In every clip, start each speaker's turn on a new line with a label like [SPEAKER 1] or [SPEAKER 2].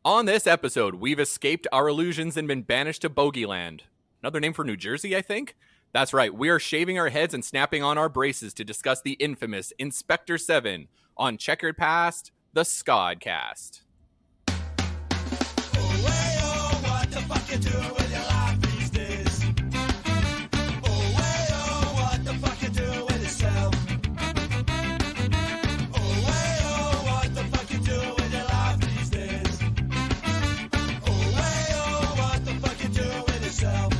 [SPEAKER 1] On this episode, we've escaped our illusions and been banished to Bogeyland. Another name for New Jersey, I think? That's right, we are shaving our heads and snapping on our braces to discuss the infamous Inspector 7 on Checkered Past, the Ska'd cast.
[SPEAKER 2] What the fuck you doing with your life these days? What the fuck you doing with yourself? What the fuck you doing with your life these days? What the fuck you doing with yourself?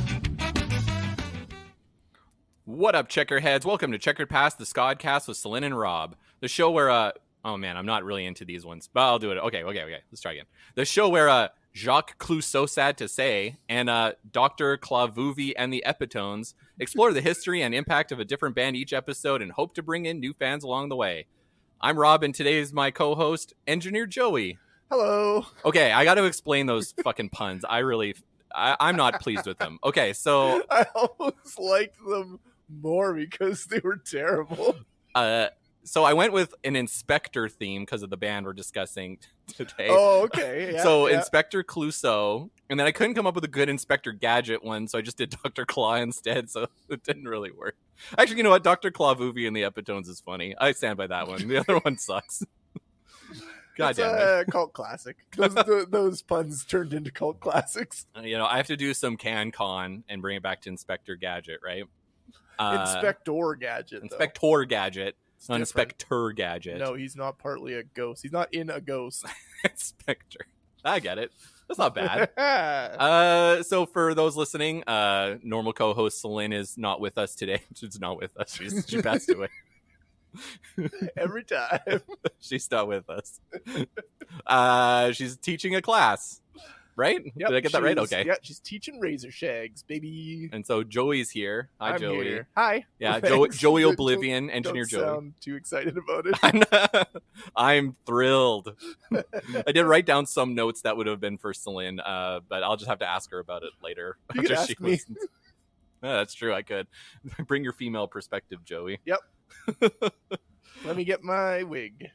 [SPEAKER 1] What up, Checkerheads? Welcome to Checkered Past, the Ska'd cast with Celine and Rob. The show where, oh man, I'm not really into these ones, but I'll do it. Okay. Let's try again. The show where, Jacques Clouseau, sad to say, and Dr. Clavuvi and the Epitones explore the history and impact of a different band each episode and hope to bring in new fans along the way. I'm Rob, and today is my co-host, Engineer Joey.
[SPEAKER 3] Hello.
[SPEAKER 1] Okay, I got to explain those fucking puns. I'm not pleased with them. Okay, so
[SPEAKER 3] I almost liked them more because they were terrible.
[SPEAKER 1] So I went with an Inspector theme because of the band we're discussing today.
[SPEAKER 3] Oh, okay. Yeah,
[SPEAKER 1] so
[SPEAKER 3] yeah.
[SPEAKER 1] Inspector Clouseau, and then I couldn't come up with a good Inspector Gadget one, so I just did Dr. Claw instead, so it didn't really work. Actually, you know what? Dr. Clavuvi and the Epitones is funny. I stand by that one. The other one sucks. God damn it.
[SPEAKER 3] It's a cult classic. Those puns turned into cult classics.
[SPEAKER 1] You know, I have to do some CanCon and bring it back to Inspector Gadget, right?
[SPEAKER 3] Inspector Gadget.
[SPEAKER 1] Inspector Gadget.
[SPEAKER 3] It's
[SPEAKER 1] Not
[SPEAKER 3] different.
[SPEAKER 1] Inspector Gadget.
[SPEAKER 3] No, he's not partly a ghost. He's not in a ghost.
[SPEAKER 1] Inspector. I get it. That's not bad. So for those listening, normal co-host Celine is not with us today. She's not with us. She passed away.
[SPEAKER 3] Every time.
[SPEAKER 1] She's not with us. She's teaching a class, right?
[SPEAKER 3] Yep,
[SPEAKER 1] Did I get that right? Okay.
[SPEAKER 3] Yeah, she's teaching razor shags, baby.
[SPEAKER 1] And so Joey's here. Hi,
[SPEAKER 3] I'm
[SPEAKER 1] Joey.
[SPEAKER 3] here. Hi.
[SPEAKER 1] Yeah,
[SPEAKER 3] Thanks.
[SPEAKER 1] Joey Oblivion, Engineer
[SPEAKER 3] Don't
[SPEAKER 1] Joey.
[SPEAKER 3] sound too excited about it.
[SPEAKER 1] I'm thrilled. I did write down some notes that would have been for Celine, but I'll just have to ask her about it later.
[SPEAKER 3] You could ask me.
[SPEAKER 1] listens. Yeah, that's true. I could. Bring your female perspective, Joey.
[SPEAKER 3] Yep. Let me get my wig.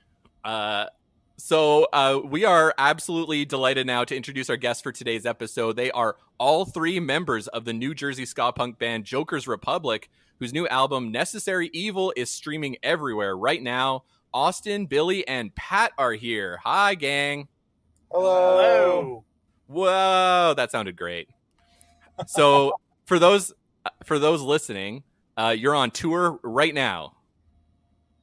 [SPEAKER 1] So we are absolutely delighted now to introduce our guests for today's episode. They are all three members of the New Jersey ska-punk band Joker's Republic, whose new album Necessary Evil is streaming everywhere right now. Austin, Billy, and Pat are here. Hi, gang.
[SPEAKER 4] Hello.
[SPEAKER 1] Whoa, that sounded great. So for those listening, you're on tour right now.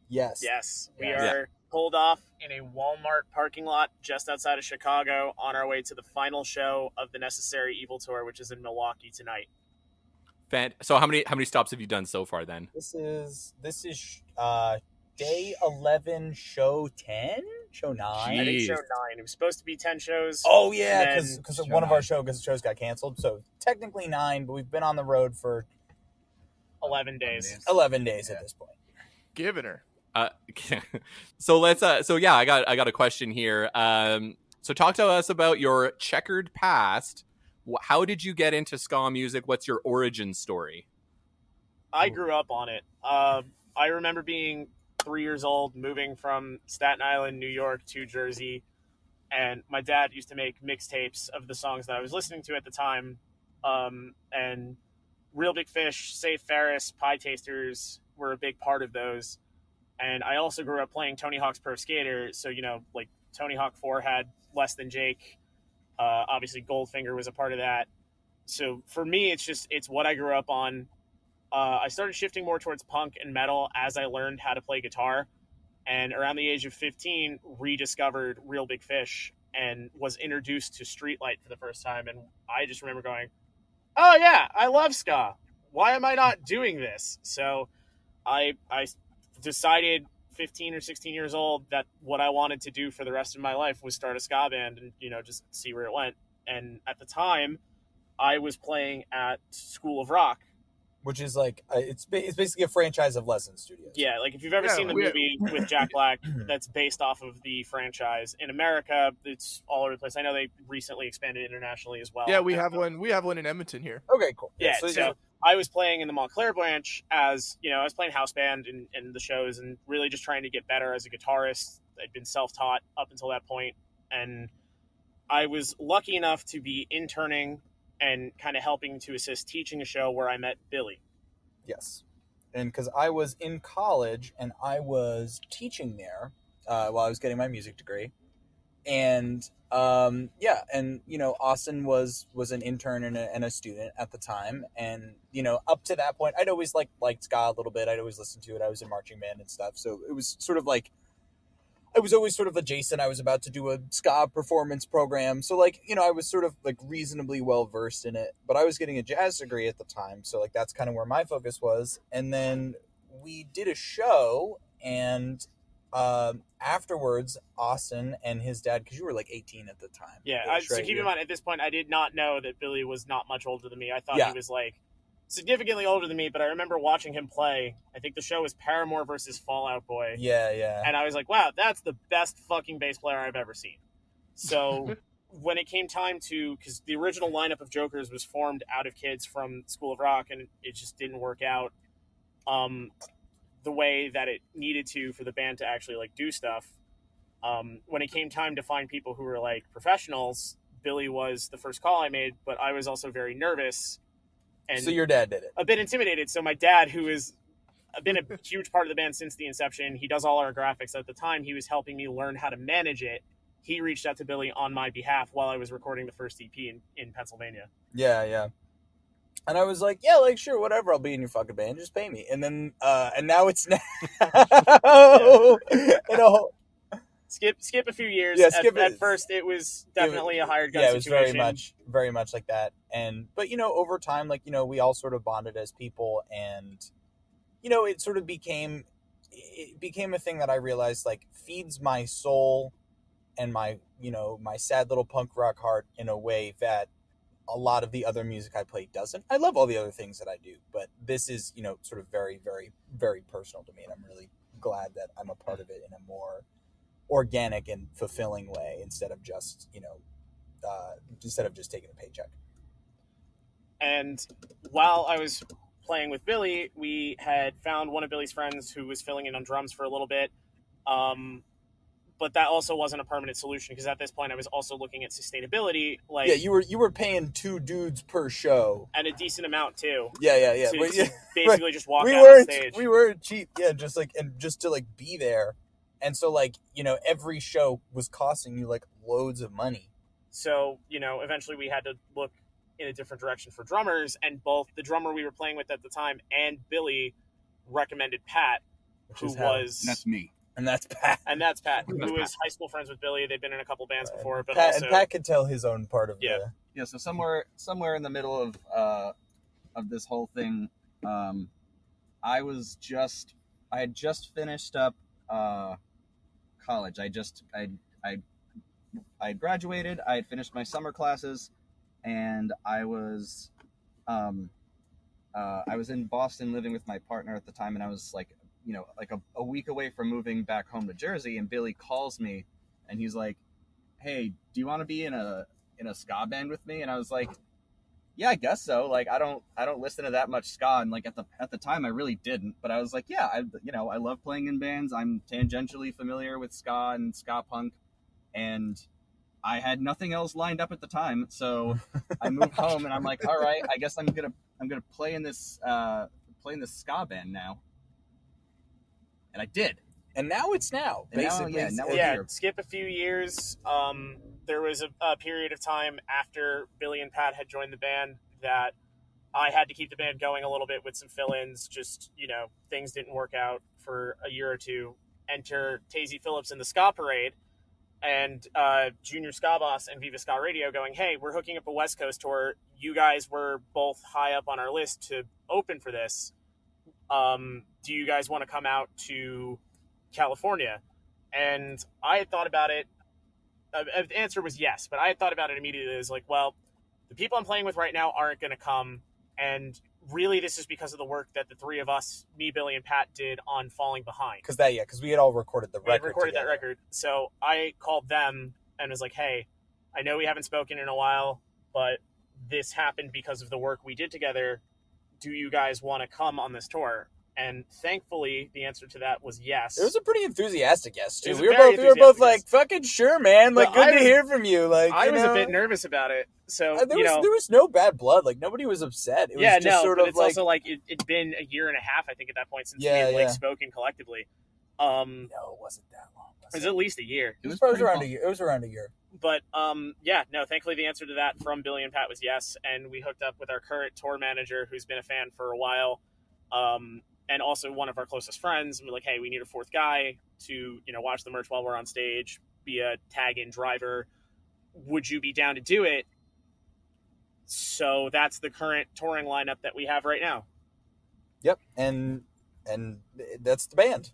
[SPEAKER 4] Yes, we are pulled off in a Walmart parking lot just outside of Chicago on our way to the final show of the Necessary Evil tour, which is in Milwaukee tonight.
[SPEAKER 1] So how many stops have you done so far then?
[SPEAKER 5] This is day 11, show 10, show 9.
[SPEAKER 4] I think show 9. It was supposed to be 10 shows.
[SPEAKER 5] Oh yeah,
[SPEAKER 4] and
[SPEAKER 5] because one of our shows got canceled, so technically 9, but we've been on the road for
[SPEAKER 4] 11 days.
[SPEAKER 5] 11 days at this point.
[SPEAKER 3] Giving her.
[SPEAKER 1] So let's. So yeah, I got a question here. So talk to us about your checkered past. How did you get into ska music? What's your origin story?
[SPEAKER 4] I grew up on it. I remember being 3 years old, moving from Staten Island, New York to Jersey, and my dad used to make mixtapes of the songs that I was listening to at the time. And Real Big Fish, Save Ferris, Pie Tasters were a big part of those. And I also grew up playing Tony Hawk's Pro Skater, so, you know, like Tony Hawk 4 had Less Than Jake. Obviously, Goldfinger was a part of that. So for me, it's what I grew up on. I started shifting more towards punk and metal as I learned how to play guitar. And around the age of 15, rediscovered Real Big Fish and was introduced to Streetlight for the first time. And I just remember going, oh yeah, I love ska. Why am I not doing this? So I decided 15 or 16 years old that what I wanted to do for the rest of my life was start a ska band and, you know, just see where it went. And at the time, I was playing at School of Rock.
[SPEAKER 5] Which is like, it's basically a franchise of Lesson Studios.
[SPEAKER 4] Yeah, like if you've ever seen the movie with Jack Black that's based off of the franchise. In America, it's all over the place. I know they recently expanded internationally as well.
[SPEAKER 3] Yeah, we have one. We have one in Edmonton here.
[SPEAKER 5] Okay, cool.
[SPEAKER 4] Yeah, so I was playing in the Montclair branch as, you know, I was playing house band in the shows and really just trying to get better as a guitarist. I'd been self-taught up until that point, and I was lucky enough to be interning and kind of helping to assist teaching a show where I met Billy.
[SPEAKER 5] Yes. And because I was in college and I was teaching there while I was getting my music degree. And Austin was an intern and a student at the time. And, up to that point, I'd always liked ska a little bit. I'd always listened to it. I was in marching band and stuff. So it was sort of like, I was always sort of adjacent. I was about to do a ska performance program. So I was sort of reasonably well versed in it, but I was getting a jazz degree at the time. So that's kind of where my focus was. And then we did a show, and afterwards, Austin and his dad, because you were 18 at the time.
[SPEAKER 4] Yeah. So keep in mind, at this point, I did not know that Billy was not much older than me. I thought he was significantly older than me, but I remember watching him play. I think the show was Paramore versus Fall Out Boy.
[SPEAKER 5] Yeah.
[SPEAKER 4] And I was like, wow, that's the best fucking bass player I've ever seen. So when it came time to, because the original lineup of Jokers was formed out of kids from School of Rock, and it just didn't work out the way that it needed to for the band to actually do stuff. When it came time to find people who were professionals, Billy was the first call I made, but I was also very nervous. And
[SPEAKER 5] so your dad did it.
[SPEAKER 4] A bit intimidated. So my dad, who has been a huge part of the band since the inception, he does all our graphics. At the time, he was helping me learn how to manage it. He reached out to Billy on my behalf while I was recording the first EP in Pennsylvania. Yeah.
[SPEAKER 5] And I was like, sure, whatever. I'll be in your fucking band. Just pay me. And then, and now it's now.
[SPEAKER 4] Skip a few years.
[SPEAKER 5] Yeah,
[SPEAKER 4] at first, it was definitely a hired gun situation.
[SPEAKER 5] Yeah, it was very much like that. But over time, we all sort of bonded as people, and it sort of became a thing that I realized feeds my soul and my my sad little punk rock heart in a way that a lot of the other music I play doesn't. I love all the other things that I do, but this is sort of very, very, very personal to me, and I'm really glad that I'm a part of it in a more organic and fulfilling way instead of just taking a paycheck.
[SPEAKER 4] And while I was playing with Billy, we had found one of Billy's friends who was filling in on drums for a little bit. But that also wasn't a permanent solution, because at this point I was also looking at sustainability.
[SPEAKER 5] You were paying 2 dudes per show,
[SPEAKER 4] and a decent amount too.
[SPEAKER 5] Yeah.
[SPEAKER 4] To basically just walk out on stage.
[SPEAKER 5] We weren't cheap. Yeah, just to be there. And so, every show was costing you, loads of money.
[SPEAKER 4] So, eventually we had to look in a different direction for drummers, and both the drummer we were playing with at the time and Billy recommended Pat,
[SPEAKER 6] That's me.
[SPEAKER 5] And that's Pat.
[SPEAKER 4] Who was high school friends with Billy. They'd been in a couple bands before, but
[SPEAKER 5] Pat could tell his own part of
[SPEAKER 6] Yeah, so somewhere in the middle of this whole thing, I had just finished up college. I graduated. I had finished my summer classes, and I was in Boston living with my partner at the time, and I was a week away from moving back home to Jersey, and Billy calls me, and he's like, "Hey, do you want to be in a ska band with me?" And I was like, "Yeah, I guess so." I don't listen to that much ska, and at the time I really didn't, but I was like, "Yeah, I love playing in bands. I'm tangentially familiar with ska and Ska-Punk," and I had nothing else lined up at the time, so I moved home, and I'm like, "All right, I guess I'm gonna play in this ska band now." And I did.
[SPEAKER 5] And now it's now, basically.
[SPEAKER 6] Now we're here.
[SPEAKER 4] Skip a few years. There was a period of time after Billy and Pat had joined the band that I had to keep the band going a little bit with some fill-ins. Just, things didn't work out for a year or two. Enter Tazy Phillips in the Ska Parade, and Junior Ska Boss and Viva Ska Radio going, "Hey, we're hooking up a West Coast tour. You guys were both high up on our list to open for this. Do you guys want to come out to California?" And I had thought about it. The answer was yes, but I had thought about it immediately. It was well, the people I'm playing with right now aren't going to come, and really this is because of the work that the three of us, me, Billy, and Pat, did on Falling Behind.
[SPEAKER 5] Because we had all recorded the record.
[SPEAKER 4] We had recorded that record. So I called them and was like, "Hey, I know we haven't spoken in a while, but this happened because of the work we did together. Do you guys want to come on this tour?" And thankfully, the answer to that was yes.
[SPEAKER 5] It was a pretty enthusiastic yes too.
[SPEAKER 4] It was a
[SPEAKER 5] We were
[SPEAKER 4] very
[SPEAKER 5] both
[SPEAKER 4] enthusiastic
[SPEAKER 5] like,
[SPEAKER 4] yes.
[SPEAKER 5] "Fucking sure, man! Like,
[SPEAKER 4] But
[SPEAKER 5] good
[SPEAKER 4] I
[SPEAKER 5] to
[SPEAKER 4] was-
[SPEAKER 5] hear from you." Like,
[SPEAKER 4] I
[SPEAKER 5] you
[SPEAKER 4] was
[SPEAKER 5] know?
[SPEAKER 4] a bit nervous about it. So,
[SPEAKER 5] There was no bad blood. Like, nobody was upset. It was
[SPEAKER 4] yeah,
[SPEAKER 5] just
[SPEAKER 4] no,
[SPEAKER 5] sort
[SPEAKER 4] but
[SPEAKER 5] of
[SPEAKER 4] it's
[SPEAKER 5] like,
[SPEAKER 4] also like it'd been a year and a half, I think, at that point since we
[SPEAKER 5] Yeah,
[SPEAKER 4] had
[SPEAKER 5] yeah.
[SPEAKER 4] spoken collectively.
[SPEAKER 5] no, it wasn't that long.
[SPEAKER 4] It was at least a year.
[SPEAKER 5] It was
[SPEAKER 6] pretty
[SPEAKER 5] around
[SPEAKER 6] fun.
[SPEAKER 5] a year. It was around a year.
[SPEAKER 4] But yeah, no, thankfully the answer to that from Billy and Pat was yes, and we hooked up with our current tour manager who's been a fan for a while, and also one of our closest friends. And we're like, hey, we need a fourth guy to watch the merch while we're on stage, be a tag-in driver. Would you be down to do it? So that's the current touring lineup that we have right now.
[SPEAKER 5] Yep, and that's the band.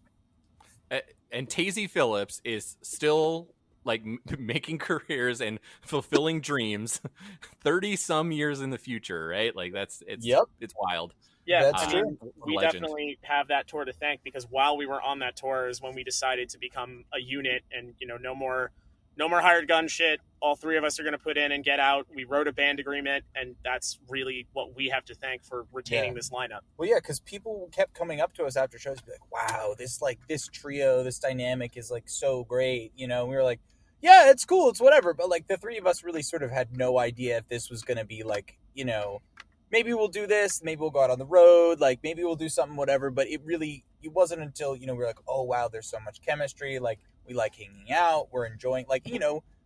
[SPEAKER 1] And Tazy Phillips is still like making careers and fulfilling dreams 30 some years in the future, right? Like it's wild.
[SPEAKER 4] Yeah,
[SPEAKER 5] That's
[SPEAKER 4] I
[SPEAKER 5] true.
[SPEAKER 4] mean, we
[SPEAKER 1] Legend.
[SPEAKER 4] definitely have that tour to thank, because while we were on that tour is when we decided to become a unit, and no more hired gun shit. All three of us are going to put in and get out. We wrote a band agreement, and that's really what we have to thank for retaining this lineup.
[SPEAKER 5] Well, yeah, because people kept coming up to us after shows, and be like, "Wow, this trio, this dynamic is like so great." We were like, "Yeah, it's cool, it's whatever." But like the three of us really sort of had no idea if this was going to be like, maybe we'll do this, maybe we'll go out on the road, like maybe we'll do something, whatever. But it wasn't until we were like, "Oh wow, there's so much chemistry. Like we like hanging out, we're enjoying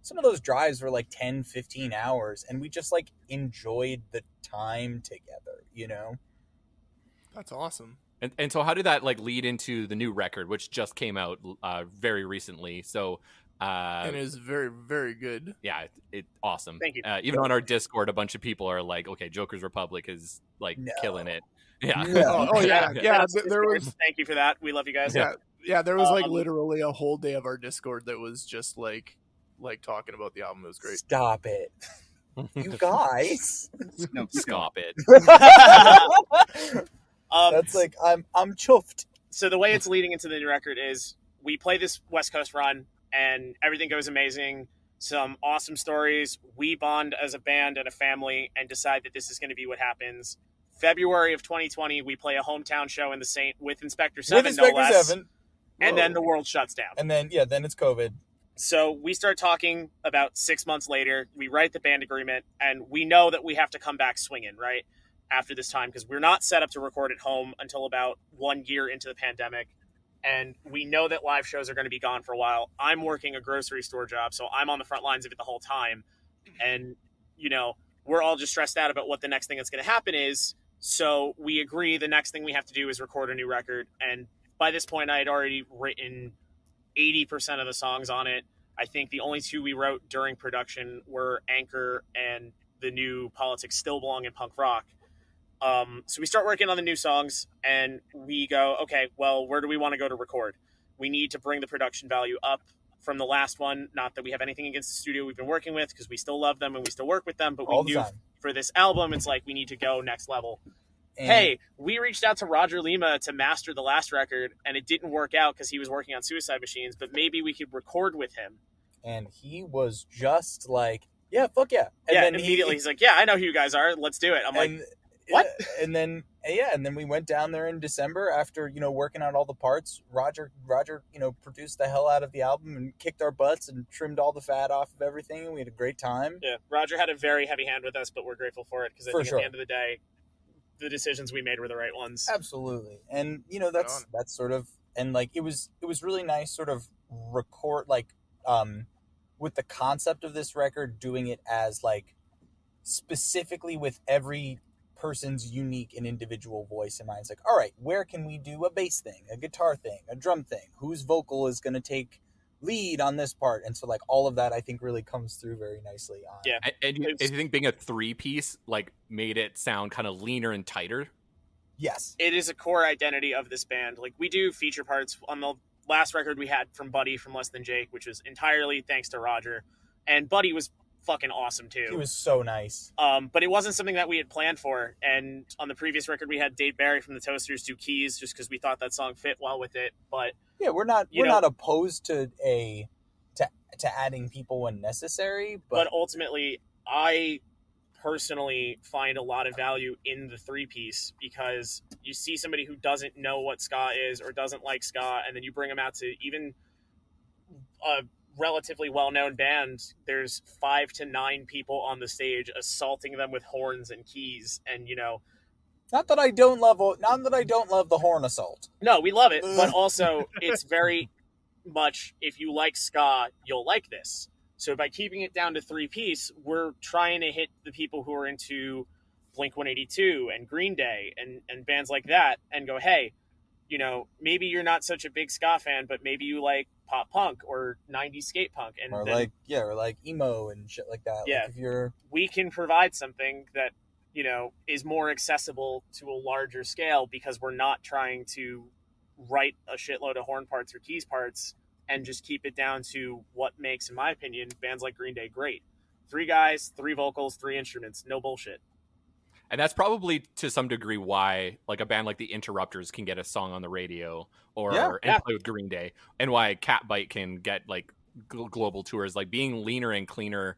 [SPEAKER 5] some of those drives were like 10, 15 hours, and we just like enjoyed the time together,
[SPEAKER 3] That's awesome.
[SPEAKER 1] And so how did that like lead into the new record, which just came out very recently? So
[SPEAKER 3] And it is very, very good.
[SPEAKER 1] yeah, it awesome.
[SPEAKER 4] Thank you.
[SPEAKER 1] Even on our Discord, a bunch of people are like, "Okay, Joker's Republic is like
[SPEAKER 5] No.
[SPEAKER 1] killing it." Yeah.
[SPEAKER 5] No.
[SPEAKER 3] Oh yeah, yeah.
[SPEAKER 4] That's
[SPEAKER 3] There
[SPEAKER 4] Discord.
[SPEAKER 3] was
[SPEAKER 4] Thank you for that. We love you guys.
[SPEAKER 3] yeah, there was like
[SPEAKER 4] Um,
[SPEAKER 3] literally a whole day of our Discord that was just like talking about the album. It was great.
[SPEAKER 5] Stop it, you guys.
[SPEAKER 6] No, keep going.
[SPEAKER 1] Stop it.
[SPEAKER 5] That's like I'm chuffed.
[SPEAKER 4] So the way it's leading into the new record is we play this West Coast run, and everything goes amazing. Some awesome stories. We bond as a band and a family and decide that this is going to be what happens. February of 2020, we play a hometown show in the Saint with Inspector 7,
[SPEAKER 5] With
[SPEAKER 4] no
[SPEAKER 5] Inspector
[SPEAKER 4] less.
[SPEAKER 5] 7.
[SPEAKER 4] And then
[SPEAKER 5] Whoa.
[SPEAKER 4] the world shuts down.
[SPEAKER 5] And then then it's COVID.
[SPEAKER 4] So we start talking about 6 months later. We write the band agreement, and we know that we have to come back swinging, right, after this time, because we're not set up to record at home until about 1 year into the pandemic. And we know that live shows are going to be gone for a while. I'm working a grocery store job, so I'm on the front lines of it the whole time. And, we're all just stressed out about what the next thing that's going to happen is. So we agree the next thing we have to do is record a new record. And by this point, I had already written 80% of the songs on it. I think the only two we wrote during production were Anchor and the new Politics Still Belong in Punk Rock. So we start working on the new songs, and we go, okay, well, where do we want to go to record? We need to bring the production value up from the last one. Not that we have anything against the studio we've been working with, because we still love them and we still work with them, but we
[SPEAKER 5] All the
[SPEAKER 4] knew
[SPEAKER 5] time.
[SPEAKER 4] for this album, it's like we need to go next level.
[SPEAKER 5] And
[SPEAKER 4] Hey, we reached out to Roger Lima to master the last record, and it didn't work out because he was working on Suicide Machines, but maybe we could record with him.
[SPEAKER 5] and he was just like, yeah, fuck yeah. And
[SPEAKER 4] Yeah,
[SPEAKER 5] then
[SPEAKER 4] immediately he's like, yeah, I know who you guys are. Let's do it. I'm like, what?
[SPEAKER 5] And then we went down there in December after working out all the parts. Roger produced the hell out of the album and kicked our butts and trimmed all the fat off of everything, and we had a great time.
[SPEAKER 4] Yeah, Roger had a very heavy hand with us, but we're grateful for it, because I
[SPEAKER 5] For
[SPEAKER 4] think
[SPEAKER 5] sure.
[SPEAKER 4] at the end of the day, the decisions we made were the right ones.
[SPEAKER 5] Absolutely. And that's sort of, and like it was really nice sort of record with the concept of this record, doing it as like specifically with every person's unique and individual voice in mind. It's like, all right, where can we do a bass thing, a guitar thing, a drum thing? Whose vocal is going to take lead on this part? And so like all of that I think really comes through very nicely on
[SPEAKER 4] Yeah.
[SPEAKER 1] And you think being a 3-piece like made it sound kind of leaner and tighter?
[SPEAKER 5] Yes.
[SPEAKER 4] It is a core identity of this band. Like, we do feature parts on the last record we had from Buddy from Less Than Jake, which was entirely thanks to Roger. And Buddy was fucking awesome too.
[SPEAKER 5] He was so nice.
[SPEAKER 4] But it wasn't something that we had planned for. And on the previous record, we had Dave Barry from the Toasters do keys, just because we thought that song fit well with it. But
[SPEAKER 5] Yeah, we're not
[SPEAKER 4] You
[SPEAKER 5] we're
[SPEAKER 4] know-
[SPEAKER 5] not opposed to adding people when necessary,
[SPEAKER 4] but
[SPEAKER 5] but
[SPEAKER 4] ultimately, I personally find a lot of value in the three-piece, because you see somebody who doesn't know what ska is or doesn't like ska, and then you bring them out to even a relatively well-known band. There's 5 to 9 people on the stage assaulting them with horns and keys, and
[SPEAKER 5] Not that I don't love the horn assault.
[SPEAKER 4] no, we love it, but also it's very much, if you like ska, you'll like this. So by keeping it down to three-piece, we're trying to hit the people who are into Blink-182 and Green Day and bands like that, and go, hey, maybe you're not such a big ska fan, but maybe you like pop-punk or 90s skate punk. And
[SPEAKER 5] Or like emo and shit like that.
[SPEAKER 4] Yeah.
[SPEAKER 5] Like
[SPEAKER 4] we can provide something that, is more accessible to a larger scale, because we're not trying to write a shitload of horn parts or keys parts and just keep it down to what makes, in my opinion, bands like Green Day great. 3 guys, 3 vocals, 3 instruments, no bullshit.
[SPEAKER 1] And that's probably to some degree why like a band like the Interrupters can get a song on the radio and play with Green Day, and why Catbite can get like global tours. Like being leaner and cleaner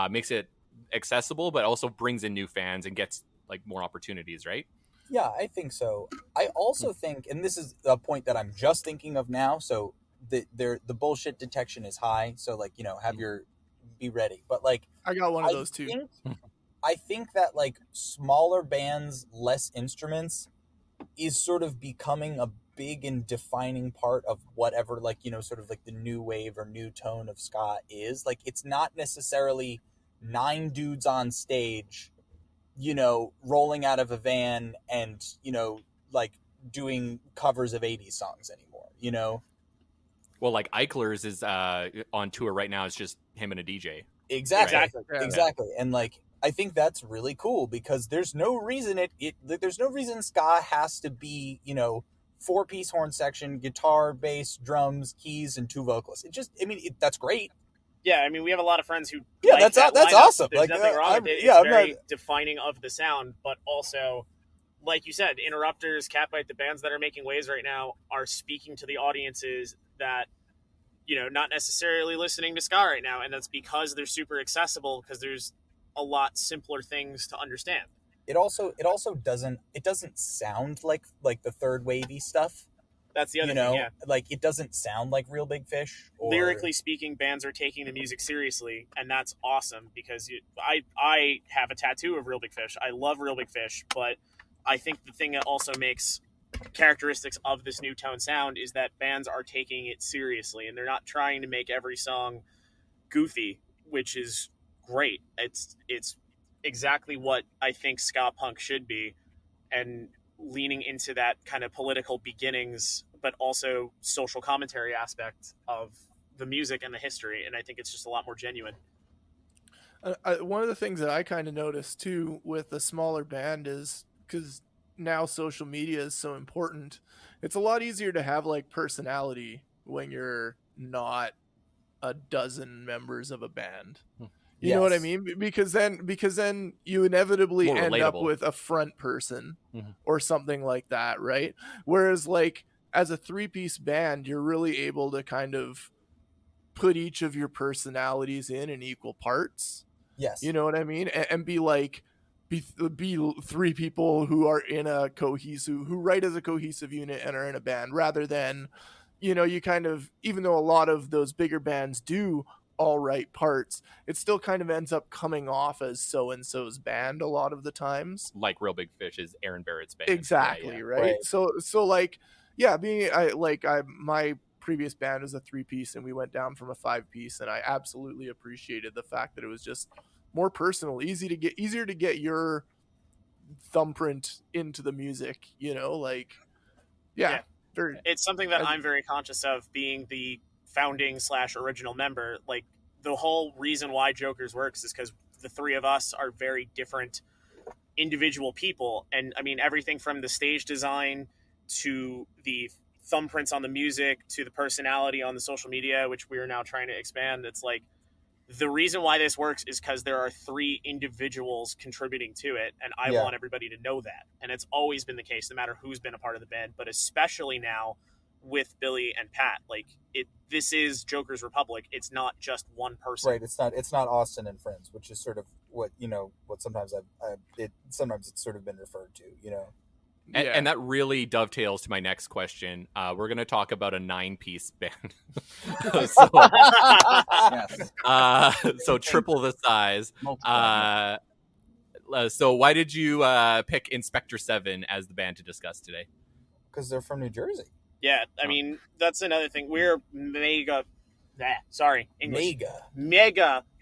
[SPEAKER 1] makes it accessible, but also brings in new fans and gets like more opportunities, right?
[SPEAKER 5] Yeah, I think so. I also think, and this is a point that I'm just thinking of now, so the bullshit detection is high, so like, be ready. But like,
[SPEAKER 3] I got one of those too.
[SPEAKER 5] I think that like smaller bands, less instruments is sort of becoming a big and defining part of whatever, like, sort of like the new wave or new tone of ska is. Like, it's not necessarily 9 dudes on stage, rolling out of a van and, like doing covers of 80s songs anymore,
[SPEAKER 1] Well, like Eichler's is on tour right now. It's just him and a DJ.
[SPEAKER 5] Exactly. And like, I think that's really cool, because there's no reason there's no reason ska has to be, 4-piece horn section, guitar, bass, drums, keys, and 2 vocalists. That's great.
[SPEAKER 4] Yeah, I mean, we have a lot of friends who
[SPEAKER 5] that's awesome.
[SPEAKER 4] There's
[SPEAKER 5] like,
[SPEAKER 4] nothing wrong with it. It's very defining of the sound, but also, like you said, Interrupters, Catbite, the bands that are making waves right now are speaking to the audiences that, not necessarily listening to ska right now, and that's because they're super accessible, because there's a lot simpler things to understand.
[SPEAKER 5] It also doesn't sound like the third wavy stuff.
[SPEAKER 4] That's the other thing, yeah.
[SPEAKER 5] Like, it doesn't sound like Real Big Fish.
[SPEAKER 4] Lyrically speaking, bands are taking the music seriously, and that's awesome, because I have a tattoo of Real Big Fish. I love Real Big Fish, but I think the thing that also makes characteristics of this new tone sound is that bands are taking it seriously, and they're not trying to make every song goofy, which is great. It's exactly what I think Ska-Punk should be, and leaning into that kind of political beginnings, but also social commentary aspect of the music and the history. And I think it's just a lot more genuine.
[SPEAKER 3] One of the things that I kind of noticed too with a smaller band is, because now social media is so important, it's a lot easier to have like personality when you're not a dozen members of a band. You know what I mean? Because then you inevitably
[SPEAKER 1] More
[SPEAKER 3] end
[SPEAKER 1] relatable.
[SPEAKER 3] up with a front person or something like that, right? Whereas like as a 3-piece band, you're really able to kind of put each of your personalities in equal parts.
[SPEAKER 5] Yes.
[SPEAKER 3] You know what I mean? And be 3 people who are in a who write as a cohesive unit and are in a band, rather than, you kind of, even though a lot of those bigger bands do all right parts, it still kind of ends up coming off as so-and-so's band a lot of the times.
[SPEAKER 1] Like Real Big Fish is Aaron Barrett's band.
[SPEAKER 3] Exactly,
[SPEAKER 1] Yeah.
[SPEAKER 3] right? So like, yeah, my previous band was a 3-piece and we went down from a 5-piece, and I absolutely appreciated the fact that it was just more personal, easier to get your thumbprint into the music, like, yeah.
[SPEAKER 4] It's something that I'm very conscious of, being the founding / original member. Like, the whole reason why Jokers works is because the 3 of us are very different individual people. And I mean, everything from the stage design to the thumbprints on the music to the personality on the social media, which we are now trying to expand. It's like, the reason why this works is because there are 3 individuals contributing to it, and I want everybody to know that. And it's always been the case, no matter who's been a part of the band, but especially now with Billy and Pat. Like this is Joker's Republic. It's not just one person.
[SPEAKER 5] Right. It's not Austin and Friends, which is sort of what sometimes sometimes it's sort of been referred to.
[SPEAKER 1] And that really dovetails to my next question. We're going to talk about a 9-piece band. So triple the size. So why did you pick Inspector 7 as the band to discuss today?
[SPEAKER 5] Because they're from New Jersey.
[SPEAKER 4] Yeah, I mean, that's another thing. We're mega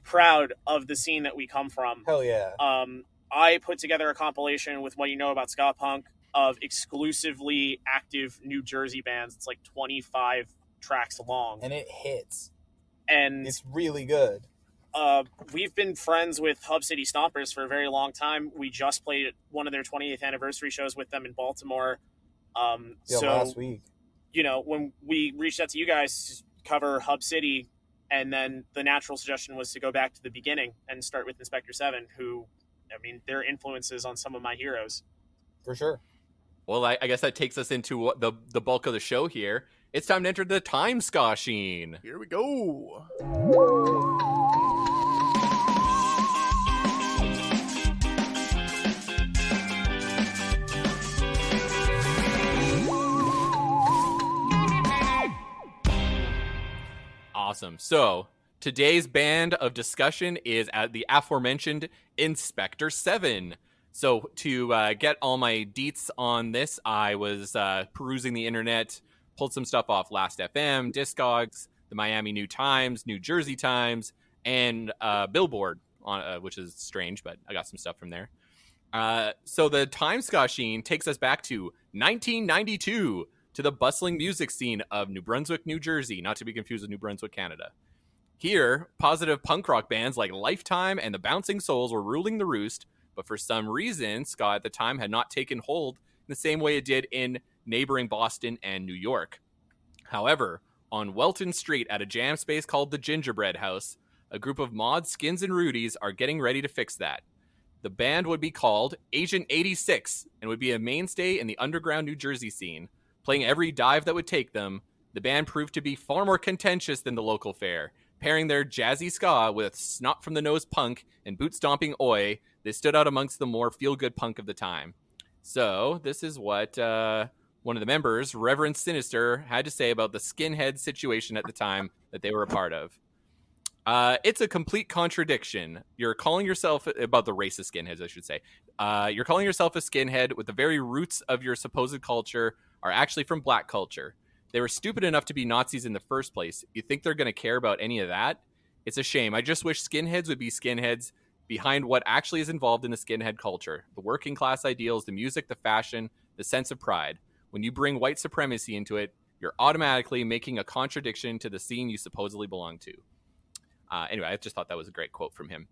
[SPEAKER 4] proud of the scene that we come from.
[SPEAKER 5] Hell yeah.
[SPEAKER 4] I put together a compilation with What You Know About Ska-Punk of exclusively active New Jersey bands. It's like 25 tracks long.
[SPEAKER 5] And it hits.
[SPEAKER 4] And
[SPEAKER 5] it's really good.
[SPEAKER 4] We've been friends with Hub City Stompers for a very long time. We just played one of their 20th anniversary shows with them in Baltimore.
[SPEAKER 5] Last week.
[SPEAKER 4] When we reached out to you guys to cover Hub City, and then the natural suggestion was to go back to the beginning and start with Inspector 7, who, I mean, their influences on some of my heroes.
[SPEAKER 5] For sure.
[SPEAKER 1] Well, I guess that takes us into the bulk of the show here. It's time to enter the time ska sheen.
[SPEAKER 3] Here we go.
[SPEAKER 1] Awesome. So today's band of discussion is at the aforementioned Inspector 7. So to get all my deets on this, I was perusing the internet, pulled some stuff off Last.fm, Discogs, the Miami New Times, New Jersey Times, and Billboard, which is strange, but I got some stuff from there. So the time ska sheen takes us back to 1992 to the bustling music scene of New Brunswick, New Jersey, not to be confused with New Brunswick, Canada. Here, positive punk rock bands like Lifetime and the Bouncing Souls were ruling the roost, but for some reason, ska at the time had not taken hold in the same way it did in neighboring Boston and New York. However, on Welton Street at a jam space called the Gingerbread House, a group of mods, skins, and rudies are getting ready to fix that. The band would be called Agent 86 and would be a mainstay in the underground New Jersey scene. Playing every dive that would take them, the band proved to be far more contentious than the local fare. Pairing their jazzy ska with snot-from-the-nose punk and boot-stomping oi, they stood out amongst the more feel-good punk of the time. So, this is what one of the members, Reverend Sinister, had to say about the skinhead situation at the time that they were a part of. It's a complete contradiction. You're calling yourself, about the racist skinheads, I should say. You're calling yourself a skinhead with the very roots of your supposed culture are actually from black culture. They were stupid enough to be Nazis in the first place. You think they're going to care about any of that? It's a shame. I just wish skinheads would be skinheads behind what actually is involved in the skinhead culture. The working class ideals, the music, the fashion, the sense of pride. When you bring white supremacy into it, you're automatically making a contradiction to the scene you supposedly belong to. Anyway, I just thought that was a great quote from him.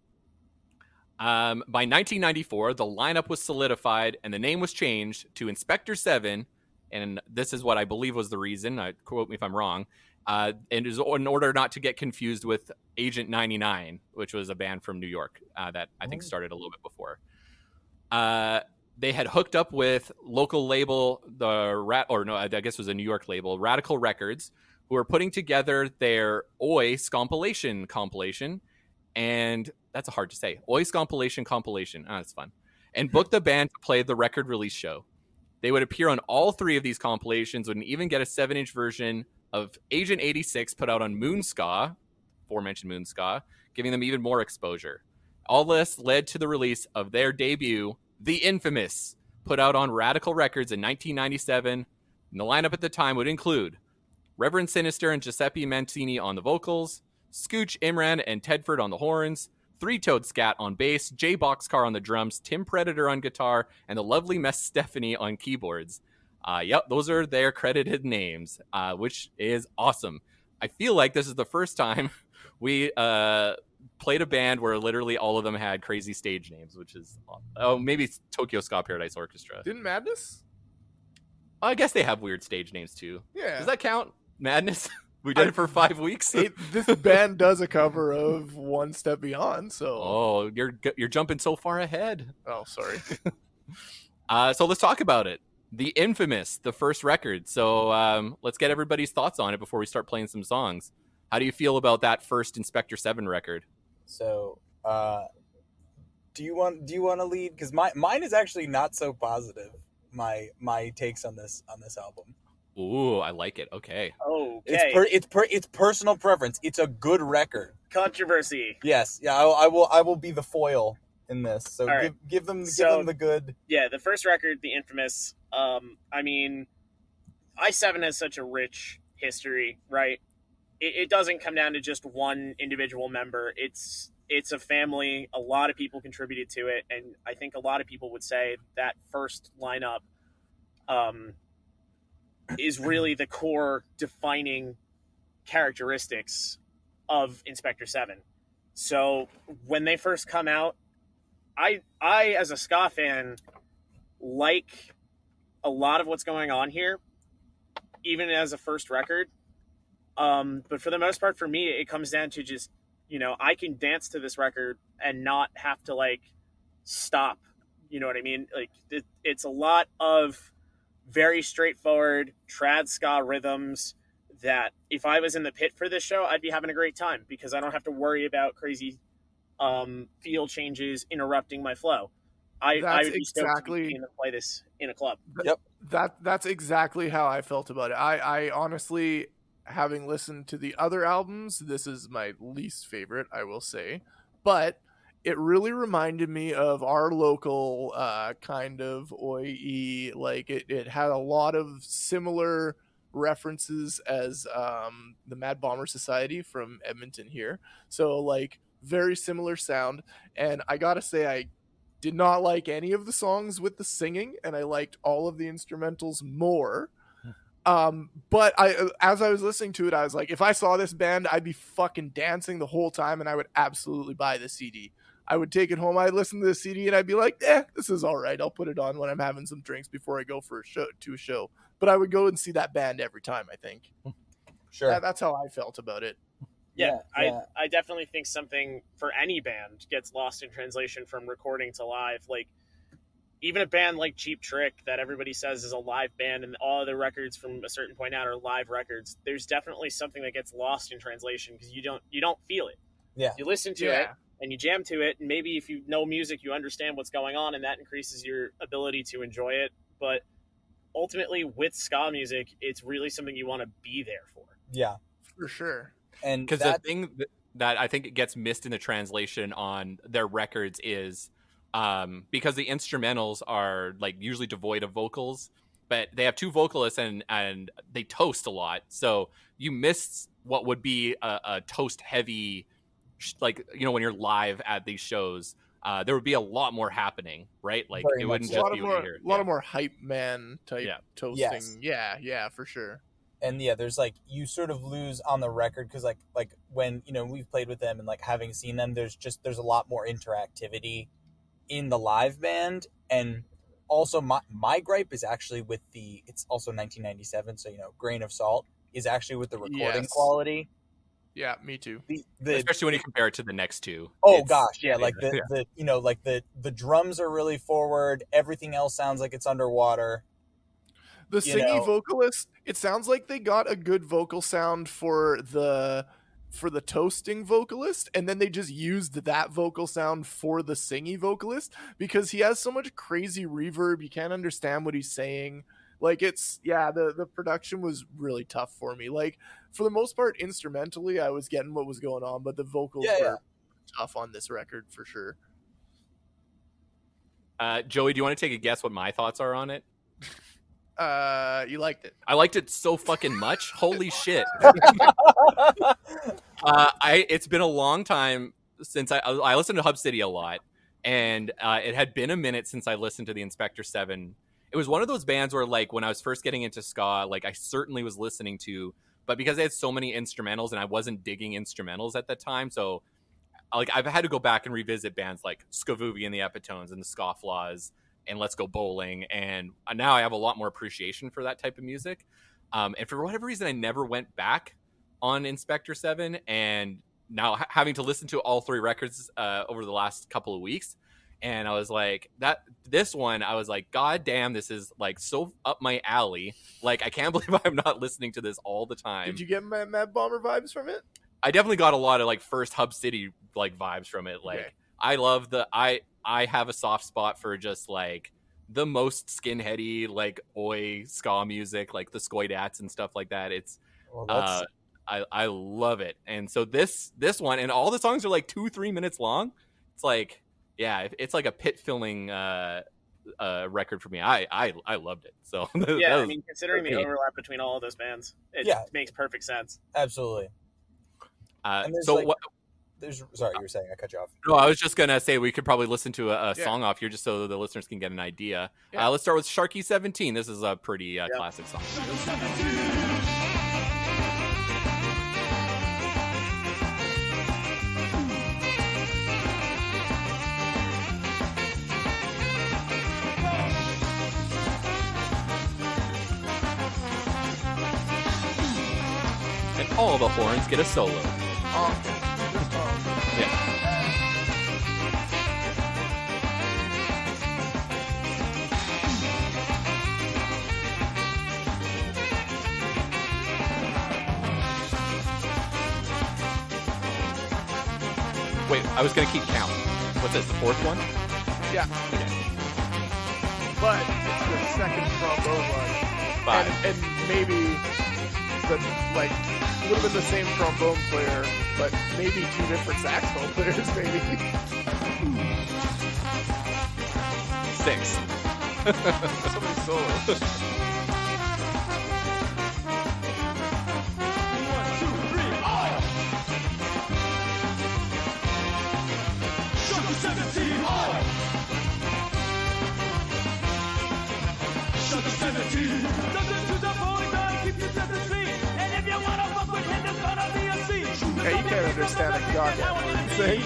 [SPEAKER 1] By 1994, the lineup was solidified and the name was changed to Inspector 7. And this is what I believe was the reason, quote me if I'm wrong, and is in order not to get confused with Agent 99, which was a band from New York that I think started a little bit before. They had hooked up with local label, I guess it was a New York label, Radical Records, who were putting together their Oi compilation, and that's hard to say, Oi compilation. That's fun. And booked the band to play the record release show. They would appear on all three of these compilations and even get a 7-inch version of Agent 86 put out on Moon Ska, aforementioned Moon Ska, giving them even more exposure. All this led to the release of their debut, The Infamous, put out on Radical Records in 1997. And the lineup at the time would include Reverend Sinister and Giuseppe Mancini on the vocals, Scooch Imran and Tedford on the horns, Three-Toed Scat on bass, Jay Boxcar on the drums, Tim Predator on guitar, and the lovely Mess Stephanie on keyboards. Yep, those are their credited names, which is awesome. I feel like this is the first time we played a band where literally all of them had crazy stage names, which is... Oh, maybe it's Tokyo Ska Paradise Orchestra.
[SPEAKER 3] Didn't Madness?
[SPEAKER 1] I guess they have weird stage names, too.
[SPEAKER 3] Yeah.
[SPEAKER 1] Does that count? Madness? We did it for 5 weeks.
[SPEAKER 3] This band does a cover of One Step Beyond, so...
[SPEAKER 1] Oh, you're jumping so far ahead.
[SPEAKER 3] Oh, sorry.
[SPEAKER 1] So let's talk about it. The infamous, the first record. So let's get everybody's thoughts on it before we start playing some songs. How do you feel about that first Inspector 7 record?
[SPEAKER 5] So, do you want to lead? Because mine is actually not so positive. My takes on this album.
[SPEAKER 1] Ooh, I like it. Okay.
[SPEAKER 4] Okay.
[SPEAKER 5] It's personal preference. It's a good record.
[SPEAKER 4] Controversy.
[SPEAKER 5] Yes, yeah. I will be the foil in this. So
[SPEAKER 4] All right.
[SPEAKER 5] give them
[SPEAKER 4] So-
[SPEAKER 5] the good.
[SPEAKER 4] Yeah, the first record, the infamous. I mean, I7 has such a rich history, right? It doesn't come down to just one individual member. It's a family. A lot of people contributed to it, and I think a lot of people would say that first lineup is really the core defining characteristics of Inspector 7. So when they first come out, I as a ska fan like a lot of what's going on here, even as a first record. But for the most part, for me, it comes down to just, I can dance to this record and not have to like stop. You know what I mean? Like it's a lot of very straightforward trad ska rhythms that if I was in the pit for this show, I'd be having a great time because I don't have to worry about crazy feel changes interrupting my flow. I would be stoked to be able to play this in a club.
[SPEAKER 5] Yep.
[SPEAKER 3] That's exactly how I felt about it. I honestly, having listened to the other albums, this is my least favorite, I will say. But it really reminded me of our local kind of oi. Like it had a lot of similar references as the Mad Bomber Society from Edmonton here. So like very similar sound. And I gotta say, I did not like any of the songs with the singing, and I liked all of the instrumentals more. But as I was listening to it, I was like, if I saw this band, I'd be fucking dancing the whole time, and I would absolutely buy the CD. I would take it home, I'd listen to the CD, and I'd be like, this is all right. I'll put it on when I'm having some drinks before I go for a show. But I would go and see that band every time, I think.
[SPEAKER 5] Sure.
[SPEAKER 3] That's how I felt about it.
[SPEAKER 4] Yeah, I definitely think something for any band gets lost in translation from recording to live. Like, even a band like Cheap Trick that everybody says is a live band and all other records from a certain point out are live records, there's definitely something that gets lost in translation because you don't feel it.
[SPEAKER 5] Yeah.
[SPEAKER 4] You listen to it and you jam to it, and maybe if you know music, you understand what's going on, and that increases your ability to enjoy it. But ultimately, with ska music, it's really something you want to be there for.
[SPEAKER 5] Yeah.
[SPEAKER 3] For sure.
[SPEAKER 5] And
[SPEAKER 1] Because the thing that I think it gets missed in the translation on their records is because the instrumentals are like usually devoid of vocals, but they have two vocalists and they toast a lot. So you miss what would be a toast heavy, like, when you're live at these shows, there would be a lot more happening, right? Like
[SPEAKER 5] Very
[SPEAKER 1] it
[SPEAKER 5] much
[SPEAKER 1] wouldn't
[SPEAKER 5] so.
[SPEAKER 1] just
[SPEAKER 3] A lot
[SPEAKER 1] be
[SPEAKER 3] of
[SPEAKER 1] what you hear.
[SPEAKER 3] a lot of more hype man type toasting.
[SPEAKER 5] Yes.
[SPEAKER 3] Yeah, for sure.
[SPEAKER 5] And yeah, there's like, you sort of lose on the record because like when we've played with them and like having seen them, there's a lot more interactivity in the live band. And also my gripe is actually with it's also 1997, so grain of salt is actually with the recording quality.
[SPEAKER 3] Yeah, me too.
[SPEAKER 1] Especially when you compare it to the next two.
[SPEAKER 5] Oh gosh, yeah, like the drums are really forward, everything else sounds like it's underwater.
[SPEAKER 3] The singing vocalist, it sounds like they got a good vocal sound for the toasting vocalist, and then they just used that vocal sound for the singy vocalist because he has so much crazy reverb, you can't understand what he's saying. Like the production was really tough for me. Like for the most part, instrumentally, I was getting what was going on, but the vocals were tough on this record for sure.
[SPEAKER 1] Joey, do you want to take a guess what my thoughts are on it?
[SPEAKER 3] You liked it.
[SPEAKER 1] I liked it so fucking much. Holy shit. It's been a long time since I listened to Hub City a lot, and it had been a minute since I listened to the Inspector 7. It was one of those bands where, like, when I was first getting into ska, like, I certainly was listening to, but because they had so many instrumentals and I wasn't digging instrumentals at that time, so like I've had to go back and revisit bands like Skavuvi and the Epitones and the Scofflaws and Let's Go Bowling, and now I have a lot more appreciation for that type of music. And for whatever reason, I never went back on Inspector 7, and now having to listen to all three records over the last couple of weeks, and I was like, this one, I was like, God damn, this is like so up my alley. Like, I can't believe I'm not listening to this all the time.
[SPEAKER 3] Did you get Mad Bomber vibes from it?
[SPEAKER 1] I definitely got a lot of like first Hub City like vibes from it. Like,
[SPEAKER 3] Okay.
[SPEAKER 1] I love I have a soft spot for just like the most skinheady, like oi ska music, like the Ska'd and stuff like that. It's I love it. And so this one, and all the songs are like 2-3 minutes long. It's like, yeah, it's like a pit filling record for me. I loved it. So
[SPEAKER 4] Yeah, I mean, considering the
[SPEAKER 1] okay.
[SPEAKER 4] overlap between all of those bands, it makes perfect sense.
[SPEAKER 5] Absolutely. And there's
[SPEAKER 1] so
[SPEAKER 5] like,
[SPEAKER 1] what?
[SPEAKER 5] Sorry, you were saying, I cut you off.
[SPEAKER 1] No, I was just gonna say we could probably listen to a song off here just so the listeners can get an idea.
[SPEAKER 3] Yeah.
[SPEAKER 1] Let's start with Sharky 17. This is a pretty classic song. And all the horns get a solo. Yeah. Wait, I was gonna keep count. What's this? The fourth one?
[SPEAKER 3] Yeah.
[SPEAKER 1] Okay.
[SPEAKER 3] But it's the second trombone line.
[SPEAKER 1] 5.
[SPEAKER 3] And maybe the like a little bit the same trombone player, but maybe 2 different saxophone players, maybe.
[SPEAKER 1] 6.
[SPEAKER 3] So many solos. Yeah, you can't understand a goddamn word he's saying.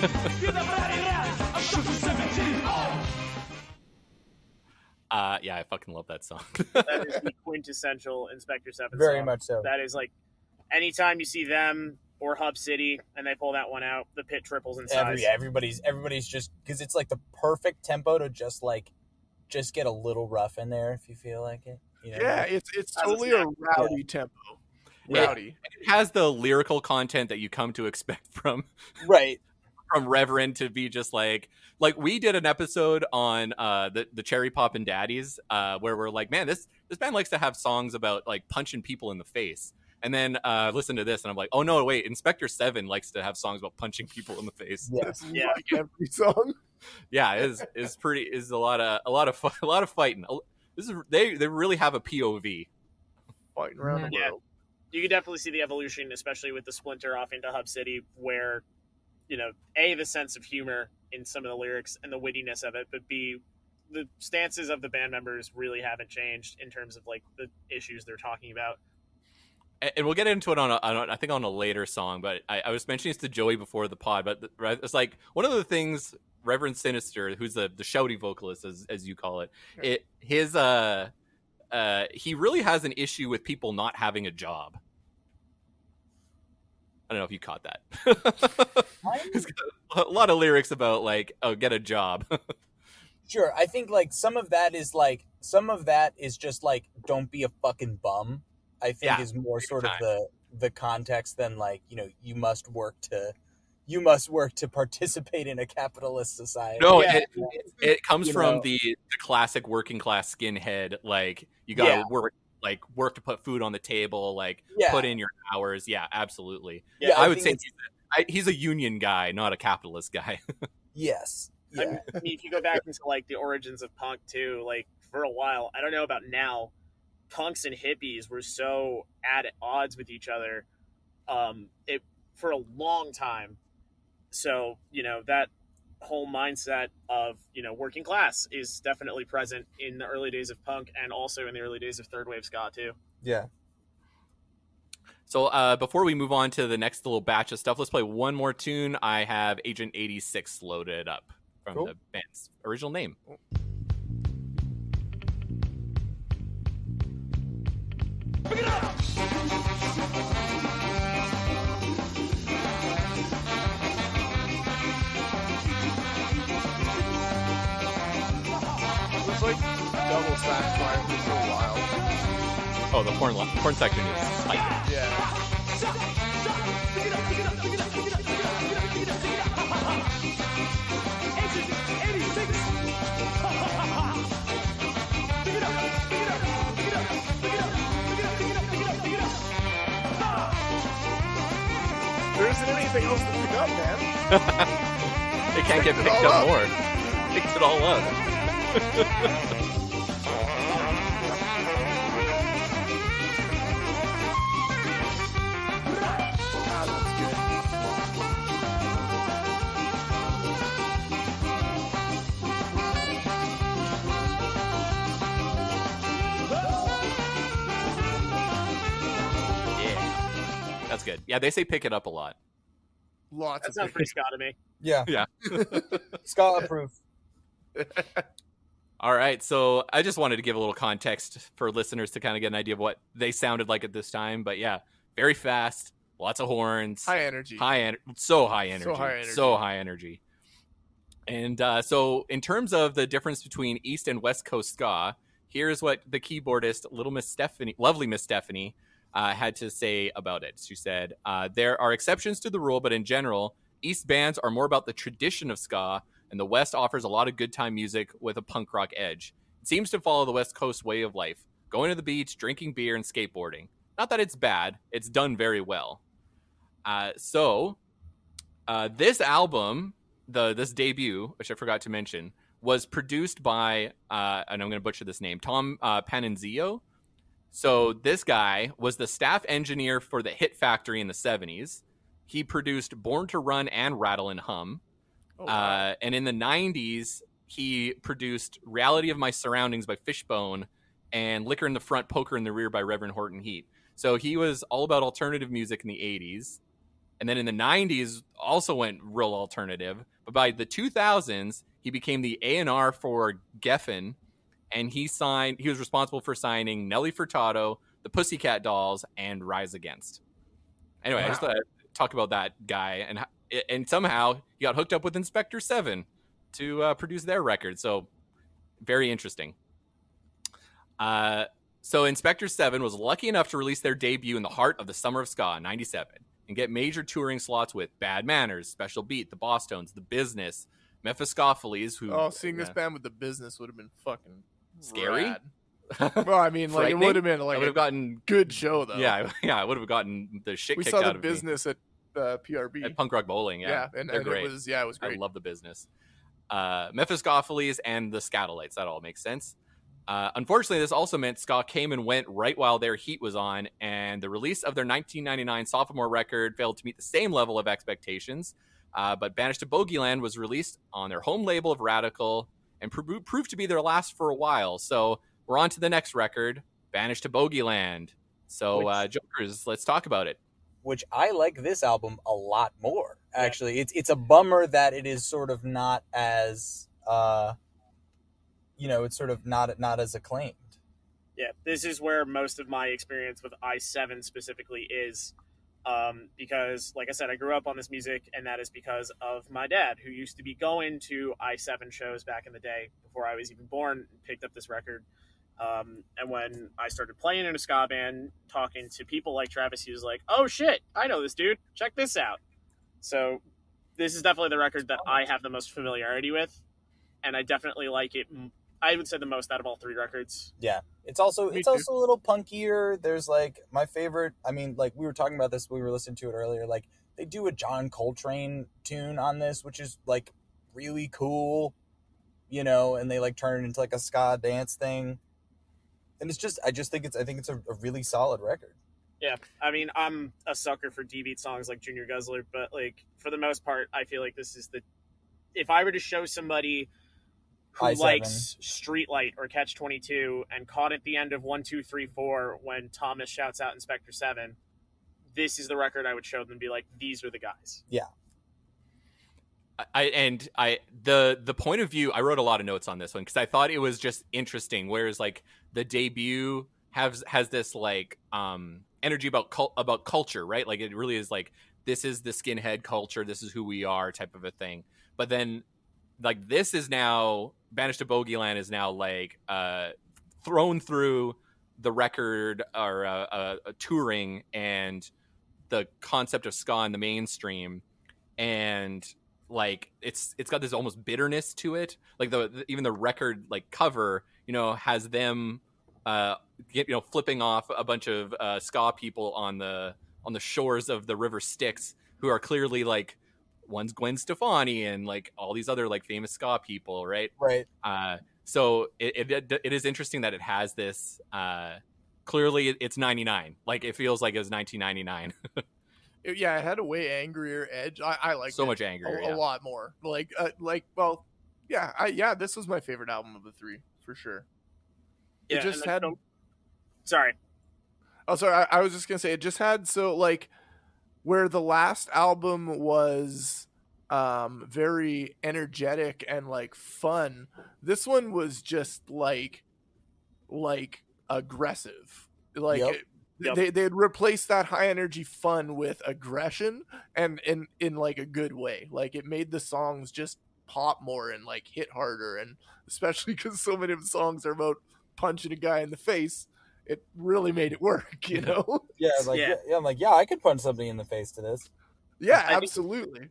[SPEAKER 1] Yeah, I fucking love that song.
[SPEAKER 4] That is the quintessential Inspector 7
[SPEAKER 5] Very
[SPEAKER 4] song.
[SPEAKER 5] much so.
[SPEAKER 4] That is like, anytime you see them or Hub City and they pull that one out, the pit triples in size.
[SPEAKER 5] Everybody's just, because it's like the perfect tempo to just get a little rough in there if you feel like it. You know?
[SPEAKER 3] Yeah, it's totally a rowdy tempo.
[SPEAKER 1] Yeah.
[SPEAKER 3] Rowdy.
[SPEAKER 1] It has the lyrical content that you come to expect from
[SPEAKER 5] Right.
[SPEAKER 1] from Reverend to be just like we did an episode on the Cherry Poppin' Daddies where we're like, man, this band likes to have songs about like punching people in the face. And then listen to this, and I'm like, oh no, wait! Inspector 7 likes to have songs about punching people in the face.
[SPEAKER 5] Yes.
[SPEAKER 4] Yeah.
[SPEAKER 3] Like every song.
[SPEAKER 1] Yeah, is a lot of fighting. They really have a POV.
[SPEAKER 3] Fighting around the
[SPEAKER 4] Yeah.
[SPEAKER 3] world.
[SPEAKER 4] You can definitely see the evolution, especially with the splinter off into Hub City, where, you know, A, the sense of humor in some of the lyrics and the wittiness of it, but B, the stances of the band members really haven't changed in terms of like the issues they're talking about.
[SPEAKER 1] And we'll get into it on I think on a later song, but I was mentioning this to Joey before the pod, but it's like one of the things Reverend Sinister, who's the shouty vocalist as you call it, he really has an issue with people not having a job. I don't know if you caught that. He's got a lot of lyrics about like, oh, get a job.
[SPEAKER 5] Sure. I think like some of that is just like, don't be a fucking bum. I think is more sort of the context than like, you know, you must work to participate in a capitalist society.
[SPEAKER 1] No,
[SPEAKER 4] Yeah.
[SPEAKER 1] it comes
[SPEAKER 5] You
[SPEAKER 1] from
[SPEAKER 5] know.
[SPEAKER 1] the classic working class skinhead. Like you gotta work to put food on the table, like put in your hours. Yeah, absolutely.
[SPEAKER 4] Yeah,
[SPEAKER 1] I would say he's a union guy, not a capitalist guy.
[SPEAKER 5] Yes.
[SPEAKER 4] I
[SPEAKER 5] Yeah.
[SPEAKER 4] mean, if you go back into like the origins of punk too, like for a while, I don't know about now, punks and hippies were so at odds with each other, for a long time. So, you know, that whole mindset of, you know, working class is definitely present in the early days of punk and also in the early days of third wave ska too.
[SPEAKER 5] Yeah.
[SPEAKER 1] So before we move on to the next little batch of stuff, let's play one more tune. I have Agent 86 loaded up from
[SPEAKER 3] Cool.
[SPEAKER 1] the band's original name.
[SPEAKER 3] Those like double sax lines are so wild.
[SPEAKER 1] Oh, the horn section is tight.
[SPEAKER 3] Yeah. There isn't anything else to pick up, man.
[SPEAKER 1] It can't get
[SPEAKER 3] Picked it
[SPEAKER 1] picked
[SPEAKER 3] all
[SPEAKER 1] up
[SPEAKER 3] up.
[SPEAKER 1] more. Picked it all up.
[SPEAKER 3] Ah, that's good.
[SPEAKER 1] Yeah. That's good. Yeah, they say pick it up a lot.
[SPEAKER 3] Lots
[SPEAKER 4] That
[SPEAKER 3] of
[SPEAKER 4] sounds pretty Ska to me.
[SPEAKER 5] Yeah,
[SPEAKER 1] Yeah.
[SPEAKER 5] Ska approved.
[SPEAKER 1] All right, so I just wanted to give a little context for listeners to kind of get an idea of what they sounded like at this time. But yeah, very fast, lots of horns,
[SPEAKER 3] high energy.
[SPEAKER 1] so high energy,
[SPEAKER 3] So high energy.
[SPEAKER 1] And so, in terms of the difference between East and West Coast ska, here's what the keyboardist, lovely Miss Stephanie, had to say about it. She said, "There are exceptions to the rule, but in general, East bands are more about the tradition of ska, and the West offers a lot of good time music with a punk rock edge. It seems to follow the West Coast way of life, going to the beach, drinking beer, and skateboarding. Not that it's bad, it's done very well." This album, this debut, which I forgot to mention, was produced by, and I'm going to butcher this name, Tom Panenzio. So this guy was the staff engineer for the Hit Factory in the 70s. He produced Born to Run and Rattle and Hum.
[SPEAKER 3] Oh, wow.
[SPEAKER 1] And in the 90s, he produced Reality of My Surroundings by Fishbone and Liquor in the Front, Poker in the Rear by Reverend Horton Heat. So he was all about alternative music in the 80s. And then in the 90s, also went real alternative. But by the 2000s, he became the A&R for Geffen. And he was responsible for signing Nelly Furtado, the Pussycat Dolls, and Rise Against. Anyway, I just thought I'd talk about that guy. And somehow he got hooked up with Inspector 7 to produce their record. So very interesting. So Inspector 7 was lucky enough to release their debut in the heart of the summer of ska in 97 and get major touring slots with Bad Manners, Special Beat, the Boss Tones, The Business, Mephistopheles, who...
[SPEAKER 3] seeing this band with The Business would have been fucking
[SPEAKER 1] Scary?
[SPEAKER 3] rad. Well, I mean, like, it
[SPEAKER 1] Frightening?
[SPEAKER 3] would have been like
[SPEAKER 1] I would have gotten...
[SPEAKER 3] good show, though.
[SPEAKER 1] Yeah, I would have gotten the shit
[SPEAKER 3] We
[SPEAKER 1] kicked
[SPEAKER 3] saw
[SPEAKER 1] out
[SPEAKER 3] The
[SPEAKER 1] of me.
[SPEAKER 3] Business at PRB.
[SPEAKER 1] At Punk Rock Bowling,
[SPEAKER 3] and
[SPEAKER 1] They're great.
[SPEAKER 3] it was great.
[SPEAKER 1] I love The Business. Mephistopheles and the Scatolites. That all makes sense. Unfortunately, this also meant ska came and went right while their heat was on, and the release of their 1999 sophomore record failed to meet the same level of expectations. But Banished to Bogeyland was released on their home label of Radical and proved to be their last for a while. So we're on to the next record, Banished to Bogeyland. So, Jokers, let's talk about it.
[SPEAKER 5] Which I like this album a lot more. Actually, it's a bummer that it is sort of not as it's sort of not as acclaimed.
[SPEAKER 4] Yeah, this is where most of my experience with I7 specifically is, because, like I said, I grew up on this music, and that is because of my dad, who used to be going to I7 shows back in the day before I was even born, and picked up this record. And when I started playing in a ska band, talking to people like Travis, he was like, "Oh shit, I know this dude. Check this out." So this is definitely the record that I have the most familiarity with, and I definitely like it. I would say the most out of all three records.
[SPEAKER 5] Yeah, it's also
[SPEAKER 3] Me
[SPEAKER 5] a little punkier. There's like my favorite. I mean, like we were talking about this, we were listening to it earlier. Like they do a John Coltrane tune on this, which is like really cool, and they like turn it into like a ska dance thing. And it's just, I think it's a really solid record.
[SPEAKER 4] Yeah, I mean, I'm a sucker for D-beat songs like Junior Guzzler, but like for the most part, I feel like this is if I were to show somebody who
[SPEAKER 5] I7.
[SPEAKER 4] likes Streetlight or Catch 22 and caught at the end of 1, 2, 3, 4 when Thomas shouts out Inspector 7, this is the record I would show them and be like, these are the guys.
[SPEAKER 5] Yeah.
[SPEAKER 1] The point of view, I wrote a lot of notes on this one because I thought it was just interesting. Whereas like the debut has this like energy about culture, right? Like it really is like, this is the skinhead culture, this is who we are type of a thing. But then like this is now Banished to Bogeyland is now like thrown through the record or touring and the concept of ska in the mainstream, and like it's got this almost bitterness to it. Like even the record like cover, has them flipping off a bunch of ska people on the shores of the River Styx, who are clearly like, one's Gwen Stefani and like all these other like famous ska people, right?
[SPEAKER 5] Right.
[SPEAKER 1] So it is interesting that it has this. Clearly, it's 99. Like it feels like it was 1999.
[SPEAKER 3] Yeah, it had a way angrier edge. I like
[SPEAKER 1] so much angrier,
[SPEAKER 3] a lot more. This was my favorite album of the three for sure.
[SPEAKER 4] Yeah,
[SPEAKER 3] it just had.
[SPEAKER 4] Sorry.
[SPEAKER 3] Oh, sorry. I was just gonna say it just had where the last album was very energetic and like fun. This one was just like aggressive. Like they'd replace that high energy fun with aggression, and in like a good way. Like it made the songs just pop more and like hit harder, and especially because so many of the songs are about punching a guy in the face, it really made it work,
[SPEAKER 5] Yeah, I'm like, I could punch somebody in the face to this.
[SPEAKER 3] Yeah, absolutely.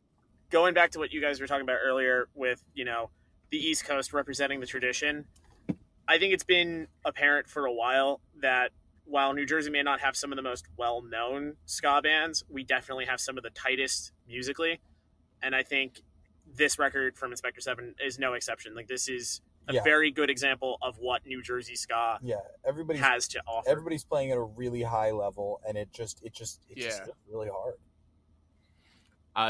[SPEAKER 4] Going back to what you guys were talking about earlier with, the East Coast representing the tradition, I think it's been apparent for a while that while New Jersey may not have some of the most well-known ska bands, we definitely have some of the tightest musically. And I think this record from Inspector 7 is no exception. Like, this is a very good example of what New Jersey ska has to offer.
[SPEAKER 5] Everybody's playing at a really high level, and it just really hard.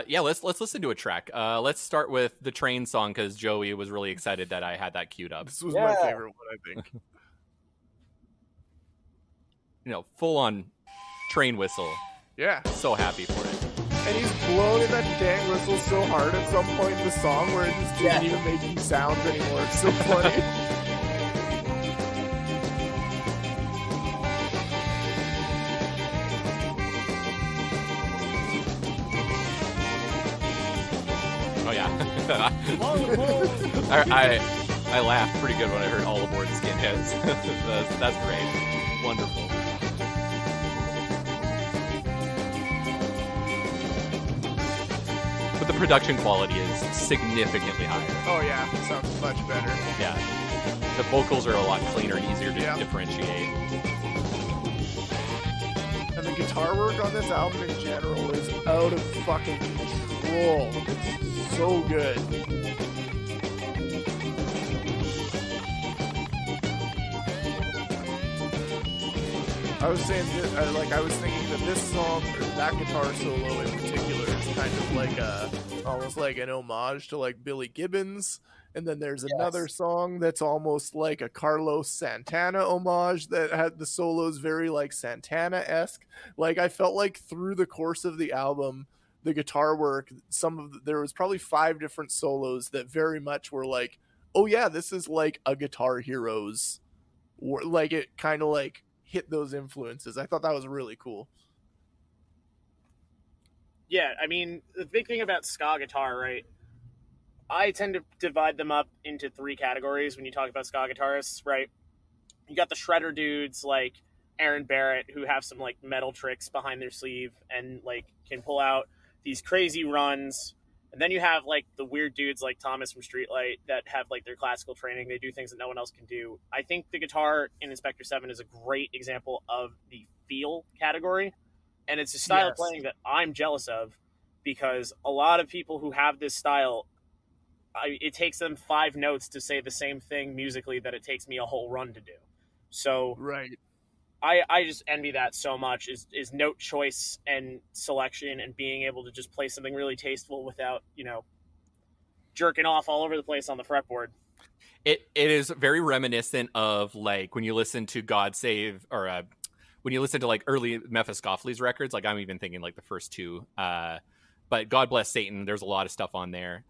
[SPEAKER 1] Let's listen to a track. Let's start with the train song, because Joey was really excited that I had that queued up.
[SPEAKER 3] This was my favorite one, I think.
[SPEAKER 1] Full on train whistle.
[SPEAKER 3] Yeah.
[SPEAKER 1] So happy for it.
[SPEAKER 3] And he's blowing in that dang whistle so hard at some point in the song where it just didn't even make any sounds anymore. It's so funny.
[SPEAKER 1] Oh yeah. I laughed pretty good when I heard All Aboard Skinheads. That's great. Wonderful. But the production quality is significantly higher.
[SPEAKER 3] Oh yeah, it sounds much better.
[SPEAKER 1] Yeah. The vocals are a lot cleaner and easier to differentiate.
[SPEAKER 3] And the guitar work on this album in general is out of fucking control. It's so good. I was saying that, I was thinking that this song, or that guitar solo in particular, is kind of almost like an homage to like Billy Gibbons. And then there's another song that's almost like a Carlos Santana homage that had the solos very like Santana-esque. Like I felt like through the course of the album, the guitar work, there was probably 5 different solos that very much were like, oh yeah, this is like a Guitar Heroes, or like it kind of like hit those influences. I thought that was really cool.
[SPEAKER 4] Yeah, I mean, the big thing about ska guitar, right? I tend to divide them up into 3 categories when you talk about ska guitarists, right? You got the shredder dudes like Aaron Barrett, who have some like metal tricks behind their sleeve and like can pull out these crazy runs. And then you have like the weird dudes like Thomas from Streetlight that have like their classical training. They do things that no one else can do. I think the guitar in Inspector 7 is a great example of the feel category. And it's a style of playing that I'm jealous of, because a lot of people who have this style, it takes them 5 notes to say the same thing musically that it takes me a whole run to do. So
[SPEAKER 3] right.
[SPEAKER 4] I just envy that so much, is note choice and selection and being able to just play something really tasteful without, jerking off all over the place on the fretboard.
[SPEAKER 1] It is very reminiscent of like when you listen to God Save, or when you listen to like early Mephistopheles records. Like I'm even thinking like the first 2, but God Bless Satan, there's a lot of stuff on there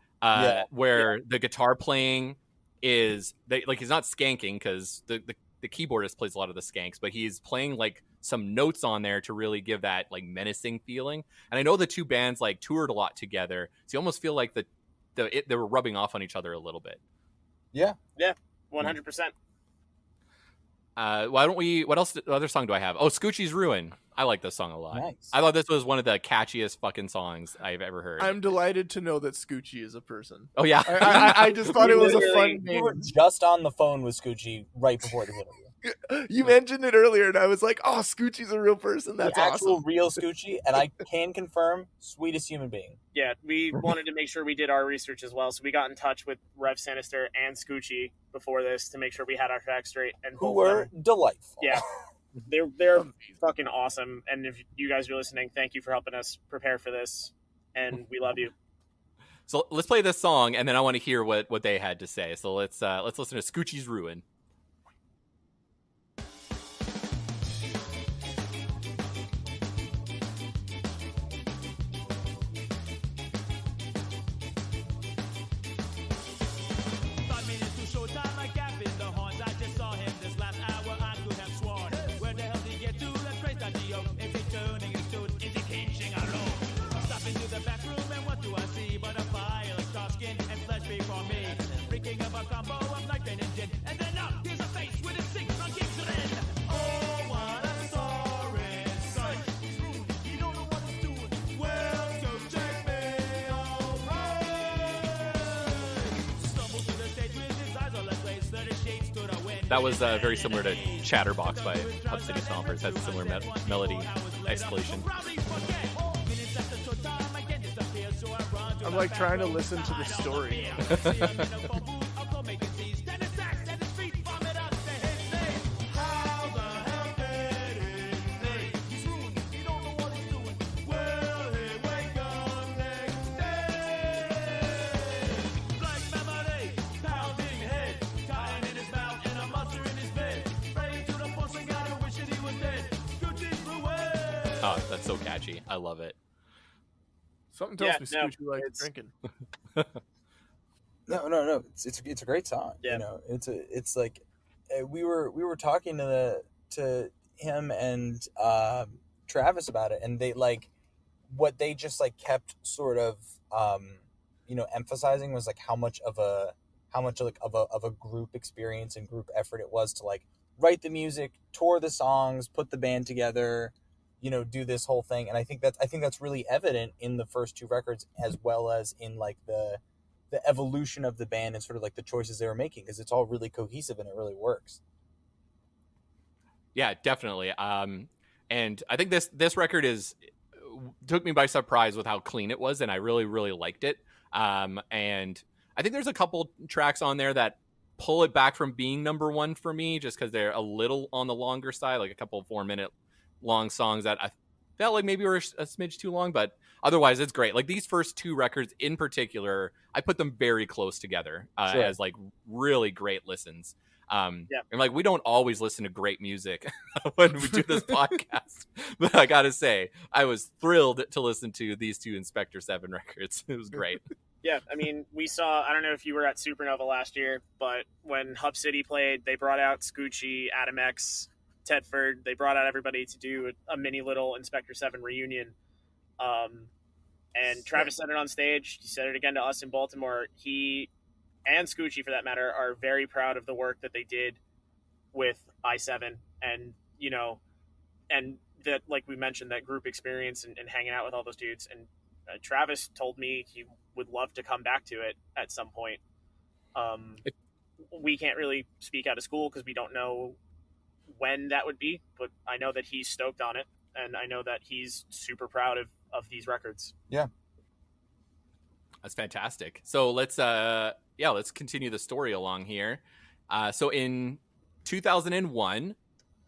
[SPEAKER 1] where the guitar playing is like he's not skanking, because the keyboardist plays a lot of the skanks, but he's playing like some notes on there to really give that like menacing feeling. And I know the 2 bands like toured a lot together, so you almost feel like they were rubbing off on each other a little bit.
[SPEAKER 5] Yeah.
[SPEAKER 4] 100%.
[SPEAKER 1] Why don't we? What else? What other song do I have? Oh, Scoochie's Ruin. I like this song a lot.
[SPEAKER 5] Nice.
[SPEAKER 1] I thought this was one of the catchiest fucking songs I've ever heard.
[SPEAKER 3] I'm delighted to know that Scoochie is a person.
[SPEAKER 1] Oh yeah,
[SPEAKER 3] I just thought it was a fun
[SPEAKER 5] We were
[SPEAKER 3] name.
[SPEAKER 5] just on the phone with Scoochie right before the interview.
[SPEAKER 3] You mentioned it earlier, and I was like, "Oh, Scoochie's a real person. That's
[SPEAKER 5] The actual
[SPEAKER 3] awesome."
[SPEAKER 5] real Scoochie, and I can confirm, sweetest human being.
[SPEAKER 4] Yeah, we wanted to make sure we did our research as well, so we got in touch with Rev Sinister and Scoochie before this to make sure we had our facts straight. And
[SPEAKER 5] Who
[SPEAKER 4] both
[SPEAKER 5] were
[SPEAKER 4] of them-
[SPEAKER 5] delightful.
[SPEAKER 4] Yeah. They're fucking awesome, and if you guys are listening, thank you for helping us prepare for this, and we love you.
[SPEAKER 1] So let's play this song, and then I want to hear what they had to say. So let's listen to Scoochie's Ruin. That was very similar to Chatterbox by Hub City Stompers. Has a similar melody escalation.
[SPEAKER 3] I'm like trying to listen to the story.
[SPEAKER 1] Oh, that's so catchy. I love it.
[SPEAKER 3] Something tells
[SPEAKER 4] Yeah,
[SPEAKER 3] me
[SPEAKER 4] no,
[SPEAKER 3] Scoochie likes
[SPEAKER 4] it's-
[SPEAKER 3] drinking.
[SPEAKER 5] No. It's a great song.
[SPEAKER 4] Yeah.
[SPEAKER 5] You know, it's like we were talking to him and Travis about it, and they like what they just like kept sort of emphasizing was like how much of a group experience and group effort it was to like write the music, tour the songs, put the band together, do this whole thing. And I think that's really evident in the first two records, as well as in like the evolution of the band and sort of like the choices they were making, because it's all really cohesive and it really works.
[SPEAKER 1] Yeah, definitely. And I think this record took me by surprise with how clean it was, and I really, really liked it. And I think there's a couple tracks on there that pull it back from being number one for me, just because they're a little on the longer side, like a couple 4-minute long songs that I felt like maybe were a smidge too long, but otherwise it's great. Like these first two records in particular, I put them very close together
[SPEAKER 5] Sure.
[SPEAKER 1] as like really great listens.
[SPEAKER 4] Yeah.
[SPEAKER 1] And like we don't always listen to great music when we do this podcast, but I gotta say I was thrilled to listen to these two Inspector 7 records. It was great.
[SPEAKER 4] Yeah, I mean, we saw, I don't know if you were at Supernova last year, but when Hub City played, they brought out Scoochie, Adam X, Tedford. They brought out everybody to do a mini little Inspector 7 reunion. And Travis said it on stage. He said it again to us in Baltimore. He and Scoochie, for that matter, are very proud of the work that they did with I7. And, and that, like we mentioned, that group experience and hanging out with all those dudes. And Travis told me he would love to come back to it at some point. We can't really speak out of school because we don't know when that would be, but I know that he's stoked on it, and I know that he's super proud of these records.
[SPEAKER 5] Yeah.
[SPEAKER 1] That's fantastic. So let's continue the story along here. So in 2001,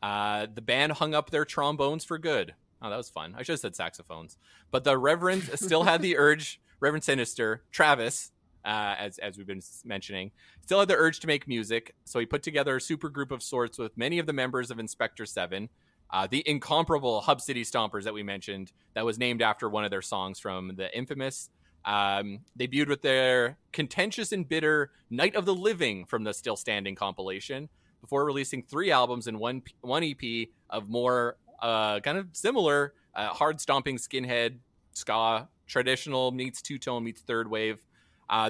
[SPEAKER 1] the band hung up their trombones for good. Oh, that was fun. I should have said saxophones. But the Reverend still had the urge, Reverend Sinister, Travis, as we've been mentioning, still had the urge to make music. So he put together a super group of sorts with many of the members of Inspector 7, the incomparable Hub City Stompers that we mentioned, that was named after one of their songs from the infamous. Debuted with their contentious and bitter Night of the Living from the Still Standing compilation, before releasing 3 albums and one EP of more kind of similar hard stomping skinhead ska, traditional meets two-tone meets third wave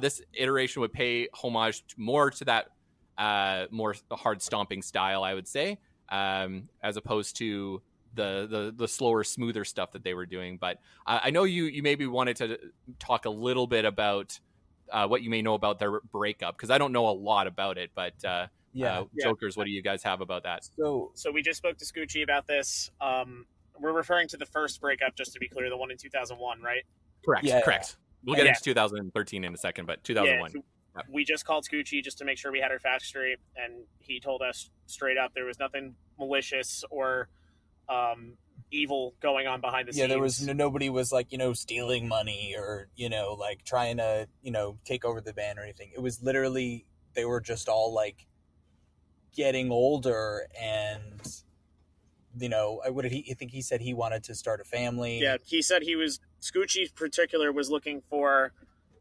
[SPEAKER 1] This iteration would pay homage more to that more hard stomping style, I would say, as opposed to the slower, smoother stuff that they were doing. But I know you maybe wanted to talk a little bit about what you may know about their breakup, because I don't know a lot about it. But Jokers, what do you guys have about that?
[SPEAKER 5] So
[SPEAKER 4] So we just spoke to Scoochie about this. We're referring to the first breakup, just to be clear, the one in 2001, right?
[SPEAKER 1] Correct.
[SPEAKER 5] Yeah,
[SPEAKER 1] Correct. We'll get
[SPEAKER 4] Yeah.
[SPEAKER 1] into 2013 in a second, but 2001.
[SPEAKER 4] Yeah, so we just called Scoochie just to make sure we had our facts straight, and he told us straight up there was nothing malicious or evil going on behind the scenes.
[SPEAKER 5] yeah, there was nobody was like stealing money or like trying to take over the band or anything. It was literally they were just all like getting older, and what did he think? He said he wanted to start a family.
[SPEAKER 4] Yeah, he said Scoochie in particular was looking for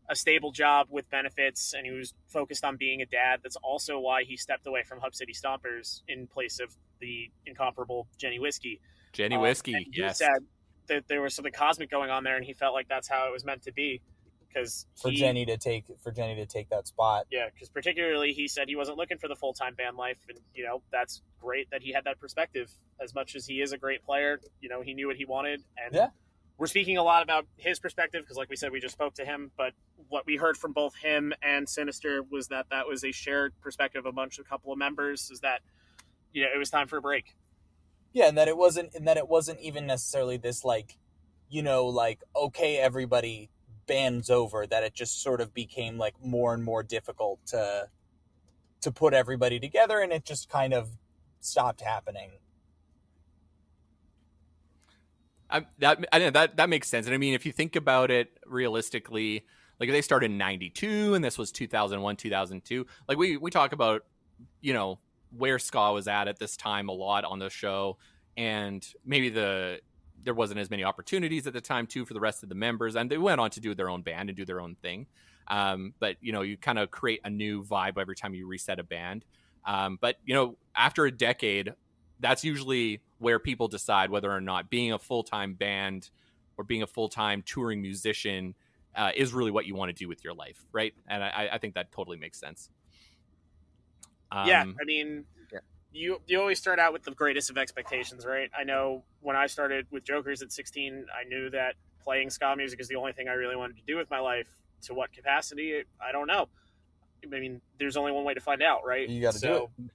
[SPEAKER 4] a stable job with benefits, and he was focused on being a dad. That's also why he stepped away from Hub City Stompers in place of the incomparable Jenny Whiskey.
[SPEAKER 1] Jenny Whiskey,
[SPEAKER 4] And he
[SPEAKER 1] yes.
[SPEAKER 4] said that there was something cosmic going on there, and he felt like that's how it was meant to be. Because
[SPEAKER 5] for Jenny to take that spot.
[SPEAKER 4] Yeah, because particularly he said he wasn't looking for the full-time band life, and that's great that he had that perspective. As much as he is a great player, he knew what he wanted, and
[SPEAKER 5] Yeah.
[SPEAKER 4] we're speaking a lot about his perspective because, like we said, we just spoke to him. But what we heard from both him and Sinister was that was a shared perspective amongst a couple of members. Is that it was time for a break.
[SPEAKER 5] Yeah, and that it wasn't even necessarily this like okay, everybody, band's over, that it just sort of became like more and more difficult to put everybody together, and it just kind of stopped happening.
[SPEAKER 1] That makes sense. And I mean, if you think about it realistically, like they started in 92 and this was 2001, 2002. Like we talk about, where ska was at this time a lot on the show, and maybe there wasn't as many opportunities at the time too for the rest of the members, and they went on to do their own band and do their own thing. But you kind of create a new vibe every time you reset a band. But after a decade, that's usually where people decide whether or not being a full-time band or being a full-time touring musician is really what you want to do with your life, right? And I think that totally makes sense.
[SPEAKER 4] I mean, you always start out with the greatest of expectations, right? I know when I started with Jokers at 16, I knew that playing ska music is the only thing I really wanted to do with my life. To what capacity, I don't know. I mean, there's only one way to find out, right?
[SPEAKER 5] You got to do it.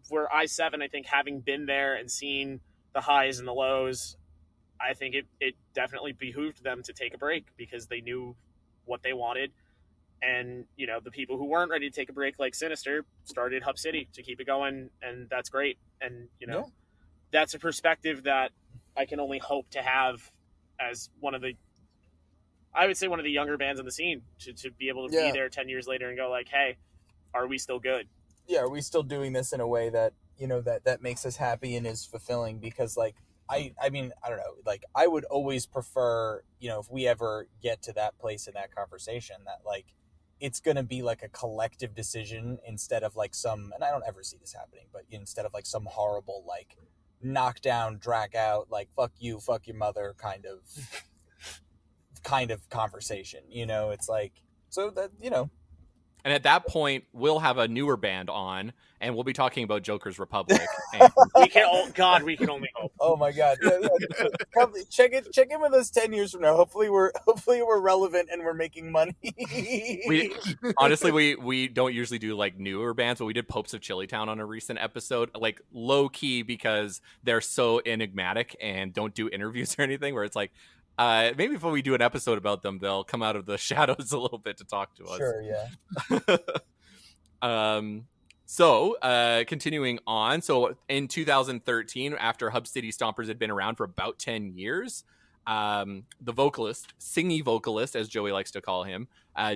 [SPEAKER 4] For I-7, I think having been there and seen the highs and the lows, I think it definitely behooved them to take a break because they knew what they wanted. And, the people who weren't ready to take a break, like Sinister, started Hub City to keep it going, and that's great. And, that's a perspective that I can only hope to have as one of the younger bands in the scene to be able to be there 10 years later and go like, hey, are we still good?
[SPEAKER 5] Yeah, are we still doing this in a way that that makes us happy and is fulfilling? Because like I mean, I don't know, like I would always prefer, if we ever get to that place in that conversation, that like it's going to be like a collective decision instead of like some, and I don't ever see this happening, but instead of like some horrible like knock down, drag out, like fuck you, fuck your mother kind of conversation. It's like, so that
[SPEAKER 1] And at that point, we'll have a newer band on, and we'll be talking about Joker's Republic. And
[SPEAKER 4] we can only hope.
[SPEAKER 5] Oh my god! Yeah. Probably check in with us 10 years from now. Hopefully we're relevant and we're making money.
[SPEAKER 1] we don't usually do like newer bands, but we did Popes of Chilitown on a recent episode, like low key because they're so enigmatic and don't do interviews or anything. Where it's like, maybe if we do an episode about them, they'll come out of the shadows a little bit to talk to us.
[SPEAKER 5] Sure, yeah.
[SPEAKER 1] So continuing on. So in 2013, after Hub City Stompers had been around for about 10 years, the singy vocalist, as Joey likes to call him,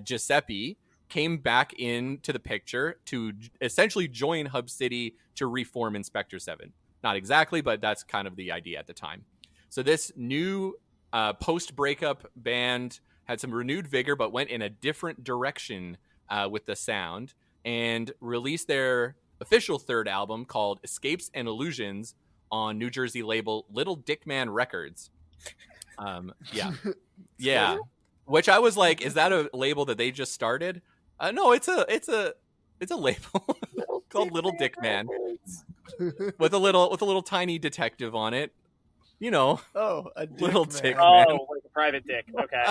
[SPEAKER 1] Giuseppe, came back into the picture to essentially join Hub City to reform Inspector 7. Not exactly, but that's kind of the idea at the time. So this new post-breakup band had some renewed vigor, but went in a different direction with the sound and released their official third album called Escapes and Illusions on New Jersey label Little Dick Man Records. Yeah. Which I was like, is that a label that they just started? No, it's a label called Little Dick Man with a little tiny detective on it. You know,
[SPEAKER 3] A dick
[SPEAKER 1] Little
[SPEAKER 3] man.
[SPEAKER 1] dick.
[SPEAKER 4] Oh,
[SPEAKER 1] Man.
[SPEAKER 4] like a private dick. Okay.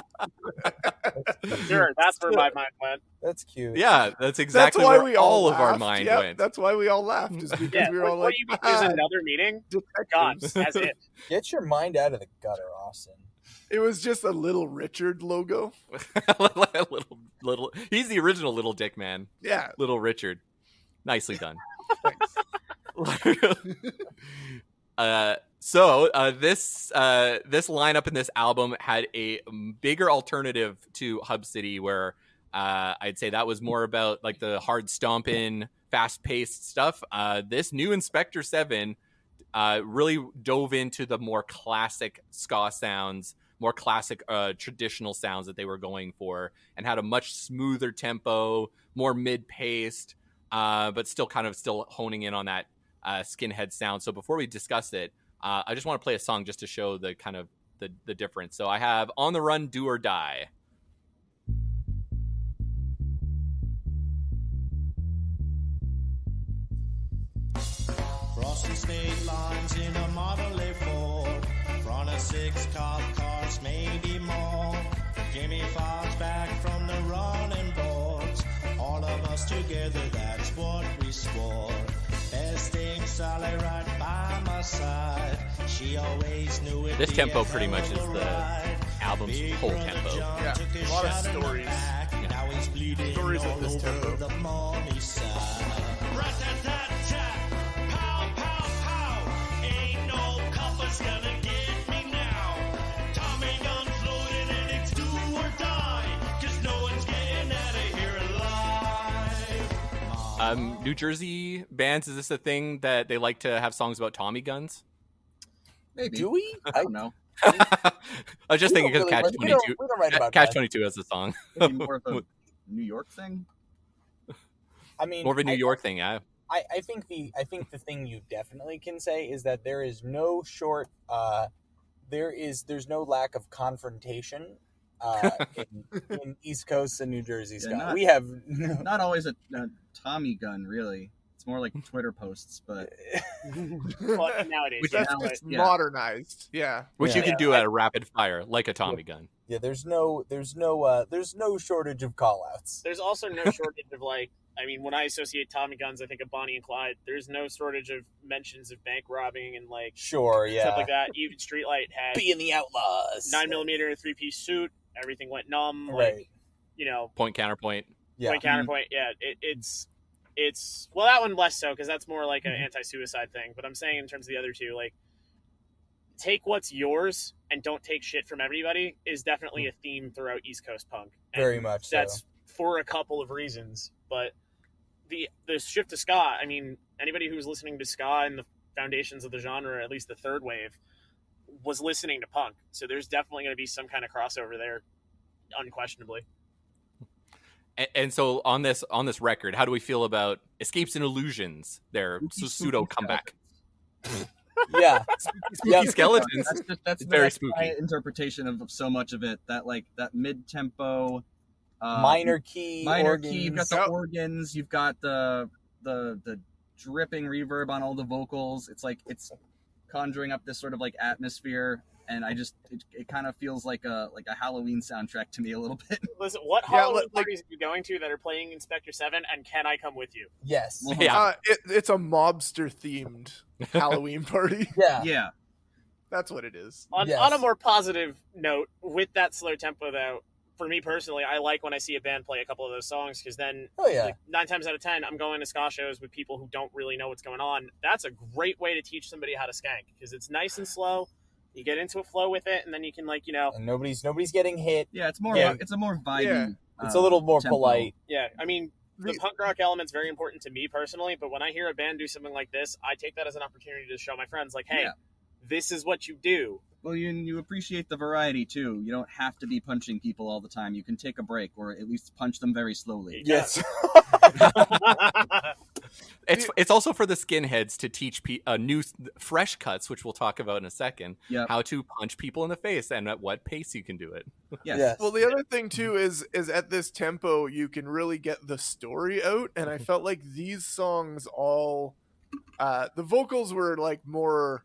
[SPEAKER 4] Sure, that's where my mind went.
[SPEAKER 5] That's cute.
[SPEAKER 1] Yeah, that's exactly
[SPEAKER 3] That's why
[SPEAKER 1] where
[SPEAKER 3] we
[SPEAKER 1] all of our
[SPEAKER 3] laughed.
[SPEAKER 1] mind
[SPEAKER 3] Yep,
[SPEAKER 1] went.
[SPEAKER 3] That's why we all laughed, is because
[SPEAKER 4] Yeah,
[SPEAKER 3] we were all
[SPEAKER 4] what
[SPEAKER 3] like,
[SPEAKER 4] do you mean there's another meeting? God,
[SPEAKER 3] detectives.
[SPEAKER 4] that's it.
[SPEAKER 5] Get your mind out of the gutter, Austin.
[SPEAKER 3] It was just a Little Richard logo.
[SPEAKER 1] little. He's the original Little Dick Man.
[SPEAKER 3] Yeah.
[SPEAKER 1] Little Richard. Nicely done.
[SPEAKER 3] Thanks.
[SPEAKER 1] This lineup in this album had a bigger alternative to Hub City, where I'd say that was more about like the hard stomping, fast paced stuff. This new Inspector 7 really dove into the more classic ska sounds, more classic traditional sounds that they were going for, and had a much smoother tempo, more mid-paced, but still honing in on that skinhead sound. So before we discuss it, I just want to play a song just to show the kind of the difference. So I have On the Run, Do or Die.
[SPEAKER 2] Crossing state lines in a Model A4, front of 6 cop cars, maybe more. Jimmy Fox back from the running boards, all of us together, that's what we swore. Best thing Sally right by my side, she always knew it.
[SPEAKER 1] This tempo pretty much is the album's whole tempo.
[SPEAKER 3] Yeah, a lot of stories.
[SPEAKER 2] Now he's bleeding
[SPEAKER 3] Stories of
[SPEAKER 2] all
[SPEAKER 3] this
[SPEAKER 2] over
[SPEAKER 3] tempo.
[SPEAKER 2] the money side. Rat-tat-tat-tat, pow, pow, pow. Ain't no compass gonna get me now. Tommy guns loaded and it's do or die. 'Cause no one's getting out of here alive.
[SPEAKER 1] New Jersey bands, is this a thing that they like to have songs about Tommy guns?
[SPEAKER 6] Maybe.
[SPEAKER 5] Do we?
[SPEAKER 6] I don't know.
[SPEAKER 1] I was just
[SPEAKER 5] We
[SPEAKER 1] thinking
[SPEAKER 5] don't
[SPEAKER 1] because
[SPEAKER 5] really
[SPEAKER 1] Catch
[SPEAKER 5] write-
[SPEAKER 1] 22.
[SPEAKER 5] we don't write about
[SPEAKER 1] Catch
[SPEAKER 5] that.
[SPEAKER 1] 22 has a song.
[SPEAKER 6] Maybe more of a New York thing.
[SPEAKER 5] I mean,
[SPEAKER 1] More of a New York thing, yeah.
[SPEAKER 5] I think the thing you definitely can say is that there is no there's no lack of confrontation in East Coast and New Jersey ska.
[SPEAKER 6] not-
[SPEAKER 5] We have
[SPEAKER 6] Not always a Tommy gun, really. It's more like Twitter posts, but
[SPEAKER 4] But nowadays,
[SPEAKER 1] Which
[SPEAKER 4] yeah,
[SPEAKER 3] That's
[SPEAKER 4] but-
[SPEAKER 3] just
[SPEAKER 6] yeah.
[SPEAKER 3] modernized. Yeah.
[SPEAKER 1] Which you
[SPEAKER 5] Yeah.
[SPEAKER 1] can do at a rapid fire, like a Tommy gun.
[SPEAKER 5] yeah. There's no shortage of call outs.
[SPEAKER 4] there's also no shortage of like, I mean, when I associate Tommy guns, I think of Bonnie and Clyde. There's no shortage of mentions of bank robbing and like
[SPEAKER 5] Sure, yeah.
[SPEAKER 4] stuff like that. Even Streetlight had
[SPEAKER 5] Being the outlaws.
[SPEAKER 4] 9mm 3-piece suit. Everything went numb.
[SPEAKER 5] Right.
[SPEAKER 4] Like, you know,
[SPEAKER 1] Point counterpoint.
[SPEAKER 5] Yeah.
[SPEAKER 4] point counterpoint. Yeah, it's well, that one less so because that's more like an anti-suicide thing. But I'm saying in terms of the other two, like, take what's yours and don't take shit from everybody is definitely a theme throughout East Coast punk. And
[SPEAKER 5] Very much so.
[SPEAKER 4] that's for a couple of reasons. But the shift to ska, I mean, anybody who's listening to ska and the foundations of the genre, at least the third wave, was listening to punk. So there's definitely going to be some kind of crossover there, unquestionably.
[SPEAKER 1] And so on this record, how do we feel about Escapes and Illusions, their pseudo comeback?
[SPEAKER 5] Yeah.
[SPEAKER 1] Spooky skeletons.
[SPEAKER 6] That's
[SPEAKER 1] Very
[SPEAKER 6] my
[SPEAKER 1] spooky.
[SPEAKER 6] interpretation of so much of it. That mid tempo,
[SPEAKER 5] Minor key.
[SPEAKER 6] minor key. You've got
[SPEAKER 5] organs.
[SPEAKER 6] the
[SPEAKER 3] Yep.
[SPEAKER 6] organs. You've got the dripping reverb on all the vocals. It's like it's conjuring up this sort of like atmosphere, and it kind of feels like a Halloween soundtrack to me a little bit.
[SPEAKER 4] Listen, what
[SPEAKER 3] Yeah,
[SPEAKER 4] Halloween
[SPEAKER 3] like-
[SPEAKER 4] parties are you going to that are playing Inspector 7, and can I come with you?
[SPEAKER 5] Yes.
[SPEAKER 6] Well,
[SPEAKER 1] Yeah.
[SPEAKER 3] It's a mobster themed Halloween party.
[SPEAKER 5] Yeah.
[SPEAKER 6] Yeah,
[SPEAKER 3] That's what it is.
[SPEAKER 5] Yes.
[SPEAKER 4] On a more positive note, with that slow tempo, though, for me personally, I like when I see a band play a couple of those songs because then,
[SPEAKER 5] Oh yeah.
[SPEAKER 4] like 9 times out of 10, I'm going to ska shows with people who don't really know what's going on. That's a great way to teach somebody how to skank because it's nice and slow. You get into a flow with it, and then you can
[SPEAKER 5] And nobody's getting hit.
[SPEAKER 6] yeah. It's more.
[SPEAKER 5] Yeah.
[SPEAKER 6] It's a more vibey.
[SPEAKER 3] Yeah.
[SPEAKER 5] It's a little more
[SPEAKER 6] tempo.
[SPEAKER 5] polite.
[SPEAKER 4] yeah. I mean, the
[SPEAKER 3] The-
[SPEAKER 4] punk rock element's very important to me personally, but when I hear a band do something like this, I take that as an opportunity to show my friends, like, hey,
[SPEAKER 6] Yeah.
[SPEAKER 4] this is what you do.
[SPEAKER 6] Well, you appreciate the variety too. You don't have to be punching people all the time. You can take a break, or at least punch them very slowly.
[SPEAKER 5] Yes.
[SPEAKER 1] it's also for the skinheads to teach new fresh cuts, which we'll talk about in a second, how to punch people in the face and at what pace you can do it.
[SPEAKER 5] Yes.
[SPEAKER 3] Well, the other thing too is at this tempo you can really get the story out, and I felt like these songs all the vocals were like more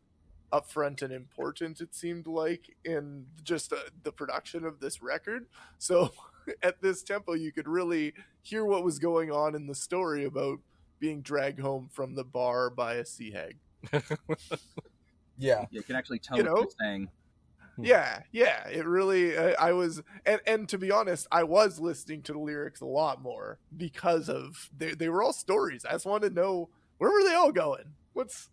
[SPEAKER 3] upfront and important, it seemed like, in just the production of this record. So at this tempo you could really hear what was going on in the story about being dragged home from the bar by a sea hag.
[SPEAKER 5] Yeah.
[SPEAKER 6] You can actually tell
[SPEAKER 3] You
[SPEAKER 6] what
[SPEAKER 3] know?
[SPEAKER 6] you're saying.
[SPEAKER 3] Yeah, it really I was, and to be honest, I was listening to the lyrics a lot more because of they were all stories. I just wanted to know, where were they all going? What's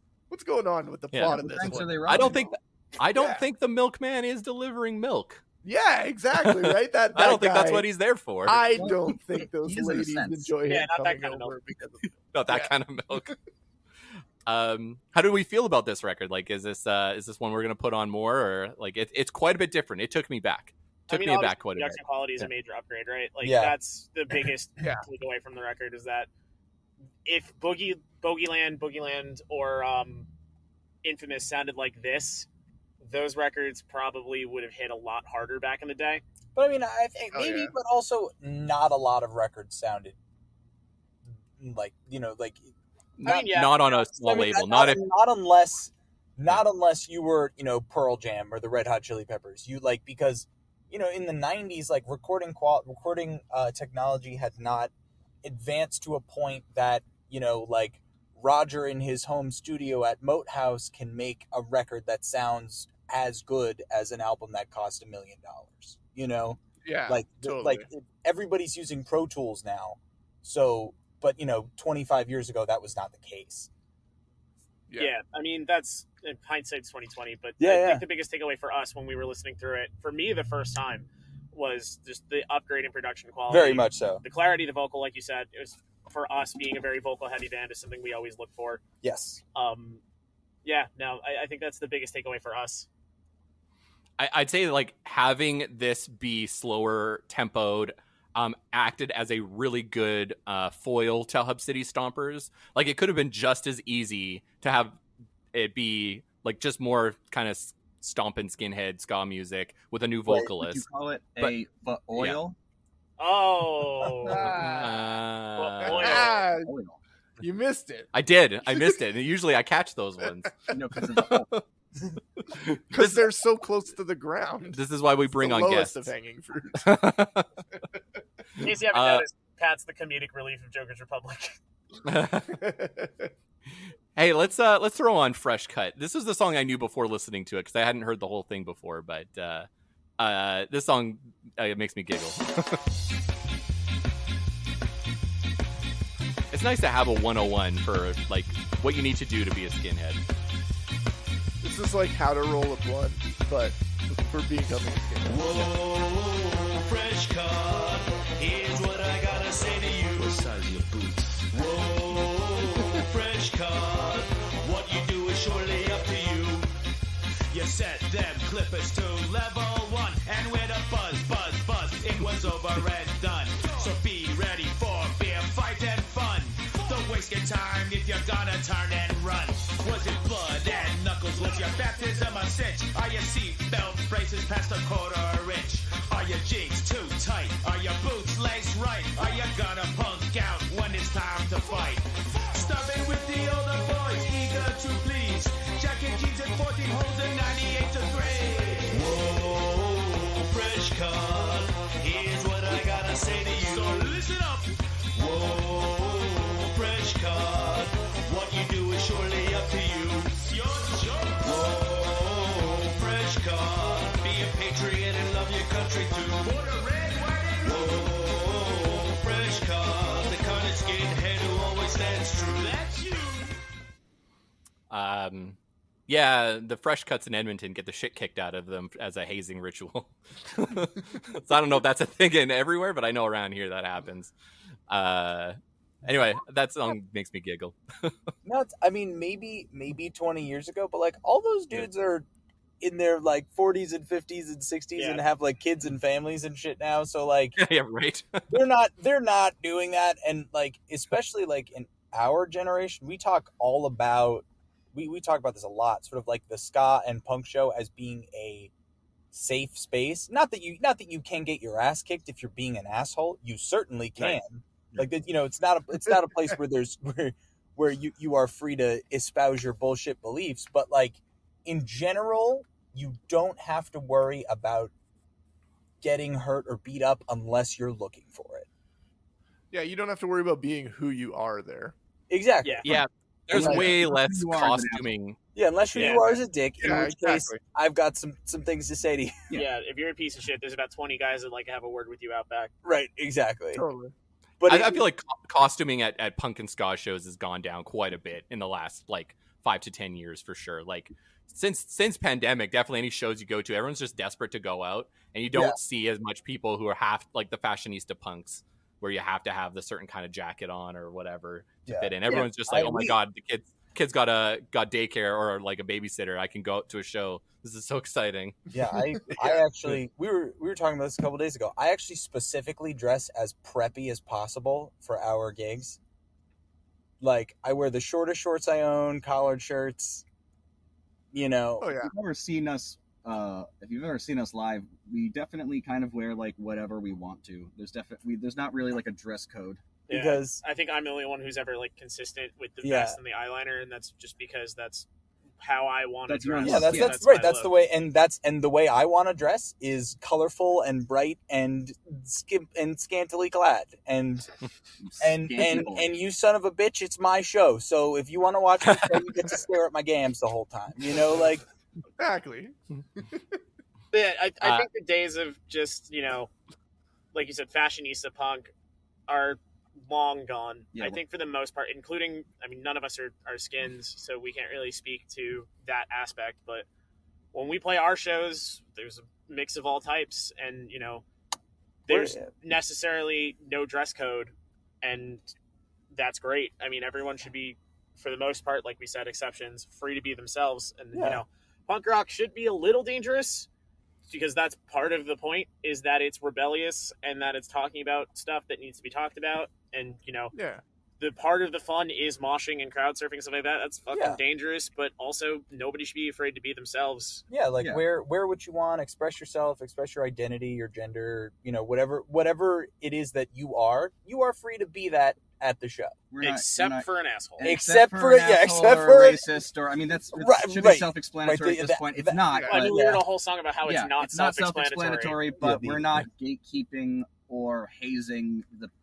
[SPEAKER 3] going on with the plot of this
[SPEAKER 6] Thanks
[SPEAKER 3] one?
[SPEAKER 6] are they
[SPEAKER 1] I don't
[SPEAKER 6] robbing?
[SPEAKER 1] think think the milkman is delivering milk.
[SPEAKER 3] Yeah, exactly, right? That
[SPEAKER 1] I don't think that's
[SPEAKER 3] guy,
[SPEAKER 1] what he's there for.
[SPEAKER 3] I don't think those
[SPEAKER 6] He is in a
[SPEAKER 3] ladies
[SPEAKER 6] sense.
[SPEAKER 3] enjoy him
[SPEAKER 4] not that
[SPEAKER 3] coming
[SPEAKER 4] kind of
[SPEAKER 3] over
[SPEAKER 4] milk.
[SPEAKER 3] because of
[SPEAKER 1] Not that kind of milk. How do we feel about this record? Like, is this one we're gonna put on more, or like it's quite a bit different? It took me back. Took me back quite a bit.
[SPEAKER 4] Production quality is a major upgrade, right? Like
[SPEAKER 5] Yeah.
[SPEAKER 4] that's the biggest
[SPEAKER 3] Yeah.
[SPEAKER 4] takeaway from the record is that if Bogeyland, or Infamous sounded like this, those records probably would have hit a lot harder back in the day.
[SPEAKER 5] But I mean, I think
[SPEAKER 3] Oh,
[SPEAKER 5] maybe,
[SPEAKER 3] yeah.
[SPEAKER 5] but also not a lot of records sounded like, like
[SPEAKER 1] Not on a small
[SPEAKER 5] I mean,
[SPEAKER 1] label.
[SPEAKER 5] not unless you were, Pearl Jam or the Red Hot Chili Peppers. You like, because in the 90s, like recording technology had not advanced to a point that like Roger in his home studio at Moat House can make a record that sounds as good as an album that cost $1 million.
[SPEAKER 3] yeah,
[SPEAKER 5] Like
[SPEAKER 3] totally.
[SPEAKER 5] everybody's using Pro Tools now. So, but 25 years ago that was not the case.
[SPEAKER 4] Yeah, I mean that's in hindsight's 2020, but
[SPEAKER 5] Yeah,
[SPEAKER 4] I
[SPEAKER 5] yeah.
[SPEAKER 4] think the biggest takeaway for us when we were listening through it, for me the first time, was just the upgrade in production quality.
[SPEAKER 5] Very much so.
[SPEAKER 4] The clarity of the vocal, like you said, it was, for us being a very vocal heavy band, is something we always look for.
[SPEAKER 5] Yes.
[SPEAKER 4] I think that's the biggest takeaway for us.
[SPEAKER 1] I'd say like having this be slower tempoed acted as a really good foil to Hub City Stompers. Like it could have been just as easy to have it be like just more kind of stomping skinhead ska music with a new
[SPEAKER 6] Would you
[SPEAKER 1] vocalist.
[SPEAKER 6] call it
[SPEAKER 1] But-
[SPEAKER 6] a oil?
[SPEAKER 4] Oh,
[SPEAKER 6] Oil.
[SPEAKER 3] You missed it
[SPEAKER 1] I did. I missed it. And usually I catch those ones.
[SPEAKER 6] Because of the hole.
[SPEAKER 3] because they're so close to the ground.
[SPEAKER 1] This is why we bring
[SPEAKER 3] the
[SPEAKER 1] on
[SPEAKER 3] lowest
[SPEAKER 1] guests.
[SPEAKER 3] of hanging fruit.
[SPEAKER 4] in case you haven't noticed, Pat's the comedic relief of Joker's Republic.
[SPEAKER 1] Hey, let's throw on Fresh Cut. This is the song I knew before listening to it because I hadn't heard the whole thing before, but this song it makes me giggle. It's nice to have a 101 for like what you need to do to be a skinhead.
[SPEAKER 3] This is like how to roll a blunt, but for becoming a skinhead.
[SPEAKER 2] Whoa, fresh cut. Here's what I gotta say to you. What size of your boots? Whoa, fresh cut. What you do is surely up to you. You set them clippers to level 1, and with a buzz, it was over and done. So be ready for beer, fight, and fun. Don't waste your time if you're gonna turn and run. Was it blood and knuckles? Was your baptism a cinch? Are your seatbelt braces past a quarter-inch? Are your jeans too tight? Are your boots laced right? Are you gonna punk out when it's time to fight? Stubborn with the older boys, eager to please. Jacket jeans and 14 holes and 98 degrees. Whoa, fresh cut. Here's what I gotta say to you. So listen up. Whoa, fresh cut. What you do is surely up to you. Whoa, fresh cut. Be a patriot and love your country too. Whoa, fresh cut. The kind of skinhead who always stands true. That's you.
[SPEAKER 1] Yeah, the Fresh Cuts in Edmonton get the shit kicked out of them as a hazing ritual. So I don't know if that's a thing in everywhere, but I know around here that happens. Anyway, that song makes me giggle.
[SPEAKER 5] No, I mean, maybe 20 years ago, but like all those dudes are in their like 40s and 50s and 60s and have like kids and families and shit now. So like,
[SPEAKER 1] Yeah, right.
[SPEAKER 5] they're not doing that. And like, especially like our generation, we talk all about, we talk about this a lot, sort of like the ska and punk show as being a safe space. Not that you can get your ass kicked if you're being an asshole. You certainly can. Like, you know, it's not a place where you are free to espouse your bullshit beliefs, but like in general, you don't have to worry about getting hurt or beat up unless you're looking for it.
[SPEAKER 3] Yeah, you don't have to worry about being who you are there.
[SPEAKER 5] Exactly.
[SPEAKER 1] Yeah, there's
[SPEAKER 3] Right.
[SPEAKER 1] way less
[SPEAKER 6] You are as an
[SPEAKER 1] costuming.
[SPEAKER 5] Yeah, unless who you are as a dick, in
[SPEAKER 3] Yeah,
[SPEAKER 5] which
[SPEAKER 3] exactly.
[SPEAKER 5] case I've got some things to say to you.
[SPEAKER 4] Yeah, if you're a piece of shit, there's about 20 guys that like to have a word with you out back.
[SPEAKER 5] Right, exactly.
[SPEAKER 3] Totally.
[SPEAKER 5] But
[SPEAKER 1] I feel like costuming at punk and ska shows has gone down quite a bit in the last like 5 to 10 years for sure. Like since pandemic, definitely any shows you go to, everyone's just desperate to go out, and you don't see as much people who are half like the fashionista punks, where you have to have the certain kind of jacket on or whatever to fit in. Everyone's just like, oh my god, the kids got daycare or like a babysitter. I can go out to a show. This is so exciting.
[SPEAKER 5] yeah, I actually we were talking about this a couple days ago. I actually specifically dress as preppy as possible for our gigs. Like, I wear the shortest shorts I own, collared shirts. You know,
[SPEAKER 3] Oh yeah.
[SPEAKER 6] If you've ever seen us, live, we definitely kind of wear like whatever we want to. There's not really like a dress code.
[SPEAKER 4] Yeah,
[SPEAKER 5] because
[SPEAKER 4] I think I'm the only one who's ever like consistent with the
[SPEAKER 5] Yeah.
[SPEAKER 4] vest and the eyeliner, and that's just because that's how I want to
[SPEAKER 6] That's your
[SPEAKER 4] dress.
[SPEAKER 5] yeah,
[SPEAKER 6] look.
[SPEAKER 5] that's
[SPEAKER 4] my
[SPEAKER 5] right. That's
[SPEAKER 4] look.
[SPEAKER 5] the way, and the way I want to dress is colorful and bright and scantily clad. And you son of a bitch, it's my show. So if you want to watch me, you get to stare at my gams the whole time. You know, like
[SPEAKER 3] Exactly.
[SPEAKER 4] Yeah, I think the days of just, you know, like you said, fashionista punk are long gone.
[SPEAKER 6] Yeah.
[SPEAKER 4] I think for the most part, including, I mean, none of us are skins, so we can't really speak to that aspect. But when we play our shows, there's a mix of all types, and, you know, there's necessarily no dress code, and that's great. I mean, everyone should be, for the most part, like we said, exceptions, free to be themselves. And, you know, punk rock should be a little dangerous, because that's part of the point, is that it's rebellious and that it's talking about stuff that needs to be talked about. And, you know, the part of the fun is moshing and crowd surfing, stuff like that. That's fucking dangerous, but also nobody should be afraid to be themselves.
[SPEAKER 5] Yeah, like wear what you want, express yourself, express your identity, your gender, you know, whatever it is that you are free to be that at the show.
[SPEAKER 4] Except for an asshole.
[SPEAKER 5] Except for
[SPEAKER 6] a racist, or I mean, it should be self-explanatory at this point. It's not.
[SPEAKER 4] I mean, we heard a whole song about how it's not
[SPEAKER 6] self-explanatory, but we're not gatekeeping or hazing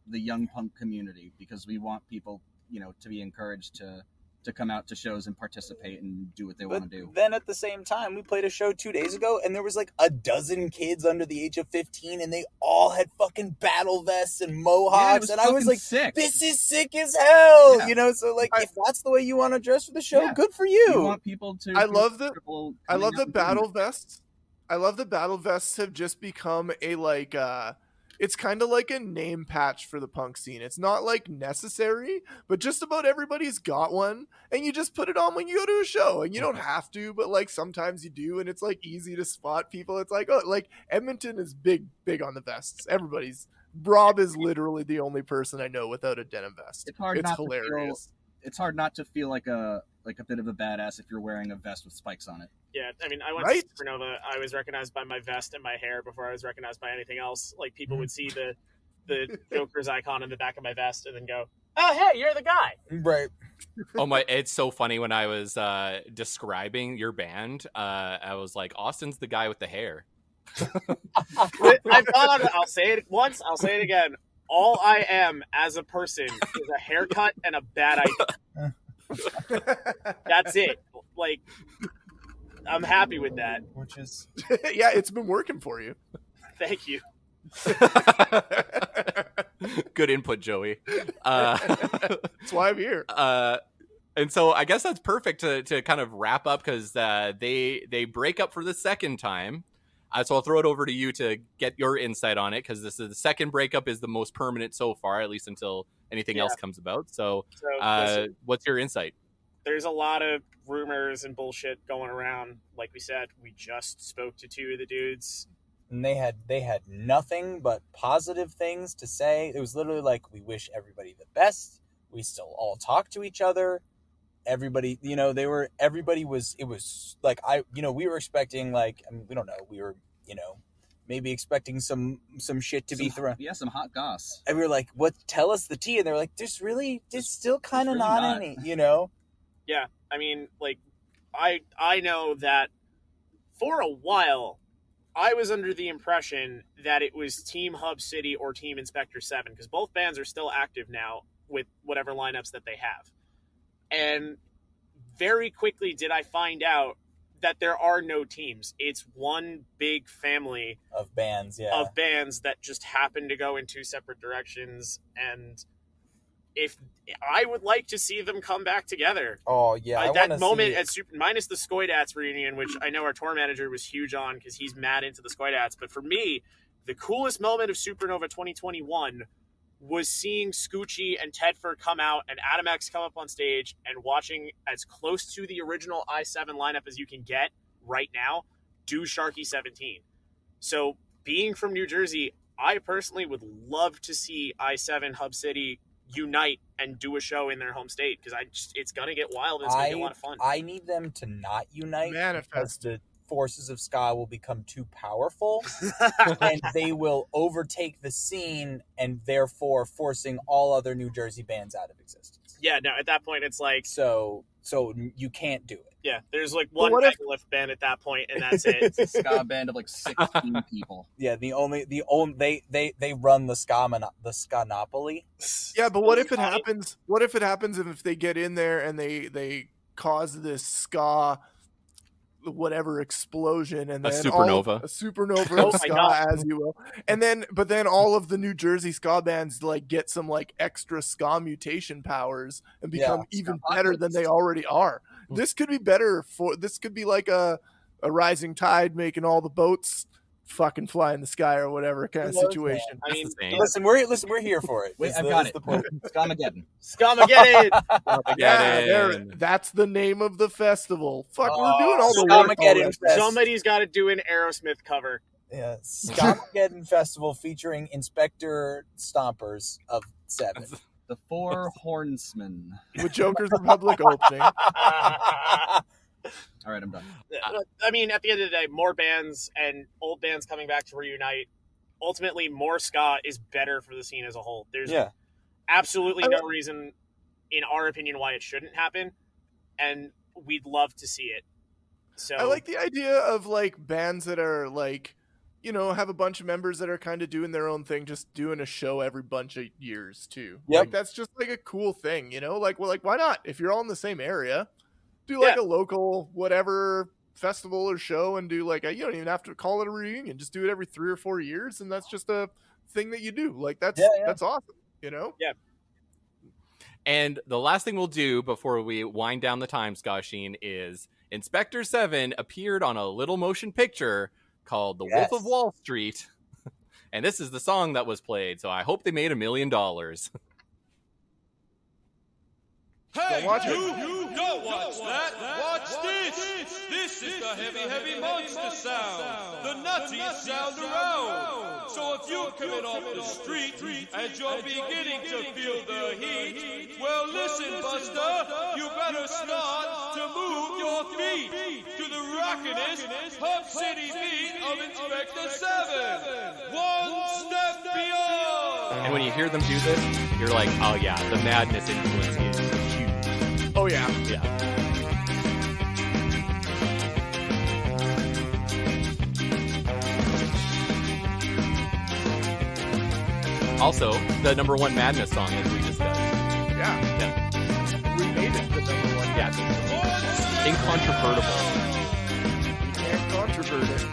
[SPEAKER 6] the young punk community, because we want people, you know, to be encouraged to come out to shows and participate and do what they want to do.
[SPEAKER 5] Then at the same time, we played a show 2 days ago, and there was like a dozen kids under the age of 15, and they all had fucking battle vests and mohawks, and I was like,
[SPEAKER 6] sick.
[SPEAKER 5] This is sick as hell, you know. So like, if that's the way you want to dress for the show, good for you.
[SPEAKER 6] You want people to.
[SPEAKER 3] I love the battle vests. I love the battle vests have just become a like it's kind of like a name patch for the punk scene. It's not like necessary, but just about everybody's got one, and you just put it on when you go to a show, and you don't have to, but like sometimes you do, and it's like easy to spot people. It's like, oh, like Edmonton is big on the vests. Rob is literally the only person I know without a denim vest. It's hilarious.
[SPEAKER 6] It's hard not to feel like a bit of a badass if you're wearing a vest with spikes on it.
[SPEAKER 4] Yeah, I mean, I went to Supernova. I was recognized by my vest and my hair before I was recognized by anything else. Like, people would see the Joker's icon in the back of my vest and then go, "Oh, hey, you're the guy."
[SPEAKER 5] Right.
[SPEAKER 1] Oh my! It's so funny when I was describing your band. I was like, Austin's the guy with the hair.
[SPEAKER 4] I've thought on it. I'll say it once. I'll say it again. All I am as a person is a haircut and a bad idea. That's it. Like, I'm happy with that.
[SPEAKER 5] Which is
[SPEAKER 3] yeah, it's been working for you.
[SPEAKER 4] Thank you.
[SPEAKER 1] Good input, Joey.
[SPEAKER 3] That's why I'm here.
[SPEAKER 1] And so I guess that's perfect to kind of wrap up, because they break up for the second time. So I'll throw it over to you to get your insight on it, because this is the second breakup is the most permanent so far, at least until anything else comes about. So what's your insight?
[SPEAKER 4] There's a lot of rumors and bullshit going around. Like we said, we just spoke to 2 of the dudes.
[SPEAKER 5] And they had nothing but positive things to say. It was literally like, we wish everybody the best. We still all talked to each other. Everybody, you know, it was like, we were expecting, like, I mean, we don't know. We were, you know, maybe expecting some shit to be thrown.
[SPEAKER 6] Yeah, some hot goss.
[SPEAKER 5] And we were like, what, tell us the tea. And they're like, there's still kind of
[SPEAKER 6] really
[SPEAKER 5] not
[SPEAKER 6] not.
[SPEAKER 5] any, you know?
[SPEAKER 4] Yeah, I mean, like, I know that for a while, I was under the impression that it was Team Hub City or Team Inspector 7, because both bands are still active now with whatever lineups that they have. And very quickly did I find out that there are no teams. It's one big family
[SPEAKER 5] Of bands, yeah.
[SPEAKER 4] of bands that just happen to go in two separate directions. And if I would like to see them come back together.
[SPEAKER 5] Oh, yeah.
[SPEAKER 4] That moment at minus the Ska'd reunion, which I know our tour manager was huge on because he's mad into the Ska'd. But for me, the coolest moment of Supernova 2021 was seeing Scoochie and Tedford come out and Adam X come up on stage and watching as close to the original I-7 lineup as you can get right now do Sharky 17. So being from New Jersey, I personally would love to see I-7 Hub City unite and do a show in their home state, because it's gonna get wild and it's gonna be a lot of fun.
[SPEAKER 5] I need them to not unite because the forces of ska will become too powerful and they will overtake the scene and therefore forcing all other New Jersey bands out of existence.
[SPEAKER 4] Yeah, no, at that point it's like,
[SPEAKER 5] so you can't do it.
[SPEAKER 4] yeah, there's like one megalith band at that point and that's it.
[SPEAKER 6] It's a ska band of like 16 people.
[SPEAKER 5] Yeah, they run the Ska-nopoly.
[SPEAKER 3] Yeah, but what if it happens? What if it happens if they get in there and they cause this ska, whatever explosion, and then
[SPEAKER 1] a supernova
[SPEAKER 3] of ska, as you will, but then all of the New Jersey ska bands like get some like extra ska mutation powers and become even better than they already are. This could be better this could be like a rising tide making all the boats fucking fly in the sky or whatever kind of situation.
[SPEAKER 4] I mean,
[SPEAKER 5] listen, we're here for it.
[SPEAKER 6] Wait, I've got it. Skamageddon.
[SPEAKER 3] Yeah, that's the name of the festival. Fuck, we're doing all the work.
[SPEAKER 4] Somebody's got to do an Aerosmith cover.
[SPEAKER 5] Yeah, Skamageddon Festival featuring Inspector Stompers of 7.
[SPEAKER 6] The Four Hornsmen.
[SPEAKER 3] With Joker's Republic opening.
[SPEAKER 6] All right, I'm done.
[SPEAKER 4] I mean, at the end of the day, more bands and old bands coming back to reunite. Ultimately, more ska is better for the scene as a whole. There's absolutely no reason, in our opinion, why it shouldn't happen, and we'd love to see it. So
[SPEAKER 3] I like the idea of like bands that are like, you know, have a bunch of members that are kind of doing their own thing, just doing a show every bunch of years too.
[SPEAKER 5] Yep.
[SPEAKER 3] Like that's just like a cool thing, you know? Like, well, like why not? If you're all in the same area, do like a local whatever festival or show and do like you don't even have to call it a reunion. Just do it every 3 or 4 years, and that's just a thing that you do. Like that's awesome, you know?
[SPEAKER 4] Yeah.
[SPEAKER 1] And the last thing we'll do before we wind down the time, Ska-Sheen, is Inspector 7 appeared on a little motion picture called The Wolf of Wall Street. And this is the song that was played, so I hope they made $1 million.
[SPEAKER 7] Hey,
[SPEAKER 3] watch it.
[SPEAKER 7] you don't watch that. Watch this. This is the heavy monster sound. The nuttiest sound around. So if you're coming off the street and you're beginning to feel the heat, well listen, Buster, you better start to move your feet to the rockinest Hub City beat of Inspector 7. One step beyond.
[SPEAKER 1] And when you hear them do this, you're like, oh yeah, the Madness influence is huge.
[SPEAKER 3] Oh yeah.
[SPEAKER 1] Yeah. Also, the #1 Madness song, as we just said.
[SPEAKER 3] Yeah. We made it the #1.
[SPEAKER 1] Yeah. Incontrovertible.
[SPEAKER 3] You can't controvert it.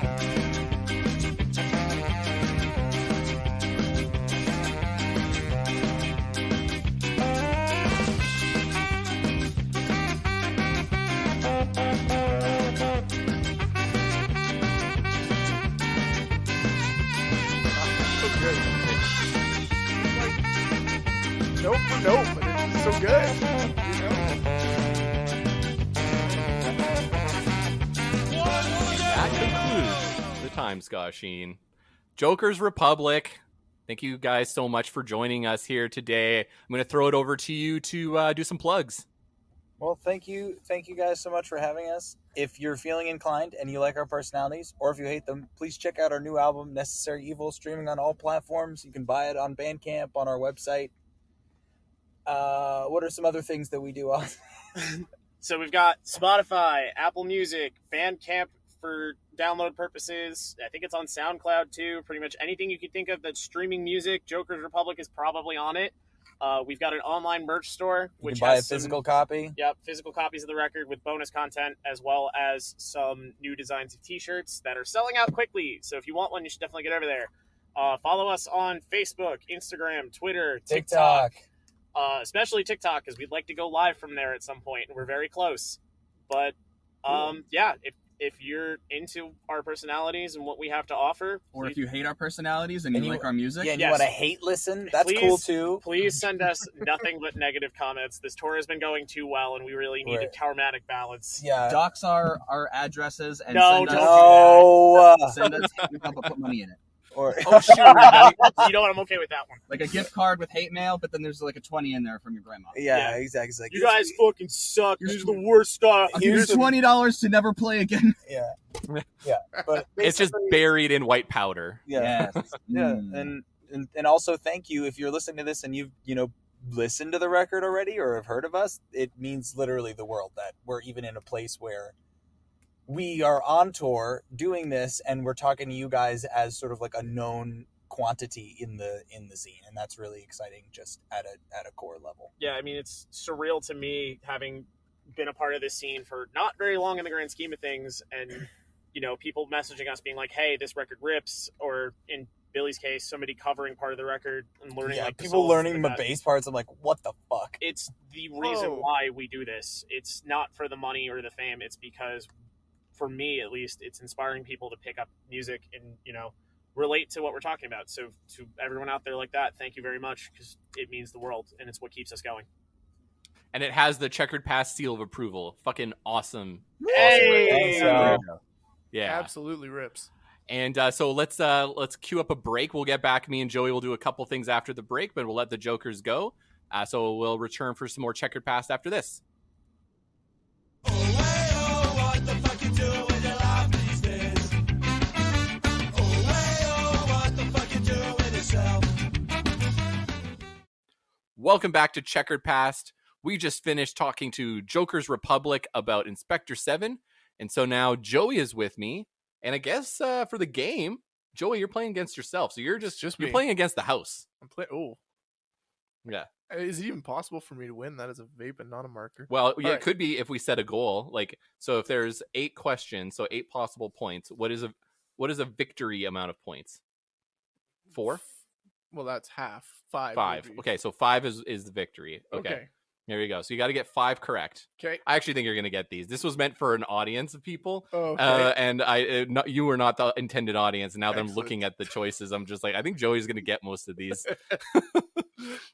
[SPEAKER 3] Nope, but it's so good, you know?
[SPEAKER 1] That concludes the time, Ska-Sheen. Joker's Republic, Thank you guys so much for joining us here today. I'm going to throw it over to you to do some plugs.
[SPEAKER 5] Well, thank you guys so much for having us. If you're feeling inclined and you like our personalities, or if you hate them, please check out our new album, Necessary Evil, streaming on all platforms. You can buy it on Bandcamp, on our website. What are some other things that we do on?
[SPEAKER 4] So we've got Spotify, Apple Music, Bandcamp for download purposes. I think it's on SoundCloud too. Pretty much anything you can think of that's streaming music, Joker's Republic is probably on it. We've got an online merch store, which
[SPEAKER 5] you can buy
[SPEAKER 4] has
[SPEAKER 5] a physical copy.
[SPEAKER 4] Yep, physical copies of the record with bonus content, as well as some new designs of t-shirts that are selling out quickly. So if you want one, you should definitely get over there. Follow us on Facebook, Instagram, Twitter, TikTok. Especially TikTok, because we'd like to go live from there at some point, and we're very close. But yeah, if you're into our personalities and what we have to offer,
[SPEAKER 6] Or if you hate our personalities and you like our music,
[SPEAKER 5] Yeah, and
[SPEAKER 4] Yes.
[SPEAKER 5] you want to hate listen, that's
[SPEAKER 4] Please-
[SPEAKER 5] cool too.
[SPEAKER 4] please send us nothing but negative comments. This tour has been going too well, and we really need a
[SPEAKER 5] Right.
[SPEAKER 4] karmatic balance.
[SPEAKER 5] Yeah.
[SPEAKER 6] dox our addresses and
[SPEAKER 4] No,
[SPEAKER 6] send
[SPEAKER 4] don't
[SPEAKER 6] us,
[SPEAKER 5] No.
[SPEAKER 6] send us hate mail, but put money in it.
[SPEAKER 5] Or
[SPEAKER 1] Oh, shoot.
[SPEAKER 4] You know what? I'm okay with that one.
[SPEAKER 6] Like a gift card with hate mail, but then there's like a 20 in there from your grandma.
[SPEAKER 5] yeah, exactly. It's like,
[SPEAKER 4] You guys fucking suck. This is the worst stuff.
[SPEAKER 6] I'll give you $20 to never play again.
[SPEAKER 5] yeah, yeah. But
[SPEAKER 1] It's just
[SPEAKER 5] basically-
[SPEAKER 1] buried in white powder.
[SPEAKER 5] yeah.
[SPEAKER 6] Yes.
[SPEAKER 5] Yeah,
[SPEAKER 6] Mm.
[SPEAKER 5] and also thank you if you're listening to this and you've listened to the record already or have heard of us. It means literally the world that we're even in a place where we are on tour doing this, and we're talking to you guys as sort of like a known quantity in the scene, and that's really exciting just at a core level.
[SPEAKER 4] Yeah, I mean, it's surreal to me having been a part of this scene for not very long in the grand scheme of things, and people messaging us being like, "Hey, this record rips," or in Billy's case, somebody covering part of the record and learning
[SPEAKER 5] Yeah,
[SPEAKER 4] like the
[SPEAKER 5] people
[SPEAKER 4] solos
[SPEAKER 5] learning
[SPEAKER 4] and
[SPEAKER 5] the
[SPEAKER 4] that.
[SPEAKER 5] bass parts. I'm like, what the fuck?
[SPEAKER 4] It's the reason
[SPEAKER 3] Whoa.
[SPEAKER 4] why we do this. It's not for the money or the fame. It's because, for me at least, it's inspiring people to pick up music and relate to what we're talking about. So to everyone out there like that, thank you very much, because it means the world and it's what keeps us going.
[SPEAKER 1] And it has the Checkered Past seal of approval. Fucking awesome.
[SPEAKER 4] Hey!
[SPEAKER 5] Thanks,
[SPEAKER 1] Yeah.
[SPEAKER 3] Absolutely rips.
[SPEAKER 1] And so let's queue up a break. We'll get back. Me and Joey will do a couple things after the break, but we'll let the Jokers go. So we'll return for some more Checkered Past after this. Welcome back to Checkered Past. We just finished talking to Joker's Republic about Inspector 7. And so now Joey is with me. And I guess for the game, Joey, you're playing against yourself. So you're you're
[SPEAKER 3] me.
[SPEAKER 1] playing against the house.
[SPEAKER 3] I'm playing. Oh,
[SPEAKER 1] Yeah.
[SPEAKER 3] is it even possible for me to win? That is a vape and not a marker.
[SPEAKER 1] Well, yeah,
[SPEAKER 3] All
[SPEAKER 1] it
[SPEAKER 3] right.
[SPEAKER 1] could be if we set a goal. Like, so if there's 8 questions, so 8 possible points, what is a victory amount of points? 4?
[SPEAKER 3] Well, that's half. 5.
[SPEAKER 1] 5. Okay, so 5 is the victory. Okay.
[SPEAKER 3] Okay.
[SPEAKER 1] There you go. So you got to get 5 correct.
[SPEAKER 3] Okay.
[SPEAKER 1] I actually think you're going to get these. This was meant for an audience of people.
[SPEAKER 3] Oh, okay.
[SPEAKER 1] And you were not the intended audience. And now that I'm
[SPEAKER 3] Excellent.
[SPEAKER 1] looking at the choices, I'm just like, I think Joey's going to get most of these.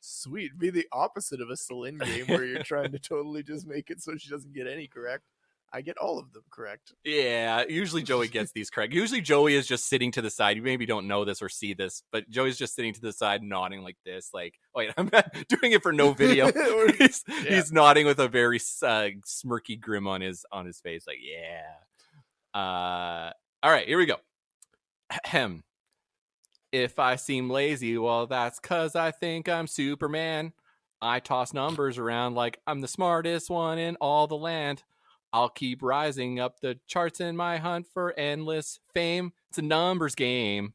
[SPEAKER 3] Sweet. Be the opposite of a Celine game where you're trying to totally just make it so she doesn't get any correct. I get all of them correct.
[SPEAKER 1] Yeah, usually Joey gets these correct. Usually Joey is just sitting to the side. You maybe don't know this or see this, but Joey's just sitting to the side, nodding like this. Like, wait, I'm not doing it for no video. He's nodding with a very smirky grin on his face. Like, yeah. All right, here we go. Ahem. If I seem lazy, well, that's 'cause I think I'm Superman. I toss numbers around like I'm the smartest one in all the land. I'll keep rising up the charts in my hunt for endless fame. It's a numbers game.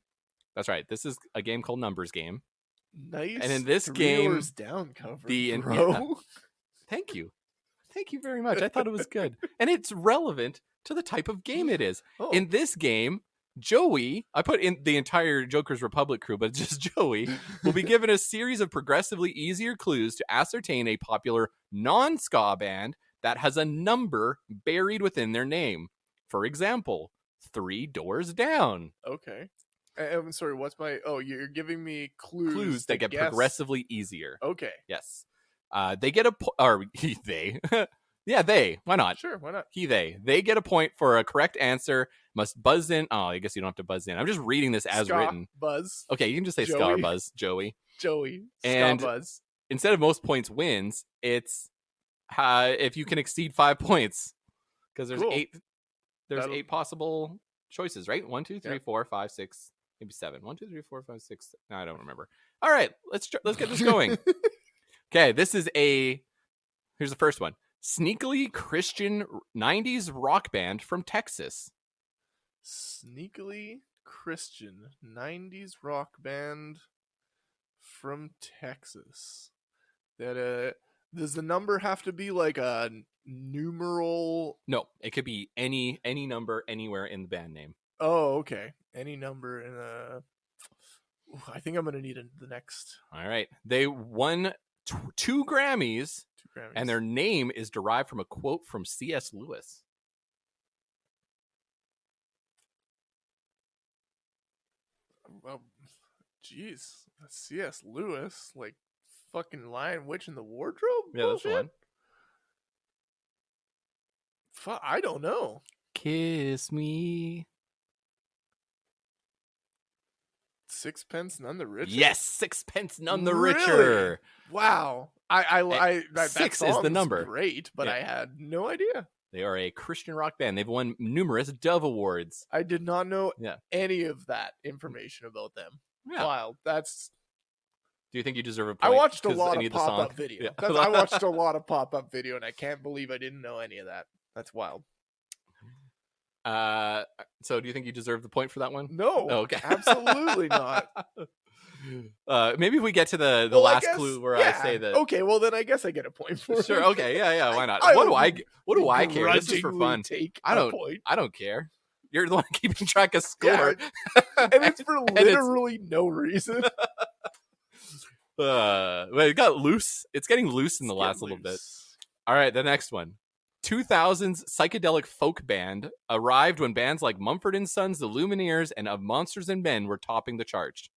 [SPEAKER 1] That's right. This is a game called Numbers Game.
[SPEAKER 3] Nice.
[SPEAKER 1] And in this
[SPEAKER 3] 3
[SPEAKER 1] game,
[SPEAKER 3] doors down cover.
[SPEAKER 1] the-
[SPEAKER 3] bro.
[SPEAKER 1] yeah. Thank you. Thank you very much. I thought it was good. And it's relevant to the type of game it is.
[SPEAKER 3] Oh.
[SPEAKER 1] In this game, Joey, I put in the entire Joker's Republic crew, but just Joey, will be given a series of progressively easier clues to ascertain a popular non-ska band that has a number buried within their name. For example, 3 Doors Down.
[SPEAKER 3] Okay. I'm sorry. What's my? Oh, you're giving me clues.
[SPEAKER 1] Clues
[SPEAKER 3] to
[SPEAKER 1] that get
[SPEAKER 3] guess.
[SPEAKER 1] progressively easier.
[SPEAKER 3] Okay.
[SPEAKER 1] Yes. They get a... Or they... Yeah, they. Why not?
[SPEAKER 3] Sure, why not?
[SPEAKER 1] He, they. They get a point for a correct answer. Must buzz in. Oh, I guess you don't have to buzz in. I'm just reading this as
[SPEAKER 3] Ska,
[SPEAKER 1] written.
[SPEAKER 3] Buzz,
[SPEAKER 1] Okay, you can just say Ska or
[SPEAKER 3] Joey.
[SPEAKER 1] Buzz, Joey.
[SPEAKER 3] Joey,
[SPEAKER 1] And-
[SPEAKER 3] Ska Buzz.
[SPEAKER 1] Instead of most points wins, it's if you can exceed 5 points. Because there's
[SPEAKER 3] Cool.
[SPEAKER 1] 8. There's
[SPEAKER 3] That'll-
[SPEAKER 1] 8 possible choices, right? 1, 2, 3,
[SPEAKER 3] Yeah.
[SPEAKER 1] 4, 5, 6, maybe 7. 1, 2, 3, 4, 5, 6. No, I don't remember. All right, let's get this going. Okay, here's the first one. Sneakily Christian 90s rock band from Texas.
[SPEAKER 3] Sneakily Christian 90s rock band from Texas. That does the number have to be like a numeral?
[SPEAKER 1] No, it could be any number anywhere in the band name.
[SPEAKER 3] Oh, okay. Any number in a. Ooh, I think I'm gonna need the next
[SPEAKER 1] All right. They won 2 Grammys,
[SPEAKER 3] 2 Grammys.
[SPEAKER 1] and their name is derived from a quote from C.S. Lewis.
[SPEAKER 3] Well, jeez, C.S. Lewis, like fucking Lion Witch in the Wardrobe.
[SPEAKER 1] Yeah, that's the
[SPEAKER 3] bullshit?
[SPEAKER 1] one.
[SPEAKER 3] I don't know.
[SPEAKER 1] Kiss me.
[SPEAKER 3] Sixpence None the Richer.
[SPEAKER 1] Yes, sixpence none the
[SPEAKER 3] Really?
[SPEAKER 1] richer.
[SPEAKER 3] Wow. That
[SPEAKER 1] 6 is the
[SPEAKER 3] song's
[SPEAKER 1] number.
[SPEAKER 3] Great, but
[SPEAKER 1] Yeah.
[SPEAKER 3] I had no idea.
[SPEAKER 1] They are a Christian rock band. They've won numerous Dove Awards.
[SPEAKER 3] I did not know
[SPEAKER 1] Yeah.
[SPEAKER 3] any of that information about them.
[SPEAKER 1] Yeah.
[SPEAKER 3] Wow, that's.
[SPEAKER 1] Do you think you deserve a
[SPEAKER 3] I
[SPEAKER 1] point?
[SPEAKER 3] watched a
[SPEAKER 1] 'cause
[SPEAKER 3] lot
[SPEAKER 1] any
[SPEAKER 3] of
[SPEAKER 1] the song?
[SPEAKER 3] pop-up video.
[SPEAKER 1] Yeah.
[SPEAKER 3] I watched a lot of pop-up video, and I can't believe I didn't know any of that. That's wild.
[SPEAKER 1] So do you think you deserve the point for that one?
[SPEAKER 3] No,
[SPEAKER 1] Oh, okay.
[SPEAKER 3] absolutely not.
[SPEAKER 1] Maybe if we get to the
[SPEAKER 3] Well, I
[SPEAKER 1] last
[SPEAKER 3] guess-
[SPEAKER 1] clue where
[SPEAKER 3] yeah.
[SPEAKER 1] I say that.
[SPEAKER 3] Okay, well then I guess I get a point for it.
[SPEAKER 1] Sure. Okay. Yeah. Why not?
[SPEAKER 3] I
[SPEAKER 1] What do
[SPEAKER 3] will
[SPEAKER 1] I care? This is for
[SPEAKER 3] begrudgingly
[SPEAKER 1] fun.
[SPEAKER 3] Take
[SPEAKER 1] I
[SPEAKER 3] a
[SPEAKER 1] don't-
[SPEAKER 3] point.
[SPEAKER 1] I don't care. You're the one keeping track of
[SPEAKER 3] Yeah,
[SPEAKER 1] score.
[SPEAKER 3] and it's for
[SPEAKER 1] it's-
[SPEAKER 3] literally no reason.
[SPEAKER 1] Well, it got loose. It's getting loose in the
[SPEAKER 3] It's
[SPEAKER 1] last
[SPEAKER 3] getting
[SPEAKER 1] little bit.
[SPEAKER 3] loose.
[SPEAKER 1] All right, the next one. 2000s psychedelic folk band arrived when bands like Mumford & Sons, The Lumineers, and Of Monsters and Men were topping the charts.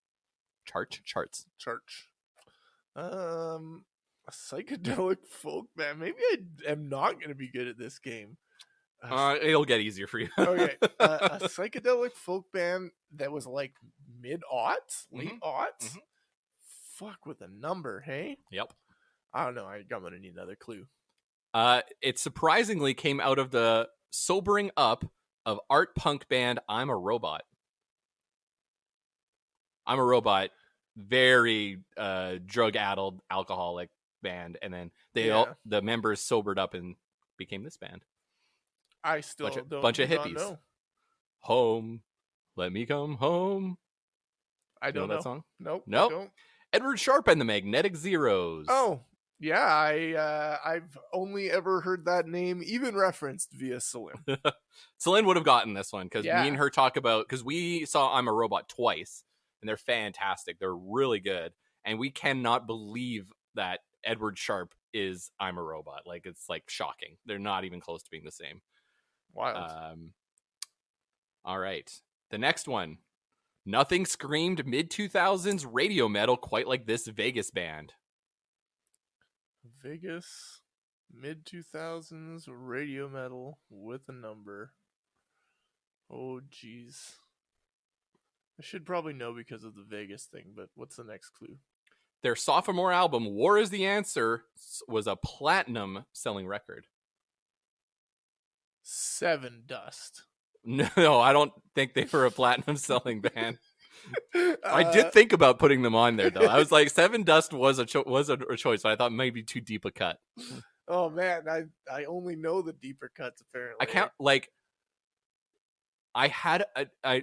[SPEAKER 1] Charts.
[SPEAKER 3] Church. A psychedelic folk band. Maybe I am not going to be good at this game.
[SPEAKER 1] It'll get easier for you.
[SPEAKER 3] Okay, a psychedelic folk band that was like mid-aughts, late aughts.
[SPEAKER 1] Mhm.
[SPEAKER 3] Fuck with a number, hey?
[SPEAKER 1] Yep.
[SPEAKER 3] I don't know. I'm gonna need another clue.
[SPEAKER 1] It surprisingly came out of the sobering up of art punk band I'm a Robot. I'm a Robot, very drug-addled, alcoholic band, and then
[SPEAKER 3] Yeah.
[SPEAKER 1] the members sobered up and became this band.
[SPEAKER 3] I still
[SPEAKER 1] Bunch of-
[SPEAKER 3] don't
[SPEAKER 1] bunch of
[SPEAKER 3] do not
[SPEAKER 1] hippies.
[SPEAKER 3] know.
[SPEAKER 1] Home, let me come home.
[SPEAKER 3] I
[SPEAKER 1] You know
[SPEAKER 3] don't
[SPEAKER 1] that
[SPEAKER 3] know.
[SPEAKER 1] song?
[SPEAKER 3] Nope. I
[SPEAKER 1] Nope.
[SPEAKER 3] don't.
[SPEAKER 1] Edward Sharpe and the Magnetic Zeros.
[SPEAKER 3] Oh, yeah. I've only ever heard that name even referenced via Salim.
[SPEAKER 1] Celine would have gotten this one because
[SPEAKER 3] Yeah.
[SPEAKER 1] me and her talk about, because we saw I'm a Robot twice and they're fantastic. They're really good. And we cannot believe that Edward Sharpe is I'm a Robot. Like, it's like shocking. They're not even close to being the same.
[SPEAKER 3] Wild.
[SPEAKER 1] All right. The next one. Nothing screamed mid-2000s radio metal quite like this Vegas band.
[SPEAKER 3] Vegas, mid 2000s radio metal with a number. Oh, jeez. I should probably know because of the Vegas thing, but what's the next clue?
[SPEAKER 1] Their sophomore album, War is the Answer, was a platinum selling record.
[SPEAKER 3] Seven Dust.
[SPEAKER 1] No, I don't think they were a platinum selling band. I did think about putting them on there, though. I was like, Seven Dust was a choice, but I thought maybe too deep a cut.
[SPEAKER 3] Oh man, I only know the deeper cuts apparently.
[SPEAKER 1] I can't, like, I had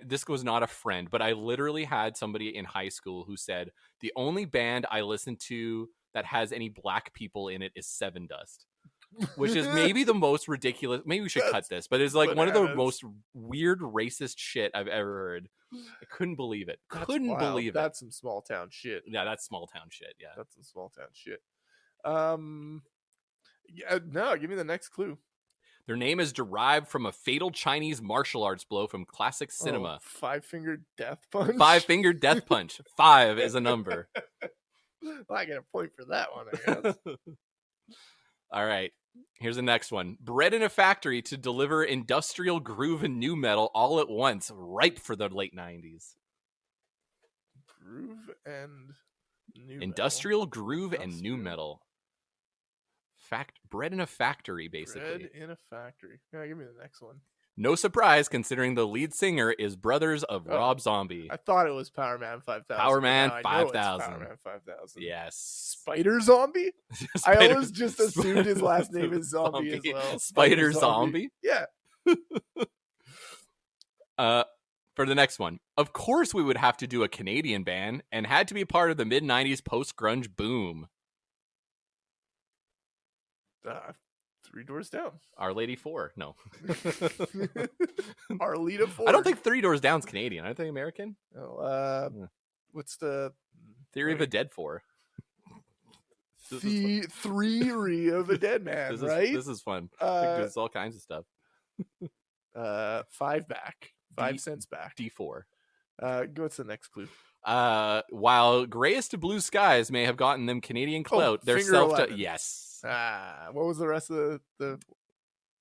[SPEAKER 1] this was not a friend, but I literally had somebody in high school who said the only band I listen to that has any black people in it is Seven Dust, which is maybe the most ridiculous. Maybe we should cut
[SPEAKER 3] That's
[SPEAKER 1] this, but it's like one of the
[SPEAKER 3] bananas.
[SPEAKER 1] most weird racist shit I've ever heard. I couldn't believe it.
[SPEAKER 3] That's
[SPEAKER 1] Couldn't
[SPEAKER 3] wild.
[SPEAKER 1] believe it.
[SPEAKER 3] That's some small town shit.
[SPEAKER 1] Yeah, that's small town shit. Yeah.
[SPEAKER 3] That's some small town shit. Yeah, no, give me the next clue.
[SPEAKER 1] Their name is derived from a fatal Chinese martial arts blow from classic cinema.
[SPEAKER 3] Oh, Five-Finger Death Punch.
[SPEAKER 1] Five-finger death punch. 5 is a number.
[SPEAKER 3] Well, I get a point for that one, I guess.
[SPEAKER 1] All right. Here's the next one. Bred in a factory to deliver industrial groove and new metal all at once, ripe for the late 90s.
[SPEAKER 3] Groove and new
[SPEAKER 1] Industrial groove and new
[SPEAKER 3] Industrial.
[SPEAKER 1] metal. Bred in a factory, basically.
[SPEAKER 3] Bred in a factory. Yeah, give me the next one.
[SPEAKER 1] No surprise, considering the lead singer is brothers of
[SPEAKER 3] Oh.
[SPEAKER 1] Rob Zombie.
[SPEAKER 3] I thought it was Power Man 5000.
[SPEAKER 1] Power
[SPEAKER 3] but
[SPEAKER 1] Man
[SPEAKER 3] now I know it's
[SPEAKER 1] 5000.
[SPEAKER 3] Power Man 5000.
[SPEAKER 1] Yes.
[SPEAKER 3] Spider Zombie? I
[SPEAKER 1] Spider-
[SPEAKER 3] always just assumed his last name is Zombie as well.
[SPEAKER 1] Spider Zombie?
[SPEAKER 3] Yeah.
[SPEAKER 1] For the next one. Of course we would have to do a Canadian band and had to be part of the mid-90s post-grunge boom.
[SPEAKER 3] Three Doors Down.
[SPEAKER 1] Our Lady 4. No.
[SPEAKER 3] Arlita Ford.
[SPEAKER 1] I don't think Three Doors Down's Canadian. I think American.
[SPEAKER 3] Oh,
[SPEAKER 1] Yeah.
[SPEAKER 3] what's the
[SPEAKER 1] Theory of a Dead 4.
[SPEAKER 3] Theory of a Dead Man, right?
[SPEAKER 1] This is fun. There's all kinds of stuff.
[SPEAKER 3] $5 back. 5 cents back.
[SPEAKER 1] D4.
[SPEAKER 3] What's the next clue?
[SPEAKER 1] While Grayest of Blue Skies may have gotten them Canadian clout, their
[SPEAKER 3] Finger
[SPEAKER 1] self
[SPEAKER 3] 11.
[SPEAKER 1] yes.
[SPEAKER 3] What was the rest of the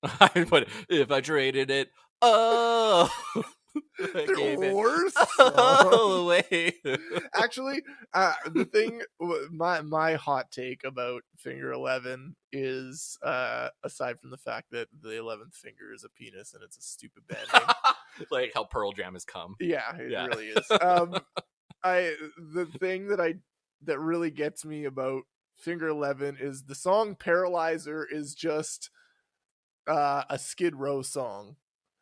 [SPEAKER 1] I put if I traded it, I gave it
[SPEAKER 3] worst?
[SPEAKER 1] all away.
[SPEAKER 3] Actually, the thing, my hot take about Finger 11 is, aside from the fact that the 11th finger is a penis and it's a stupid band name.
[SPEAKER 1] Like how Pearl Jam has come.
[SPEAKER 3] Yeah, it
[SPEAKER 1] Yeah.
[SPEAKER 3] really is. The thing that really gets me about Finger 11 is the song Paralyzer is just a Skid Row song.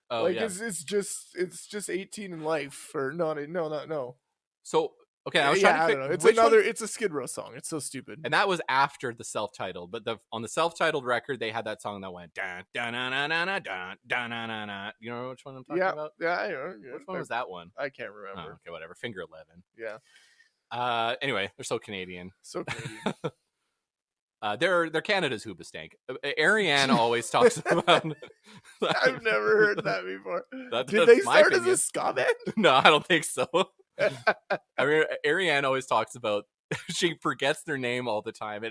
[SPEAKER 1] Oh
[SPEAKER 3] Like
[SPEAKER 1] yeah.
[SPEAKER 3] it's just 18 in life or no.
[SPEAKER 1] So okay, I was
[SPEAKER 3] Yeah,
[SPEAKER 1] trying to
[SPEAKER 3] I
[SPEAKER 1] figure
[SPEAKER 3] don't know. It's
[SPEAKER 1] which
[SPEAKER 3] another.
[SPEAKER 1] one-
[SPEAKER 3] It's a Skid Row song. It's so stupid.
[SPEAKER 1] and that was after the self-titled. But on the self-titled record, they had that song that went dun dun dun dun dun dun dun dun dun dun. You know which one I'm talking about?
[SPEAKER 3] Yeah, I know. Yeah.
[SPEAKER 1] Which one was that one?
[SPEAKER 3] I can't
[SPEAKER 1] Oh,
[SPEAKER 3] remember.
[SPEAKER 1] okay, whatever. Finger 11.
[SPEAKER 3] Yeah,
[SPEAKER 1] Anyway, they're so Canadian.
[SPEAKER 3] so Canadian.
[SPEAKER 1] They're Canada's Hoobastank. Arianne always talks about.
[SPEAKER 3] I've never heard that before.
[SPEAKER 1] That's
[SPEAKER 3] Did they
[SPEAKER 1] my
[SPEAKER 3] start
[SPEAKER 1] opinion.
[SPEAKER 3] as a ska band?
[SPEAKER 1] No, I don't think so. I mean, Arianne always talks about she forgets their name all the time,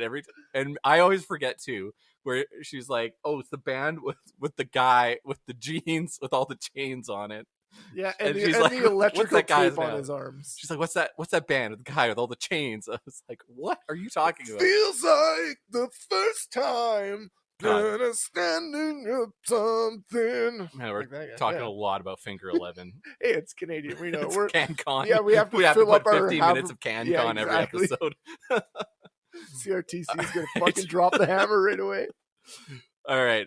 [SPEAKER 1] and I always forget too. Where she's like, "Oh, it's the band with the guy with the jeans with all the chains on it."
[SPEAKER 3] Yeah,
[SPEAKER 1] And
[SPEAKER 3] and,
[SPEAKER 1] she's
[SPEAKER 3] the
[SPEAKER 1] like,
[SPEAKER 3] electrical
[SPEAKER 1] "What's that guy's
[SPEAKER 3] tape on
[SPEAKER 1] name?"
[SPEAKER 3] his arms.
[SPEAKER 1] She's like, "What's that? What's that band with the guy with all the chains?" I was like, "What are you talking about?"
[SPEAKER 3] Feels like the first time
[SPEAKER 1] God.
[SPEAKER 3] that I'm standing up something.
[SPEAKER 1] Man, we're
[SPEAKER 3] Like that guy,
[SPEAKER 1] talking
[SPEAKER 3] yeah.
[SPEAKER 1] a lot about Finger 11.
[SPEAKER 3] Hey, it's Canadian. We know.
[SPEAKER 1] It's
[SPEAKER 3] We're
[SPEAKER 1] CanCon.
[SPEAKER 3] yeah, we have to
[SPEAKER 1] we have
[SPEAKER 3] fill
[SPEAKER 1] to
[SPEAKER 3] up
[SPEAKER 1] put
[SPEAKER 3] our
[SPEAKER 1] 15
[SPEAKER 3] half
[SPEAKER 1] minutes of
[SPEAKER 3] of-
[SPEAKER 1] CanCon
[SPEAKER 3] yeah,
[SPEAKER 1] every
[SPEAKER 3] exactly.
[SPEAKER 1] episode.
[SPEAKER 3] CRTC is gonna fucking drop the hammer right away.
[SPEAKER 1] All right.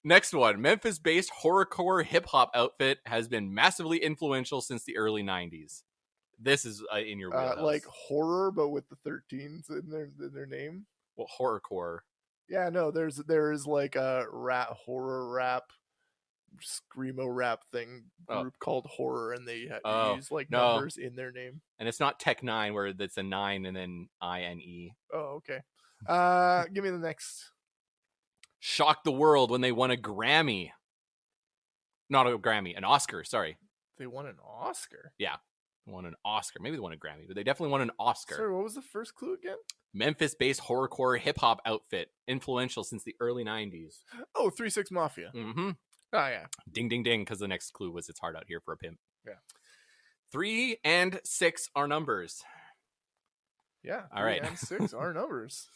[SPEAKER 1] Next one. Memphis-based horrorcore hip-hop outfit has been massively influential since the early 90s. This is in your wheelhouse.
[SPEAKER 3] Like horror, but with the 13s in their name.
[SPEAKER 1] well, horrorcore.
[SPEAKER 3] Yeah, no, there is like a horror rap, screamo rap thing
[SPEAKER 1] Oh.
[SPEAKER 3] group called Horror, and they
[SPEAKER 1] Oh,
[SPEAKER 3] use like
[SPEAKER 1] no.
[SPEAKER 3] numbers in their name.
[SPEAKER 1] And it's not Tech 9 where it's a 9 and then I-N-E.
[SPEAKER 3] Oh, okay. Give me the next.
[SPEAKER 1] Shocked the world when they won a Grammy. Not a Grammy, an Oscar, sorry.
[SPEAKER 3] They won an Oscar.
[SPEAKER 1] Won an Oscar. Maybe they won a Grammy, but they definitely won an Oscar.
[SPEAKER 3] Sorry, what was the first clue again?
[SPEAKER 1] Memphis-based horrorcore hip-hop outfit. Influential since the early 90s.
[SPEAKER 3] Oh, 3-6 Mafia.
[SPEAKER 1] Mm-hmm.
[SPEAKER 3] Oh yeah.
[SPEAKER 1] Ding, ding, ding, because the next clue was it's hard out here for a pimp.
[SPEAKER 3] Yeah.
[SPEAKER 1] 3 and 6 are numbers.
[SPEAKER 3] Yeah.
[SPEAKER 1] All right.
[SPEAKER 3] 3 and 6 are numbers.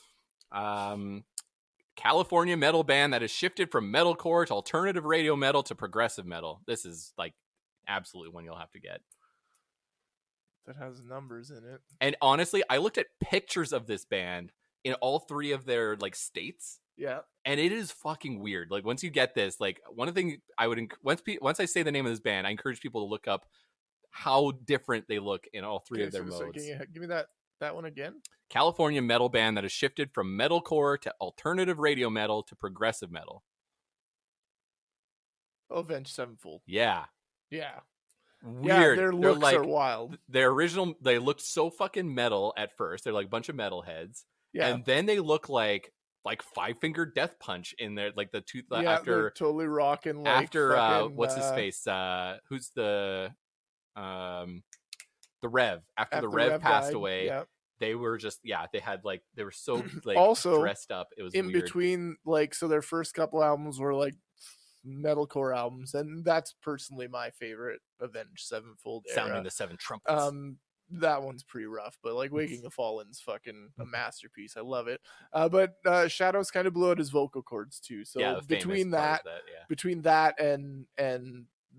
[SPEAKER 1] California metal band that has shifted from metalcore to alternative radio metal to progressive metal. This is like absolutely one you'll have to get.
[SPEAKER 3] That has numbers in it.
[SPEAKER 1] And honestly, I looked at pictures of this band in all 3 of their like states,
[SPEAKER 3] Yeah.
[SPEAKER 1] and it is fucking weird. Like once you get this, like one of the things I would once I say the name of this band, I encourage people to look up how different they look in all 3
[SPEAKER 3] Okay,
[SPEAKER 1] of their
[SPEAKER 3] so
[SPEAKER 1] modes.
[SPEAKER 3] give me that one again.
[SPEAKER 1] California metal band that has shifted from metalcore to alternative radio metal to progressive metal.
[SPEAKER 3] Oh, Avenged Sevenfold.
[SPEAKER 1] Yeah.
[SPEAKER 3] Yeah.
[SPEAKER 1] Weird.
[SPEAKER 3] Yeah, their
[SPEAKER 1] They're
[SPEAKER 3] looks
[SPEAKER 1] like,
[SPEAKER 3] are wild.
[SPEAKER 1] their original, they looked so fucking metal at first. They're like a bunch of metalheads.
[SPEAKER 3] Yeah.
[SPEAKER 1] And then they look like Five Finger Death Punch in there, like the two
[SPEAKER 3] Yeah, they're
[SPEAKER 1] after
[SPEAKER 3] totally rocking like
[SPEAKER 1] after
[SPEAKER 3] fucking,
[SPEAKER 1] what's his face? Who's the Rev? After the Rev passed
[SPEAKER 3] guy.
[SPEAKER 1] away,
[SPEAKER 3] Yeah.
[SPEAKER 1] they were just they had like they were so like
[SPEAKER 3] Also,
[SPEAKER 1] dressed up. It was
[SPEAKER 3] in
[SPEAKER 1] weird.
[SPEAKER 3] between, like, so their first couple albums were like metalcore albums, and that's personally my favorite Avenged Sevenfold era.
[SPEAKER 1] Sounding the Seven Trumpets.
[SPEAKER 3] That one's pretty rough, but like Waking the Fallen's fucking a masterpiece. I love it. But Shadows kind of blew out his vocal cords too. So
[SPEAKER 1] yeah, the
[SPEAKER 3] between
[SPEAKER 1] famous part
[SPEAKER 3] that,
[SPEAKER 1] of yeah.
[SPEAKER 3] between that and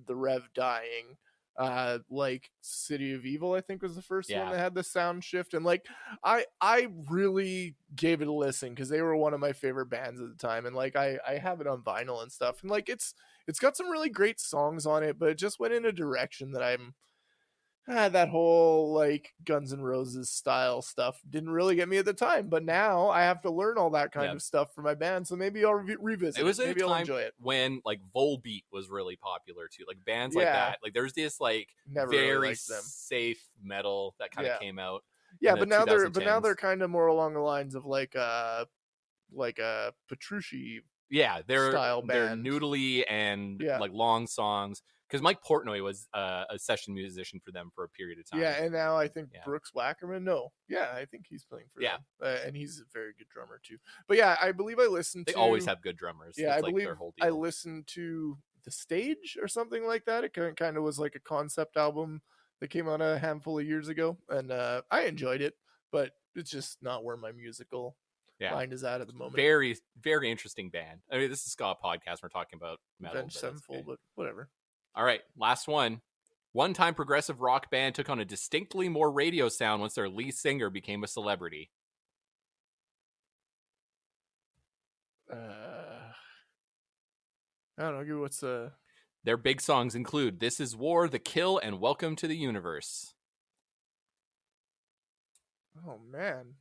[SPEAKER 3] the Rev dying, like City of Evil, I think was the first one that had the sound shift, and like I really gave it a listen because they were one of my favorite bands at the time, and like I have it on vinyl and stuff, and like it's got some really great songs on it, but it just went in a direction that I'm that whole like Guns N' Roses style stuff didn't really get me at the time, but now I have to learn all that kind of stuff for my band, so maybe I'll revisit it. Maybe I'll enjoy it.
[SPEAKER 1] When like Volbeat was really popular too, like bands like that. Like there's this like
[SPEAKER 3] Never
[SPEAKER 1] very
[SPEAKER 3] really liked them.
[SPEAKER 1] safe metal that kind of came out.
[SPEAKER 3] Yeah,
[SPEAKER 1] in
[SPEAKER 3] but now
[SPEAKER 1] the
[SPEAKER 3] they're kind of more along the lines of like a Petrucci.
[SPEAKER 1] Yeah, they're
[SPEAKER 3] band.
[SPEAKER 1] noodly and like long songs. Because Mike Portnoy was a session musician for them for a period of time.
[SPEAKER 3] Yeah, and now I think Brooks Wackerman. I think he's playing for them. And he's a very good drummer too. But yeah, I believe I listened to.
[SPEAKER 1] They always have good drummers.
[SPEAKER 3] Yeah,
[SPEAKER 1] it's
[SPEAKER 3] I
[SPEAKER 1] like
[SPEAKER 3] believe
[SPEAKER 1] their whole deal.
[SPEAKER 3] I listened to The Stage or something like that. It kind of was like a concept album that came out a handful of years ago, and I enjoyed it. But it's just not where my musical mind is at the moment.
[SPEAKER 1] Very, very interesting band. I mean, this is Ska podcast. We're talking about metal.
[SPEAKER 3] Avenged Sevenfold, but whatever.
[SPEAKER 1] All right, last one. One-time progressive rock band took on a distinctly more radio sound once their lead singer became a celebrity.
[SPEAKER 3] I don't know. What's
[SPEAKER 1] Their big songs include "This Is War," "The Kill," and "Welcome to the Universe."
[SPEAKER 3] Oh man,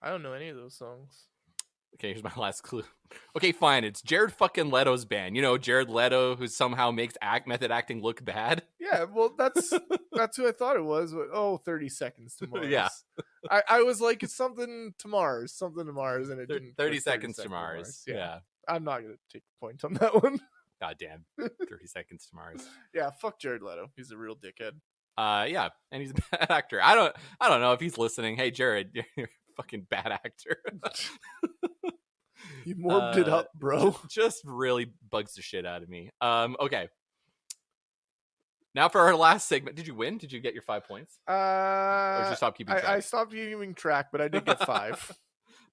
[SPEAKER 3] I don't know any of those songs.
[SPEAKER 1] Okay, here's my last clue. Okay, fine. It's Jared fucking Leto's band. You know, Jared Leto, who somehow makes method acting look bad.
[SPEAKER 3] Yeah, well, that's who I thought it was. But, 30 Seconds to Mars.
[SPEAKER 1] Yeah.
[SPEAKER 3] I was like, it's something to Mars, and it didn't.
[SPEAKER 1] 30 Seconds to Mars. Yeah.
[SPEAKER 3] I'm not going to take the point on that one.
[SPEAKER 1] God damn. 30 Seconds to Mars.
[SPEAKER 3] Yeah, fuck Jared Leto. He's a real dickhead.
[SPEAKER 1] Yeah, and he's a bad actor. I don't know if he's listening. Hey, Jared, you're a fucking bad actor.
[SPEAKER 3] You morbed it up, bro.
[SPEAKER 1] Just really bugs the shit out of me. Okay. Now for our last segment. Did you win? Did you get your 5 points? Or did you stop keeping track?
[SPEAKER 3] I stopped keeping track, but I did get 5.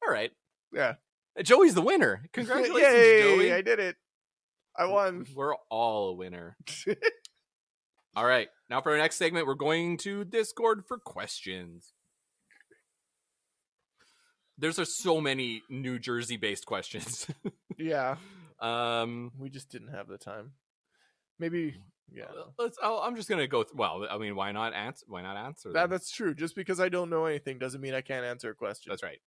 [SPEAKER 1] All right.
[SPEAKER 3] Yeah.
[SPEAKER 1] Joey's the winner. Congratulations,
[SPEAKER 3] Yay,
[SPEAKER 1] Joey.
[SPEAKER 3] I did it. I won.
[SPEAKER 1] We're all a winner. All right. Now for our next segment, we're going to Discord for questions. There's so many New Jersey-based questions.
[SPEAKER 3] Yeah. We just didn't have the time. Maybe. Yeah.
[SPEAKER 1] I'm just gonna go. Well, I mean, why not answer? Why not answer?
[SPEAKER 3] That's true. Just because I don't know anything doesn't mean I can't answer a question.
[SPEAKER 1] That's right.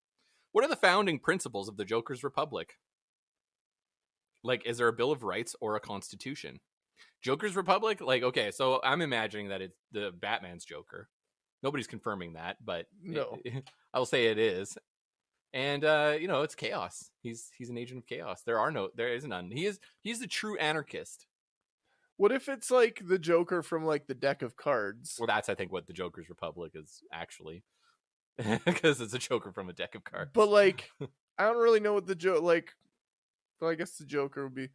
[SPEAKER 1] What are the founding principles of the Joker's Republic? Like, is there a Bill of Rights or a Constitution? Joker's Republic? Like, okay, so I'm imagining that it's the Batman's Joker. Nobody's confirming that, but
[SPEAKER 3] no,
[SPEAKER 1] I'll say it is. And it's chaos. He's an agent of chaos. There is none. He's the true anarchist.
[SPEAKER 3] What if it's like the Joker from like the deck of cards?
[SPEAKER 1] Well, that's I think what the Joker's Republic is actually, because it's a Joker from a deck of cards.
[SPEAKER 3] But like, I don't really know what the Joker like. Well, I guess the Joker would be.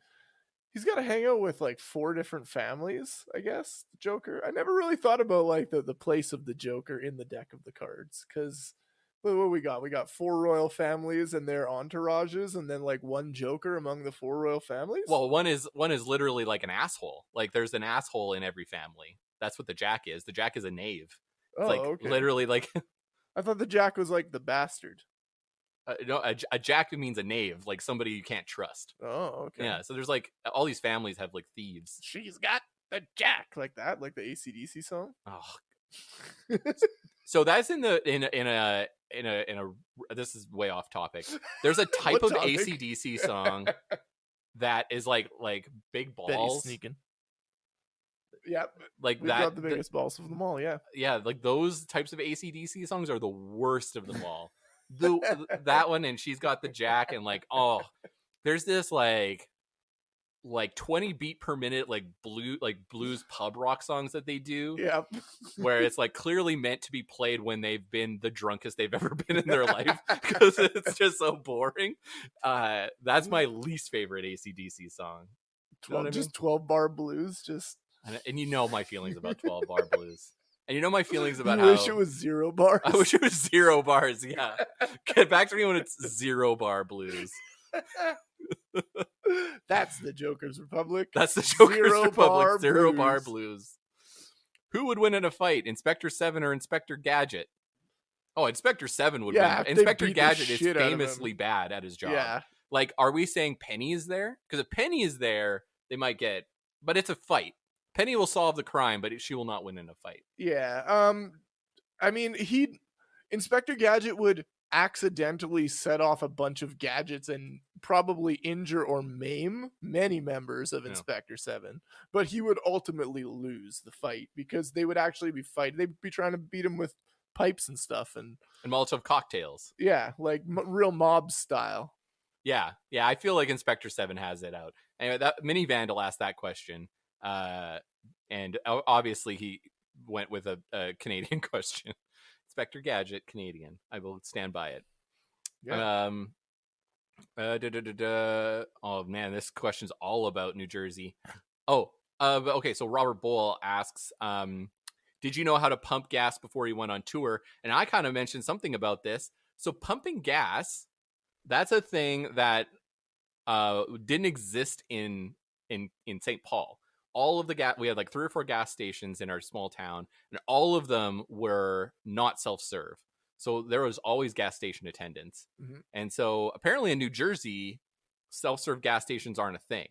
[SPEAKER 3] He's got to hang out with like 4 different families. I guess the Joker. I never really thought about like the place of the Joker in the deck of the cards because. What we got? We got 4 royal families and their entourages, and then like 1 Joker among the 4 royal families.
[SPEAKER 1] Well, one is literally like an asshole. Like there's an asshole in every family. That's what the Jack is. The Jack is a knave. It's
[SPEAKER 3] okay.
[SPEAKER 1] Literally like.
[SPEAKER 3] I thought the Jack was like the bastard.
[SPEAKER 1] No, a Jack means a knave, like somebody you can't trust.
[SPEAKER 3] Oh, okay.
[SPEAKER 1] Yeah. So there's like all these families have like thieves.
[SPEAKER 3] She's got the Jack like that, like the AC/DC song.
[SPEAKER 1] Oh. So that's in a this is way off topic. There's a type of AC/DC song that is like big balls.
[SPEAKER 3] Sneaking. Yeah,
[SPEAKER 1] like
[SPEAKER 3] we've got the biggest balls of them all. Yeah,
[SPEAKER 1] yeah, like those types of AC/DC songs are the worst of them all. That one, and She's Got the Jack, and like there's this like like 20 beat per minute like blues pub rock songs that they do,
[SPEAKER 3] Yeah.
[SPEAKER 1] where it's like clearly meant to be played when they've been the drunkest they've ever been in their life because it's just so boring. That's my least favorite AC/DC song. You know what I mean?
[SPEAKER 3] Just 12 bar blues. Just
[SPEAKER 1] And you know my feelings about 12 bar blues. And you know my feelings about
[SPEAKER 3] you
[SPEAKER 1] how
[SPEAKER 3] wish it was 0 bars.
[SPEAKER 1] I wish it was 0 bars. Yeah, get back to me when it's 0 bar blues.
[SPEAKER 3] That's the Joker's Republic.
[SPEAKER 1] That's the Joker's
[SPEAKER 3] 0
[SPEAKER 1] Republic.
[SPEAKER 3] bar
[SPEAKER 1] 0 bar
[SPEAKER 3] blues.
[SPEAKER 1] blues. Who would win in a fight, Inspector 7 or Inspector Gadget? Oh, Inspector 7 would
[SPEAKER 3] Yeah,
[SPEAKER 1] win.
[SPEAKER 3] if they
[SPEAKER 1] Inspector
[SPEAKER 3] beat the
[SPEAKER 1] Gadget is
[SPEAKER 3] shit out of him.
[SPEAKER 1] famously bad at his job.
[SPEAKER 3] Yeah.
[SPEAKER 1] Like, are we saying Penny is there? Because if Penny is there, they might get. But it's a fight. Penny will solve the crime, but she will not win in a fight.
[SPEAKER 3] Yeah. I mean, Inspector Gadget would accidentally set off a bunch of gadgets and probably injure or maim many members of Inspector 7, but he would ultimately lose the fight because they would actually be fighting. They'd be trying to beat him with pipes and stuff and
[SPEAKER 1] Molotov cocktails.
[SPEAKER 3] Yeah, like real mob style.
[SPEAKER 1] Yeah, I feel like Inspector 7 has it out. Anyway, that Mini Vandal asked that question, and obviously he went with a Canadian question. Inspector Gadget, Canadian. I will stand by it.
[SPEAKER 3] Yeah.
[SPEAKER 1] Oh man, this question's all about New Jersey. Okay. So Robert Bowl asks, did you know how to pump gas before you went on tour? And I kind of mentioned something about this. So pumping gas, that's a thing that didn't exist in St. Paul. All of the gas, we had like 3 or 4 gas stations in our small town, and all of them were not self-serve. So there was always gas station attendants.
[SPEAKER 3] Mhm.
[SPEAKER 1] And so apparently in New Jersey, self-serve gas stations aren't a thing.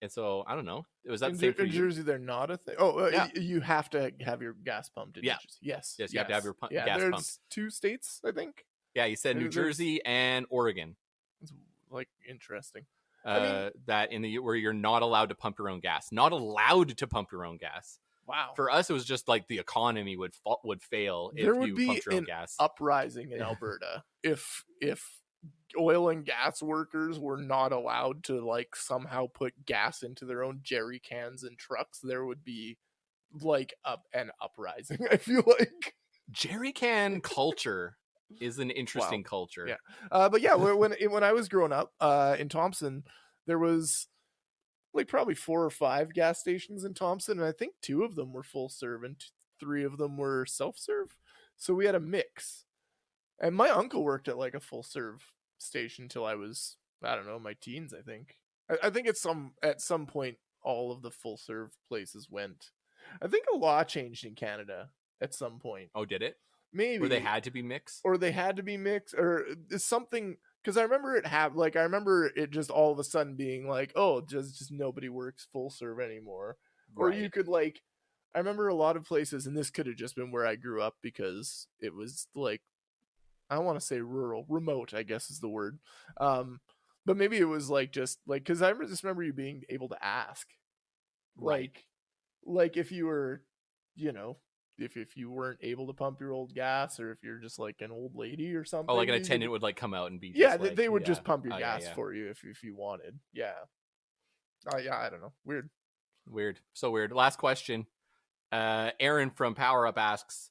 [SPEAKER 1] And so I don't know. Was that the same for
[SPEAKER 3] in
[SPEAKER 1] you?
[SPEAKER 3] Jersey? They're not a thing. Oh,
[SPEAKER 1] Yeah.
[SPEAKER 3] You have to have your gas pumped in New Jersey. Yes.
[SPEAKER 1] Yes, you have to have your gas
[SPEAKER 3] there's
[SPEAKER 1] pumped.
[SPEAKER 3] 2 states, I think.
[SPEAKER 1] Yeah, you said New
[SPEAKER 3] There's-
[SPEAKER 1] Jersey and Oregon.
[SPEAKER 3] It's like interesting.
[SPEAKER 1] That where you're not allowed to pump your own gas. Not allowed to pump your own gas.
[SPEAKER 3] Wow.
[SPEAKER 1] For us, it was just like the economy would fail if
[SPEAKER 3] There would
[SPEAKER 1] you
[SPEAKER 3] be
[SPEAKER 1] pumped your own
[SPEAKER 3] an
[SPEAKER 1] gas.
[SPEAKER 3] uprising in Alberta if oil and gas workers were not allowed to like somehow put gas into their own jerry cans and trucks. There would be like an uprising. I feel like
[SPEAKER 1] Jerry can culture is an interesting culture.
[SPEAKER 3] Yeah. But yeah, when I was growing up in Thompson, there was like probably 4 or 5 gas stations in Thompson, and I think 2 of them were full serve and 3 of them were self serve. So we had a mix. And my uncle worked at like a full serve station till I was, I don't know, my teens. I think. I think at some point all of the full serve places went. I think a law changed in Canada at some point.
[SPEAKER 1] Oh, did it?
[SPEAKER 3] Maybe.
[SPEAKER 1] Where they had to be mixed?
[SPEAKER 3] Or they had to be mixed, or something. Because I remember I remember it just all of a sudden being like, oh, just nobody works full serve anymore. Or you could like, I remember a lot of places, and this could have just been where I grew up because it was like, I don't want to say remote, I guess is the word. But maybe it was like just like, because I just remember you being able to ask, like if you were, if you weren't able to pump your old gas, or if you're just like an old lady or something.
[SPEAKER 1] Oh, like an attendant would like come out and be just
[SPEAKER 3] yeah,
[SPEAKER 1] like,
[SPEAKER 3] they would just pump your gas
[SPEAKER 1] yeah.
[SPEAKER 3] for you if you wanted. Yeah. Yeah, I don't know. Weird.
[SPEAKER 1] So weird. Last question. Aaron from Power Up asks,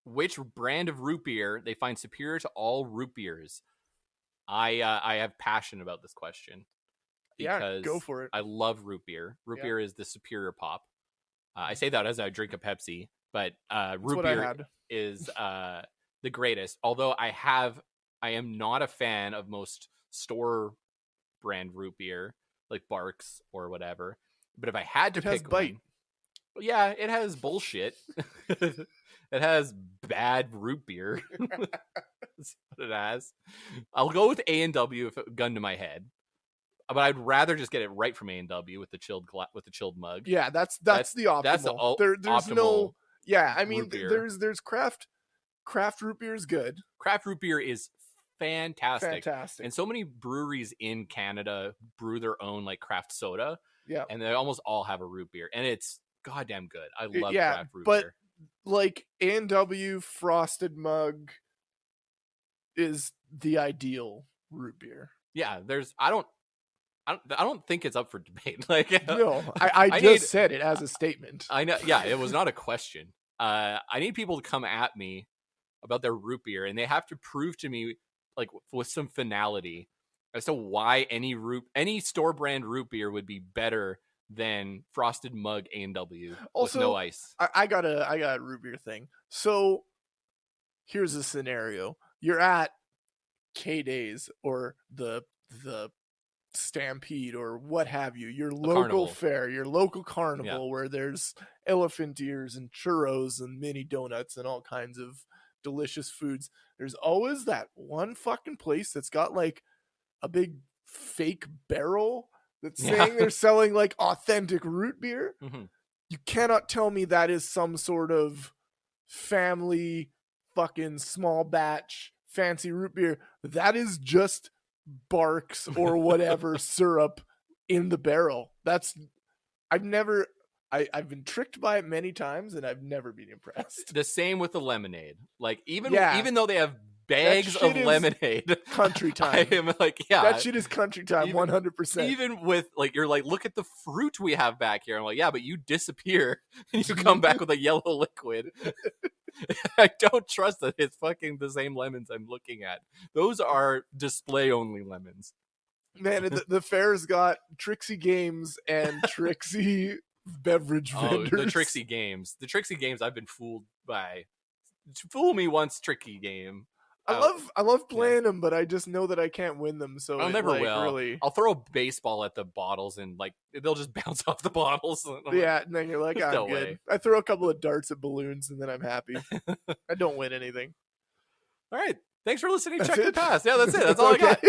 [SPEAKER 1] which brand of root beer they find superior to all root beers? I have passion about this question.
[SPEAKER 3] Yeah, go for it.
[SPEAKER 1] I love root beer. Root beer is the superior pop. I say that as I drink a Pepsi, but root beer is the greatest. Although I am not a fan of most store brand root beer, like Barks or whatever. But if I had to pick one, yeah, it has bullshit. It has bad root beer. That's what it has. I'll go with A&W if it gun to my head. But I'd rather just get it right from A&W with the chilled mug.
[SPEAKER 3] Yeah, that's the optimal.
[SPEAKER 1] That's the
[SPEAKER 3] there's
[SPEAKER 1] optimal
[SPEAKER 3] no. Yeah, I mean,
[SPEAKER 1] root beer.
[SPEAKER 3] there's craft root beer is good.
[SPEAKER 1] Craft root beer is fantastic.
[SPEAKER 3] Fantastic.
[SPEAKER 1] And so many breweries in Canada brew their own like craft soda.
[SPEAKER 3] Yeah.
[SPEAKER 1] And they almost all have a root beer, and it's goddamn good. I love
[SPEAKER 3] yeah,
[SPEAKER 1] craft root
[SPEAKER 3] but
[SPEAKER 1] beer.
[SPEAKER 3] Like A&W frosted mug is the ideal root beer.
[SPEAKER 1] Yeah, I don't think it's up for debate. Like,
[SPEAKER 3] No, I just said it as a statement.
[SPEAKER 1] I know. Yeah, it was not a question. I need people to come at me about their root beer, and they have to prove to me, like, with some finality, as to why any store brand root beer would be better than Frosted Mug A&W with no ice.
[SPEAKER 3] I got a root beer thing. So here's a scenario: you're at K-Days or the Stampede or what have you, your local
[SPEAKER 1] carnival.
[SPEAKER 3] fair, your local carnival, where there's elephant ears and churros and mini donuts and all kinds of delicious foods. There's always that one fucking place that's got like a big fake barrel that's saying they're selling like authentic root beer.
[SPEAKER 1] Mm-hmm.
[SPEAKER 3] You cannot tell me that is some sort of family fucking small batch fancy root beer. That is just Barks or whatever syrup in the barrel. I've been tricked by it many times and I've never been impressed.
[SPEAKER 1] The same with the lemonade. Like, even though they have bags of lemonade,
[SPEAKER 3] country time.
[SPEAKER 1] I am like, yeah,
[SPEAKER 3] that shit is country time. 100%.
[SPEAKER 1] Even with, like, you're like, look at the fruit we have back here. I'm like, yeah, but you disappear and you come back with a yellow liquid. I don't trust that it's fucking the same lemons I'm looking at. Those are display only lemons.
[SPEAKER 3] Man, the fair's got Trixie Games and Trixie beverage vendors.
[SPEAKER 1] The Trixie Games. The Trixie Games I've been fooled by. Fool me once, tricky game.
[SPEAKER 3] I love playing them, but I just know that I can't win them. So
[SPEAKER 1] I never will.
[SPEAKER 3] Really...
[SPEAKER 1] I'll throw a baseball at the bottles and like they'll just bounce off the bottles.
[SPEAKER 3] Yeah, and then you're like, I'm good.
[SPEAKER 1] Way.
[SPEAKER 3] I throw a couple of darts at balloons and then I'm happy. I don't win anything.
[SPEAKER 1] All right, thanks for listening to Checkered Past. Yeah, that's it. That's all I got.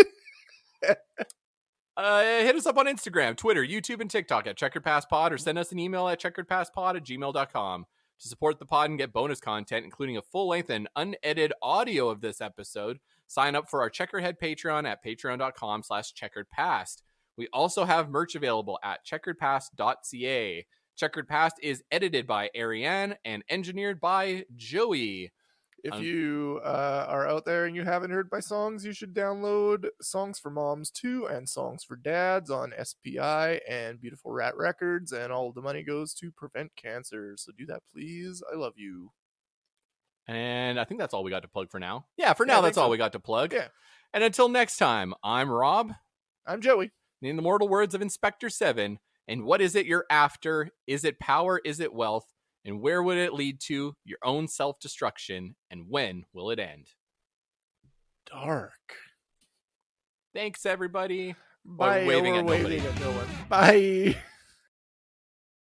[SPEAKER 1] Hit us up on Instagram, Twitter, YouTube, and TikTok at Checkered Past Pod, or send us an email at checkeredpastpod@gmail.com. To support the pod and get bonus content, including a full-length and unedited audio of this episode, sign up for our Checkerhead Patreon at patreon.com/checkeredpast. We also have merch available at checkeredpast.ca. Checkered Past is edited by Arianne and engineered by Joey.
[SPEAKER 3] If you are out there and you haven't heard my songs, you should download Songs for Moms 2 and Songs for Dads on SPI and Beautiful Rat Records, and all of the money goes to prevent cancer. So do that, please. I love you.
[SPEAKER 1] And I think that's all we got to plug for now. Yeah, for now, that's all we got to plug.
[SPEAKER 3] Yeah.
[SPEAKER 1] And until next time, I'm Rob.
[SPEAKER 3] I'm Joey.
[SPEAKER 1] In the mortal words of Inspector 7, and what is it you're after? Is it power? Is it wealth? And where would it lead to? Your own self-destruction. And when will it end?
[SPEAKER 3] Dark.
[SPEAKER 1] Thanks, everybody.
[SPEAKER 3] Bye.
[SPEAKER 1] Or waving at nobody.
[SPEAKER 3] Bye.